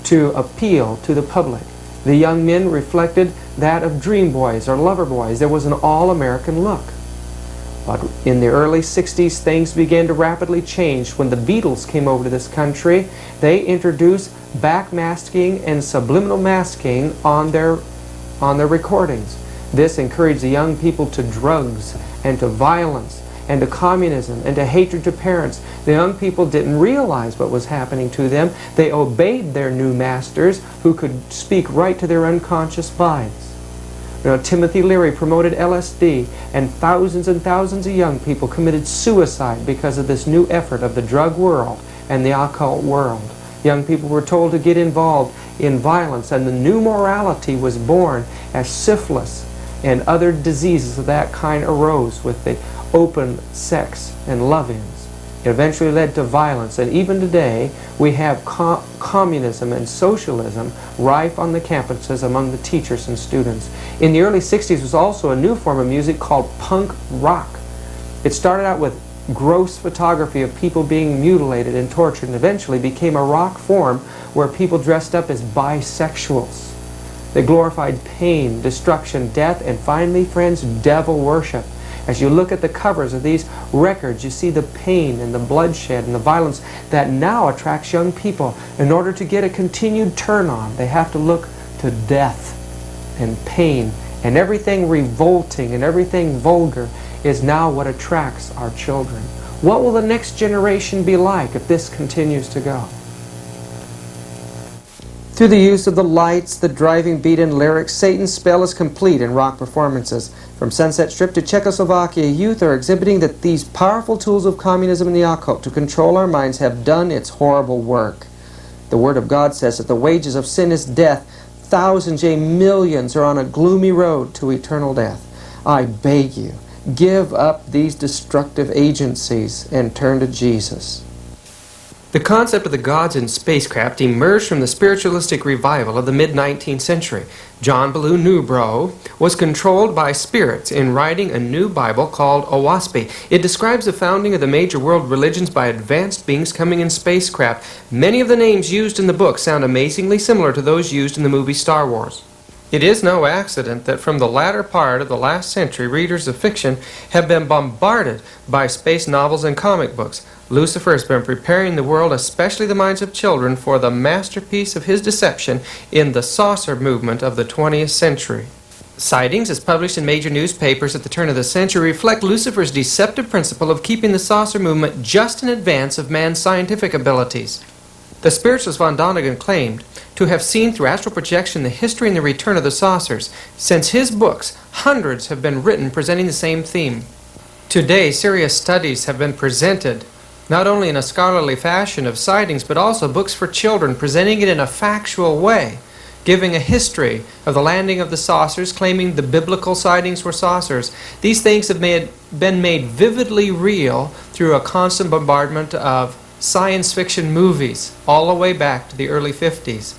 to appeal to the public. The young men reflected that of dream boys or lover boys. There was an all-American look. But in the early 60s, things began to rapidly change. When the Beatles came over to this country, they introduced backmasking and subliminal masking on their recordings. This encouraged the young people to drugs and to violence and to communism and to hatred to parents. The young people didn't realize what was happening to them. They obeyed their new masters who could speak right to their unconscious minds. You know, Timothy Leary promoted LSD, and thousands of young people committed suicide because of this new effort of the drug world and the occult world. Young people were told to get involved in violence, and the new morality was born as syphilis and other diseases of that kind arose with the open sex and love-ins. It eventually led to violence, and even today we have communism and socialism rife on the campuses among the teachers and students. In the early 60s was also a new form of music called punk rock. It started out with gross photography of people being mutilated and tortured, and eventually became a rock form where people dressed up as bisexuals. They glorified pain, destruction, death, and finally, friends, devil worship. As you look at the covers of these records, you see the pain and the bloodshed and the violence that now attracts young people. In order to get a continued turn on, they have to look to death and pain, and everything revolting and everything vulgar is now what attracts our children. What will the next generation be like if this continues to go? Through the use of the lights, the driving beat, and lyrics, Satan's spell is complete in rock performances. From Sunset Strip to Czechoslovakia, youth are exhibiting that these powerful tools of communism and the occult to control our minds have done its horrible work. The Word of God says that the wages of sin is death. Thousands, yea, millions are on a gloomy road to eternal death. I beg you, give up these destructive agencies and turn to Jesus. The concept of the gods in spacecraft emerged from the spiritualistic revival of the mid-19th century. John Ballou Newbrough was controlled by spirits in writing a new Bible called Owaspy. It describes the founding of the major world religions by advanced beings coming in spacecraft. Many of the names used in the book sound amazingly similar to those used in the movie Star Wars. It is no accident that from the latter part of the last century, readers of fiction have been bombarded by space novels and comic books. Lucifer has been preparing the world, especially the minds of children, for the masterpiece of his deception in the saucer movement of the 20th century. Sightings, as published in major newspapers at the turn of the century, reflect Lucifer's deceptive principle of keeping the saucer movement just in advance of man's scientific abilities. The spiritualist von Däniken claimed to have seen through astral projection the history and the return of the saucers. Since his books, hundreds have been written presenting the same theme. Today, serious studies have been presented, not only in a scholarly fashion of sightings, but also books for children, presenting it in a factual way, giving a history of the landing of the saucers, claiming the biblical sightings were saucers. These things have been made vividly real through a constant bombardment of science fiction movies all the way back to the early 50s.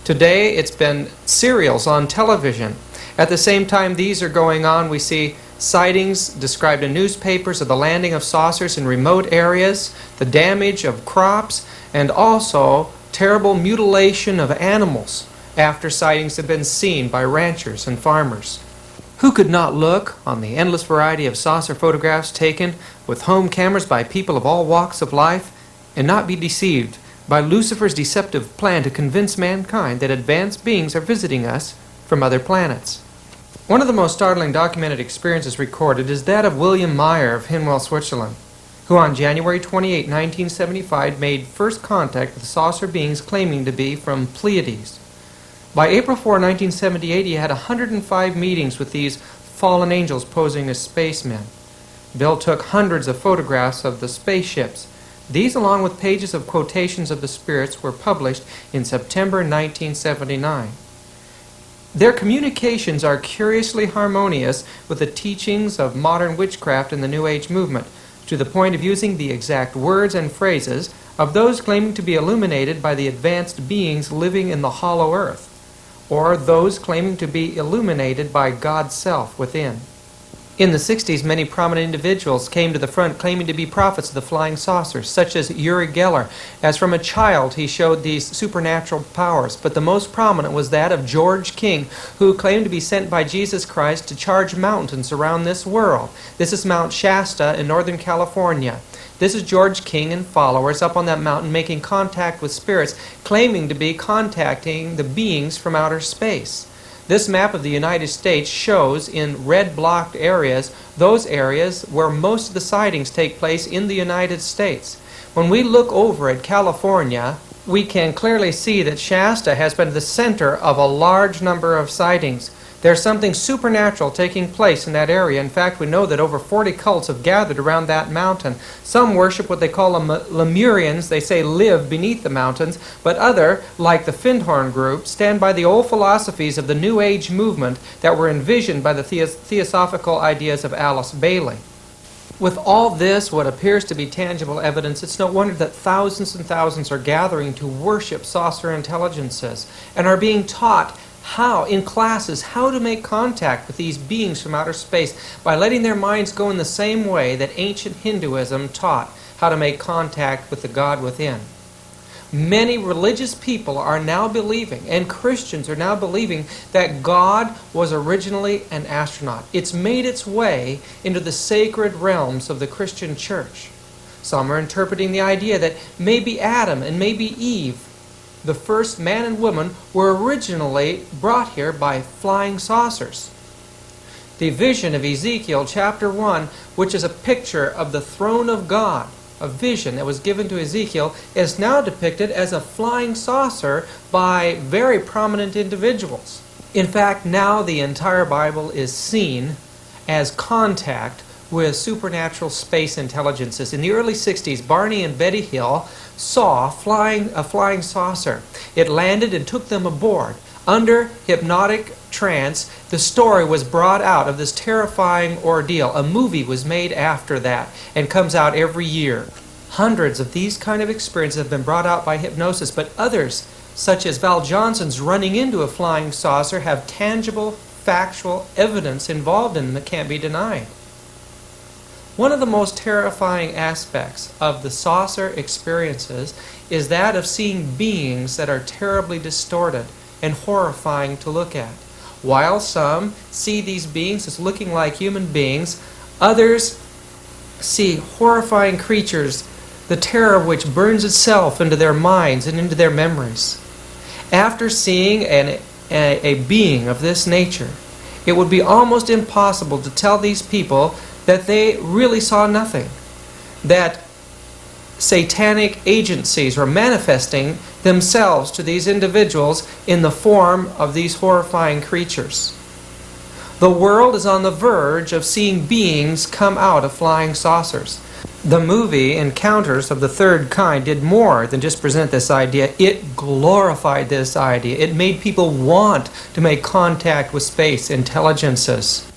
Today, it's been serials on television. At the same time these are going on, we see sightings described in newspapers of the landing of saucers in remote areas, the damage of crops, and also terrible mutilation of animals after sightings have been seen by ranchers and farmers. Who could not look on the endless variety of saucer photographs taken with home cameras by people of all walks of life and not be deceived by Lucifer's deceptive plan to convince mankind that advanced beings are visiting us from other planets? One of the most startling documented experiences recorded is that of William Meyer of Hinwell, Switzerland, who on January 28, 1975 made first contact with saucer beings claiming to be from Pleiades. By April 4, 1978, he had 105 meetings with these fallen angels posing as spacemen. Bill took hundreds of photographs of the spaceships. These, along with pages of quotations of the spirits, were published in September 1979. Their communications are curiously harmonious with the teachings of modern witchcraft and the New Age movement, to the point of using the exact words and phrases of those claiming to be illuminated by the advanced beings living in the hollow earth, or those claiming to be illuminated by God's self within. In the 60s, many prominent individuals came to the front claiming to be prophets of the flying saucers, such as Uri Geller. As from a child, he showed these supernatural powers, but the most prominent was that of George King, who claimed to be sent by Jesus Christ to charge mountains around this world. This is Mount Shasta in Northern California. This is George King and followers up on that mountain making contact with spirits, claiming to be contacting the beings from outer space. This map of the United States shows in red blocked areas those areas where most of the sightings take place in the United States. When we look over at California, we can clearly see that Shasta has been the center of a large number of sightings. There's something supernatural taking place in that area. In fact, we know that over 40 cults have gathered around that mountain. Some worship what they call Lemurians. They say live beneath the mountains. But other, like the Findhorn group, stand by the old philosophies of the New Age movement that were envisioned by the theosophical ideas of Alice Bailey. With all this, what appears to be tangible evidence, it's no wonder that thousands and thousands are gathering to worship saucer intelligences and are being taught in classes, how to make contact with these beings from outer space by letting their minds go in the same way that ancient Hinduism taught how to make contact with the God within. Many religious people are now believing, and Christians are now believing, that God was originally an astronaut. It's made its way into the sacred realms of the Christian church. Some are interpreting the idea that maybe Adam and maybe Eve, the first man and woman, were originally brought here by flying saucers. The vision of Ezekiel chapter 1, which is a picture of the throne of God, a vision that was given to Ezekiel, is now depicted as a flying saucer by very prominent individuals. In fact, now the entire Bible is seen as contact with supernatural space intelligences. In the early 60s, Barney and Betty Hill saw a flying saucer. It landed and took them aboard. Under hypnotic trance, the story was brought out of this terrifying ordeal. A movie was made after that and comes out every year. Hundreds of these kind of experiences have been brought out by hypnosis, but others, such as Val Johnson's running into a flying saucer, have tangible, factual evidence involved in them that can't be denied. One of the most terrifying aspects of the saucer experiences is that of seeing beings that are terribly distorted and horrifying to look at. While some see these beings as looking like human beings, others see horrifying creatures, the terror of which burns itself into their minds and into their memories. After seeing a being of this nature, it would be almost impossible to tell these people that they really saw nothing, that satanic agencies were manifesting themselves to these individuals in the form of these horrifying creatures. The world is on the verge of seeing beings come out of flying saucers. The movie Encounters of the Third Kind did more than just present this idea. It glorified this idea. It made people want to make contact with space intelligences.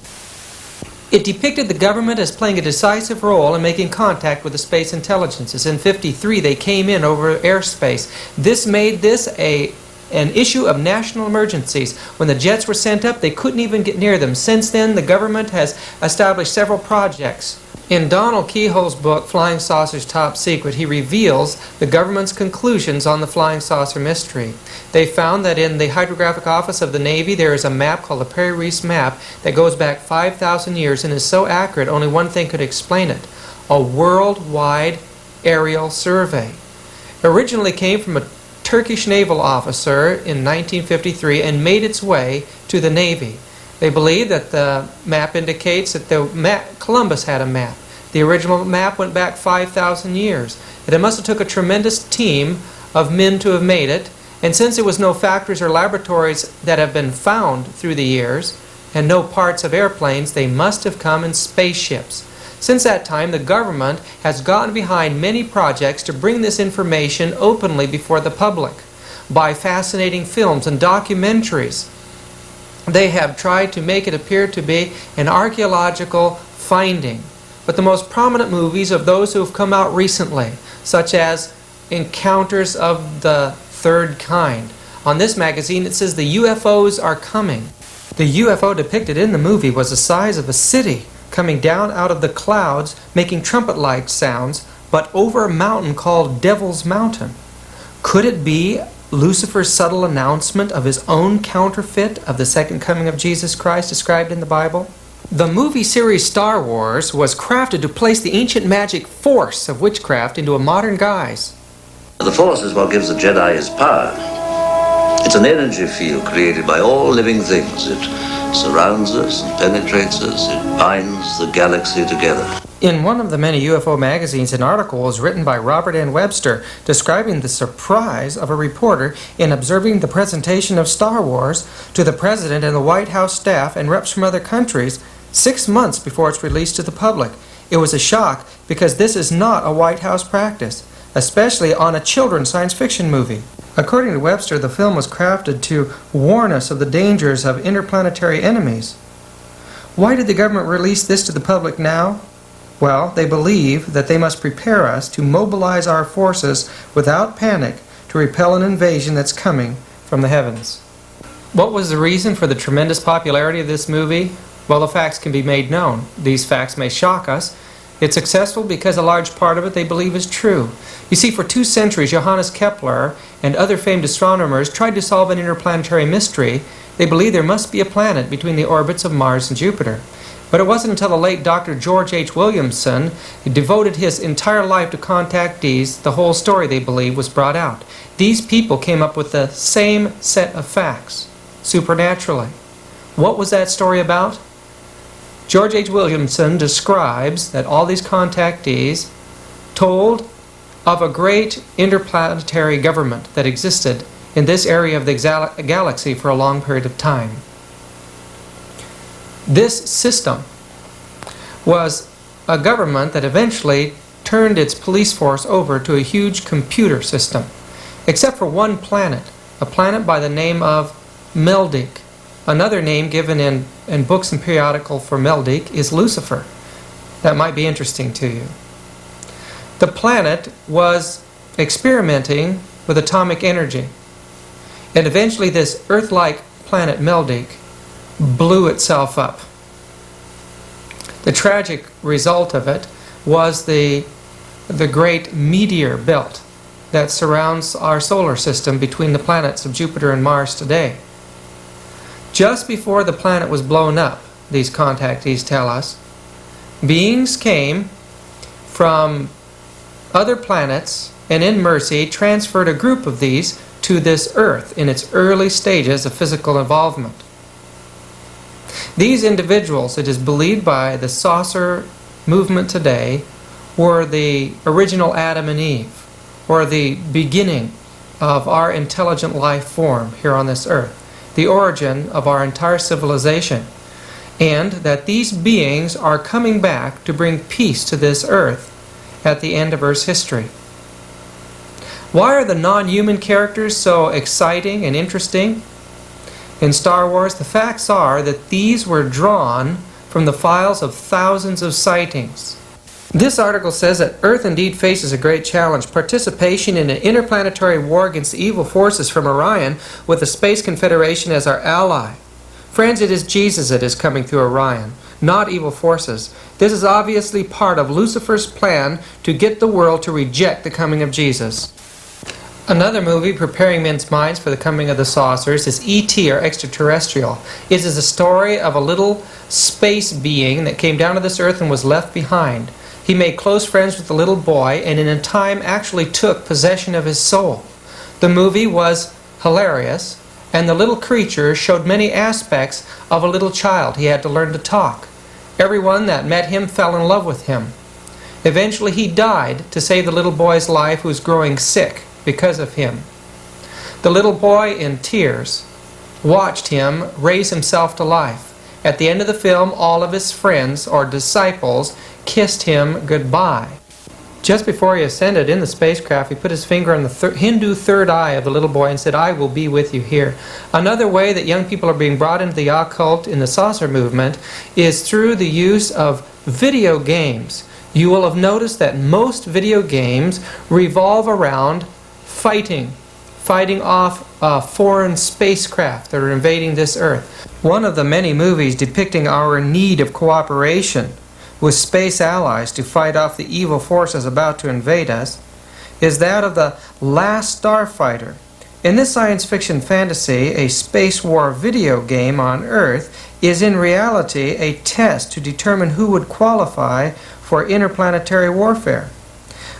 It depicted the government as playing a decisive role in making contact with the space intelligences. In '53, they came in over airspace. This made this an issue of national emergencies. When the jets were sent up, they couldn't even get near them. Since then, the government has established several projects. In Donald Keyhoe's book, Flying Saucers Top Secret, he reveals the government's conclusions on the flying saucer mystery. They found that in the Hydrographic Office of the Navy, there is a map called the Perry-Reese map that goes back 5,000 years and is so accurate, only one thing could explain it: a worldwide aerial survey. Originally came from a Turkish naval officer in 1953 and made its way to the Navy. They believe that the map indicates that Columbus had a map. The original map went back 5,000 years. And it must have took a tremendous team of men to have made it. And since there was no factories or laboratories that have been found through the years, and no parts of airplanes, they must have come in spaceships. Since that time, the government has gotten behind many projects to bring this information openly before the public. By fascinating films and documentaries, they have tried to make it appear to be an archaeological finding. But the most prominent movies of those who have come out recently, such as Encounters of the Third Kind. On this magazine it says the UFOs are coming. The UFO depicted in the movie was the size of a city, coming down out of the clouds, making trumpet-like sounds, but over a mountain called Devil's Mountain. Could it be Lucifer's subtle announcement of his own counterfeit of the second coming of Jesus Christ described in the Bible? The movie series Star Wars was crafted to place the ancient magic force of witchcraft into a modern guise. The Force is what gives the Jedi his power. It's an energy field created by all living things. It surrounds us and penetrates us. It binds the galaxy together. In one of the many UFO magazines, an article was written by Robert N. Webster describing the surprise of a reporter in observing the presentation of Star Wars to the President and the White House staff and reps from other countries 6 months before it's released to the public. It was a shock because this is not a White House practice, especially on a children's science fiction movie. According to Webster, the film was crafted to warn us of the dangers of interplanetary enemies. Why did the government release this to the public now? Well, they believe that they must prepare us to mobilize our forces without panic to repel an invasion that's coming from the heavens. What was the reason for the tremendous popularity of this movie? Well, the facts can be made known. These facts may shock us. It's successful because a large part of it they believe is true. You see, for 2 centuries, Johannes Kepler and other famed astronomers tried to solve an interplanetary mystery. They believed there must be a planet between the orbits of Mars and Jupiter. But it wasn't until the late Dr. George H. Williamson devoted his entire life to contactees, the whole story, they believe, was brought out. These people came up with the same set of facts, supernaturally. What was that story about? George H. Williamson describes that all these contactees told of a great interplanetary government that existed in this area of the galaxy for a long period of time. This system was a government that eventually turned its police force over to a huge computer system, except for one planet, a planet by the name of Meldick. Another name given in books and periodicals for Meldick is Lucifer. That might be interesting to you. The planet was experimenting with atomic energy, and eventually this Earth-like planet Meldick blew itself up. The tragic result of it was the great meteor belt that surrounds our solar system between the planets of Jupiter and Mars today. Just before the planet was blown up, these contactees tell us, beings came from other planets and in mercy transferred a group of these to this Earth in its early stages of physical involvement. These individuals, it is believed by the saucer movement today, were the original Adam and Eve, or the beginning of our intelligent life form here on this Earth, the origin of our entire civilization, and that these beings are coming back to bring peace to this Earth at the end of Earth's history. Why are the non-human characters so exciting and interesting in Star Wars? The facts are that these were drawn from the files of thousands of sightings. This article says that Earth indeed faces a great challenge: participation in an interplanetary war against the evil forces from Orion, with the Space Confederation as our ally. Friends, it is Jesus that is coming through Orion, not evil forces. This is obviously part of Lucifer's plan to get the world to reject the coming of Jesus. Another movie preparing men's minds for the coming of the saucers is E.T. or Extraterrestrial. It is a story of a little space being that came down to this earth and was left behind. He made close friends with the little boy and in a time actually took possession of his soul. The movie was hilarious, and the little creature showed many aspects of a little child. He had to learn to talk. Everyone that met him fell in love with him. Eventually he died to save the little boy's life, who was growing sick because of him. The little boy, in tears, watched him raise himself to life. At the end of the film, all of his friends or disciples kissed him goodbye. Just before he ascended in the spacecraft, he put his finger on the Hindu third eye of the little boy and said, "I will be with you here." Another way that young people are being brought into the occult in the saucer movement is through the use of video games. You will have noticed that most video games revolve around fighting off foreign spacecraft that are invading this earth. One of the many movies depicting our need of cooperation with space allies to fight off the evil forces about to invade us is that of The Last Starfighter. In this science fiction fantasy, a space war video game on Earth is in reality a test to determine who would qualify for interplanetary warfare.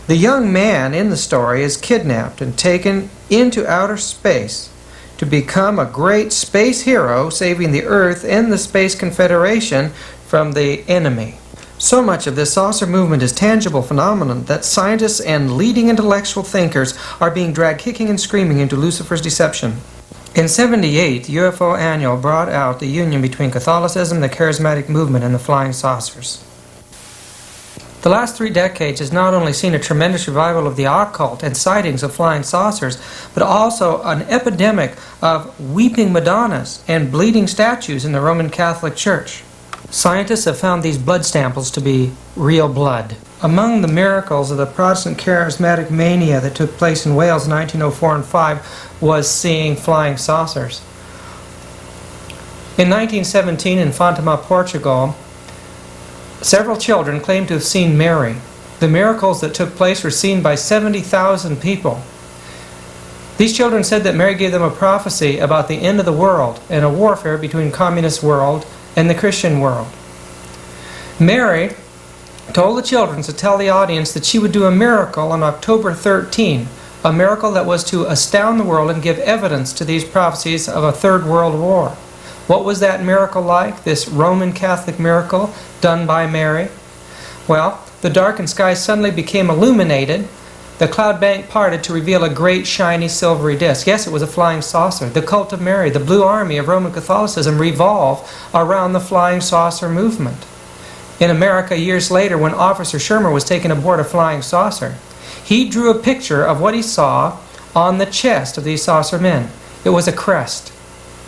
The young man in the story is kidnapped and taken into outer space to become a great space hero, saving the Earth and the Space Confederation from the enemy. So much of this saucer movement is tangible phenomenon that scientists and leading intellectual thinkers are being dragged kicking and screaming into Lucifer's deception. In '78, UFO Annual brought out the union between Catholicism, the charismatic movement, and the flying saucers. The last 3 decades has not only seen a tremendous revival of the occult and sightings of flying saucers, but also an epidemic of weeping Madonnas and bleeding statues in the Roman Catholic Church. Scientists have found these blood samples to be real blood. Among the miracles of the Protestant charismatic mania that took place in Wales in 1904 and 5 was seeing flying saucers. In 1917 in Fatima, Portugal, several children claimed to have seen Mary. The miracles that took place were seen by 70,000 people. These children said that Mary gave them a prophecy about the end of the world and a warfare between the communist world and the Christian world. Mary told the children to tell the audience that she would do a miracle on October 13, a miracle that was to astound the world and give evidence to these prophecies of a third world war. What was that miracle like, this Roman Catholic miracle done by Mary? Well, the darkened sky suddenly became illuminated. The cloud bank parted to reveal a great shiny silvery disk. Yes, it was a flying saucer. The cult of Mary, the blue army of Roman Catholicism, revolved around the flying saucer movement. In America, years later, when Officer Shermer was taken aboard a flying saucer, he drew a picture of what he saw on the chest of these saucer men. It was a crest,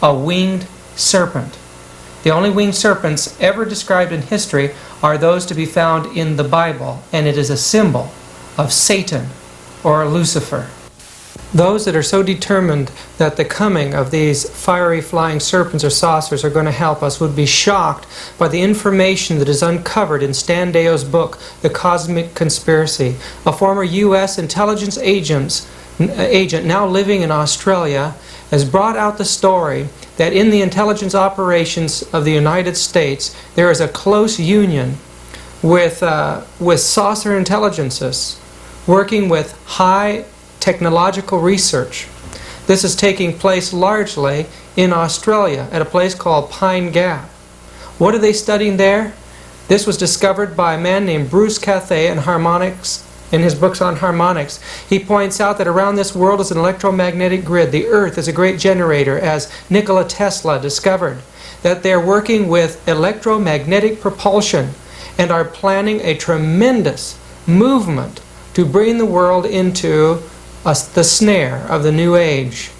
a winged serpent. The only winged serpents ever described in history are those to be found in the Bible, and it is a symbol of Satan or Lucifer. Those that are so determined that the coming of these fiery flying serpents or saucers are going to help us would be shocked by the information that is uncovered in Stan Deo's book, The Cosmic Conspiracy. A former U.S. intelligence agent now living in Australia has brought out the story that in the intelligence operations of the United States there is a close union with saucer intelligences working with high technological research. This is taking place largely in Australia at a place called Pine Gap. What are they studying there? This was discovered by a man named Bruce Cathay in harmonics. In his books on harmonics, he points out that around this world is an electromagnetic grid. The Earth is a great generator, as Nikola Tesla discovered. That they're working with electromagnetic propulsion and are planning a tremendous movement to bring the world into the snare of the New Age.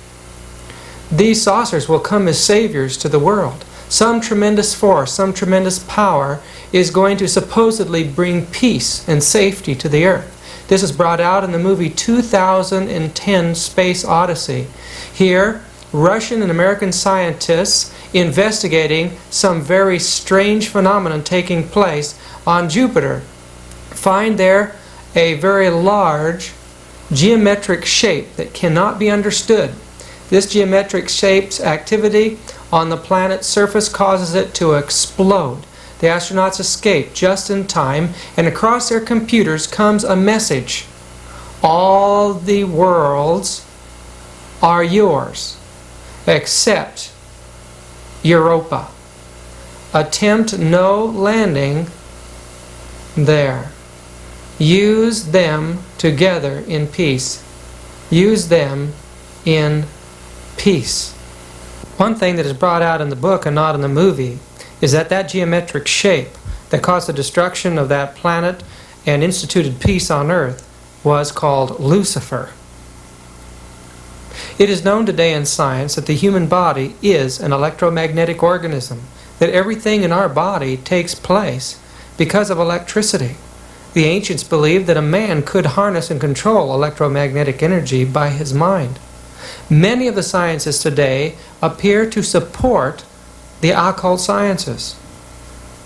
These saucers will come as saviors to the world. Some tremendous force, some tremendous power is going to supposedly bring peace and safety to the earth. This is brought out in the movie 2010 Space Odyssey. Here, Russian and American scientists investigating some very strange phenomenon taking place on Jupiter find there a very large geometric shape that cannot be understood. This geometric shape's activity on the planet's surface causes it to explode. The astronauts escape just in time, and across their computers comes a message. All the worlds are yours, except Europa. Attempt no landing there. Use them together in peace. Use them in peace. One thing that is brought out in the book and not in the movie is that geometric shape that caused the destruction of that planet and instituted peace on earth was called Lucifer. It is known today in science that the human body is an electromagnetic organism, that everything in our body takes place because of electricity. The ancients believed that a man could harness and control electromagnetic energy by his mind. Many of the sciences today appear to support the occult sciences.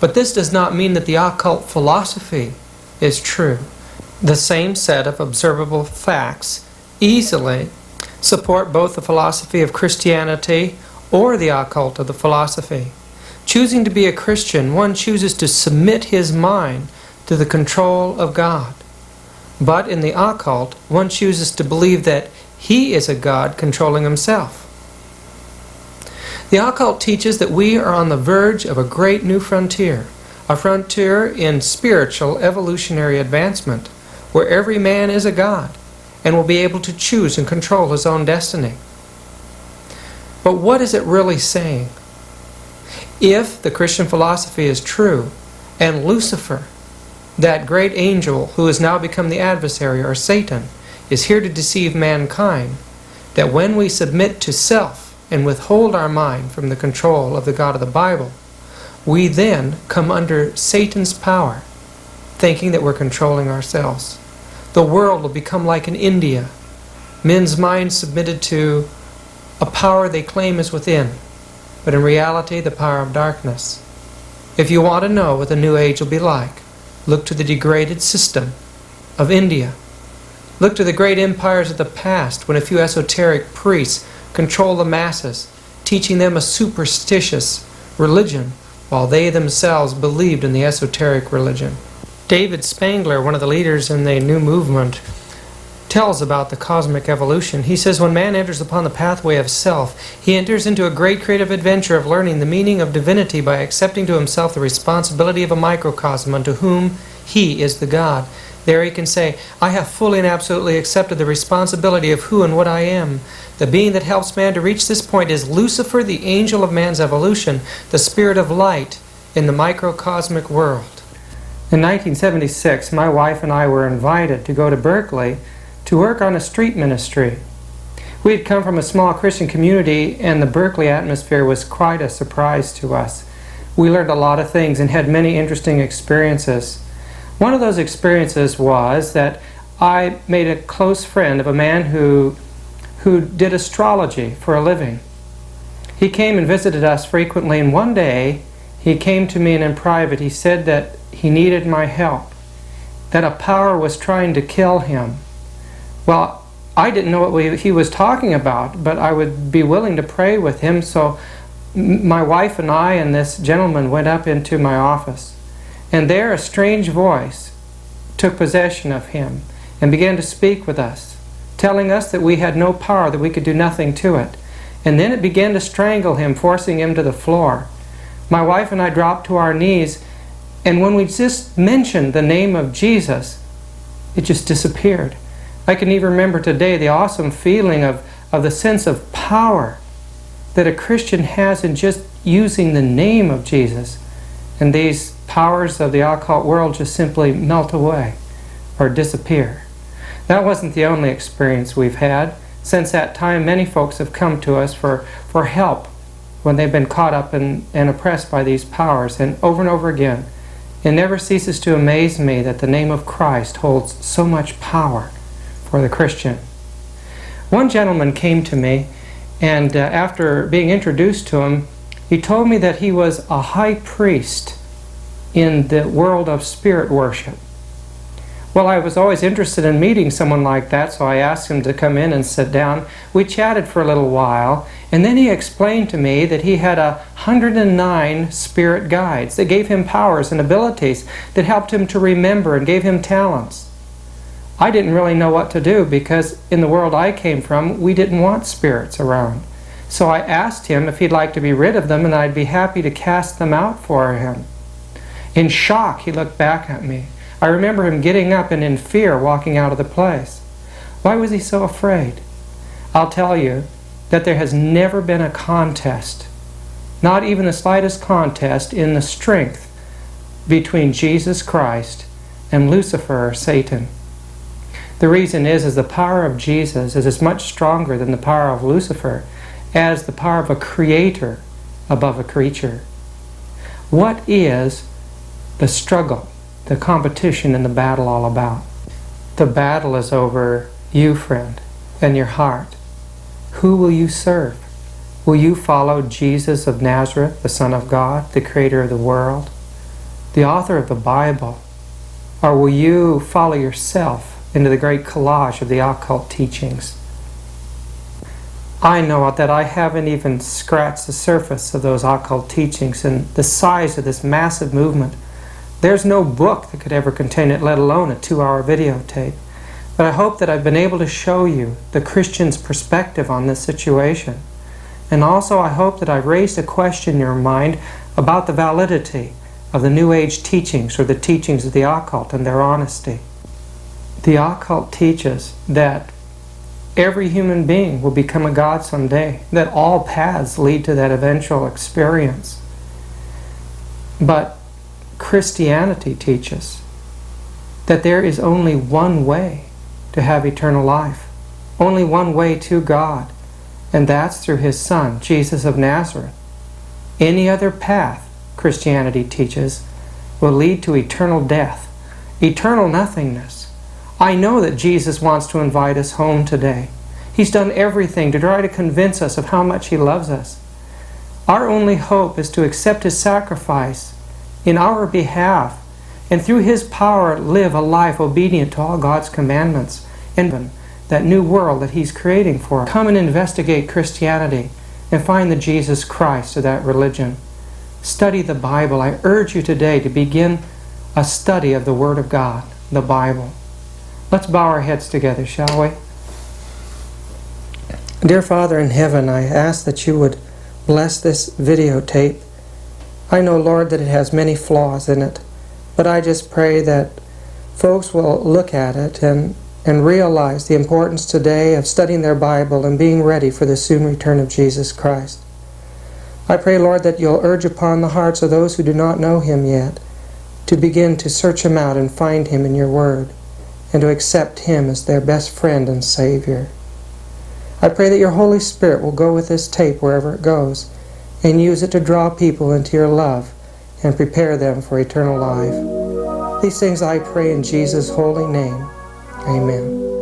But this does not mean that the occult philosophy is true. The same set of observable facts easily support both the philosophy of Christianity or the occult of the philosophy. Choosing to be a Christian, one chooses to submit his mind to the control of God. But in the occult, one chooses to believe that he is a God controlling himself. The occult teaches that we are on the verge of a great new frontier, a frontier in spiritual evolutionary advancement, where every man is a God and will be able to choose and control his own destiny. But what is it really saying? If the Christian philosophy is true, and Lucifer, that great angel who has now become the adversary, or Satan, is here to deceive mankind, that when we submit to self and withhold our mind from the control of the God of the Bible, we then come under Satan's power, thinking that we're controlling ourselves. The world will become like an India, men's minds submitted to a power they claim is within, but in reality the power of darkness. If you want to know what the New Age will be like, look to the degraded system of India. Look to the great empires of the past when a few esoteric priests control the masses, teaching them a superstitious religion while they themselves believed in the esoteric religion. David Spangler, one of the leaders in the new movement, tells about the cosmic evolution. He says, when man enters upon the pathway of self, he enters into a great creative adventure of learning the meaning of divinity by accepting to himself the responsibility of a microcosm unto whom he is the God. There he can say, I have fully and absolutely accepted the responsibility of who and what I am. The being that helps man to reach this point is Lucifer, the angel of man's evolution, the spirit of light in the microcosmic world. In 1976, my wife and I were invited to go to Berkeley to work on a street ministry. We had come from a small Christian community, and the Berkeley atmosphere was quite a surprise to us. We learned a lot of things and had many interesting experiences. One of those experiences was that I made a close friend of a man who did astrology for a living. He came and visited us frequently, and one day he came to me and in private he said that he needed my help, that a power was trying to kill him. Well, I didn't know what he was talking about, but I would be willing to pray with him, so my wife and I and this gentleman went up into my office. And there a strange voice took possession of him and began to speak with us, telling us that we had no power, that we could do nothing to it. And then it began to strangle him, forcing him to the floor. My wife and I dropped to our knees, and when we just mentioned the name of Jesus, it just disappeared. I can even remember today the awesome feeling of the sense of power that a Christian has in just using the name of Jesus. And these powers of the occult world just simply melt away. or disappear. That wasn't the only experience we've had. Since that time, many folks have come to us for help when they've been caught up and oppressed by these powers. And over again, it never ceases to amaze me that the name of Christ holds so much power for the Christian. One gentleman came to me, and after being introduced to him, he told me that he was a high priest in the world of spirit worship. Well, I was always interested in meeting someone like that, so I asked him to come in and sit down. We chatted for a little while, and then he explained to me that he had 109 spirit guides that gave him powers and abilities that helped him to remember and gave him talents. I didn't really know what to do because in the world I came from, we didn't want spirits around. So I asked him if he'd like to be rid of them, and I'd be happy to cast them out for him. In shock, he looked back at me. I remember him getting up and in fear walking out of the place. Why was he so afraid? I'll tell you that there has never been a contest, not even the slightest contest, in the strength between Jesus Christ and Lucifer or Satan. The reason is the power of Jesus is as much stronger than the power of Lucifer as the power of a creator above a creature. What is the struggle, the competition, and the battle all about? The battle is over you, friend, and your heart. Who will you serve? Will you follow Jesus of Nazareth, the Son of God, the creator of the world, the author of the Bible? Or will you follow yourself into the great collage of the occult teachings? I know that I haven't even scratched the surface of those occult teachings and the size of this massive movement. There's no book that could ever contain it, let alone a 2-hour videotape. But I hope that I've been able to show you the Christian's perspective on this situation. And also I hope that I've raised a question in your mind about the validity of the New Age teachings or the teachings of the occult and their honesty. The occult teaches that every human being will become a god someday, that all paths lead to that eventual experience. But Christianity teaches that there is only one way to have eternal life, only one way to God, and that's through His Son, Jesus of Nazareth. Any other path, Christianity teaches, will lead to eternal death, eternal nothingness. I know that Jesus wants to invite us home today. He's done everything to try to convince us of how much He loves us. Our only hope is to accept His sacrifice in our behalf, and through His power live a life obedient to all God's commandments in that new world that He's creating for us. Come and investigate Christianity and find the Jesus Christ of that religion. Study the Bible. I urge you today to begin a study of the Word of God, the Bible. Let's bow our heads together, shall we? Dear Father in heaven, I ask that you would bless this videotape. I know, Lord, that it has many flaws in it, but I just pray that folks will look at it and realize the importance today of studying their Bible and being ready for the soon return of Jesus Christ. I pray, Lord, that you'll urge upon the hearts of those who do not know Him yet to begin to search Him out and find Him in your Word, and to accept Him as their best friend and Savior. I pray that your Holy Spirit will go with this tape wherever it goes and use it to draw people into your love and prepare them for eternal life. These things I pray in Jesus' holy name. Amen.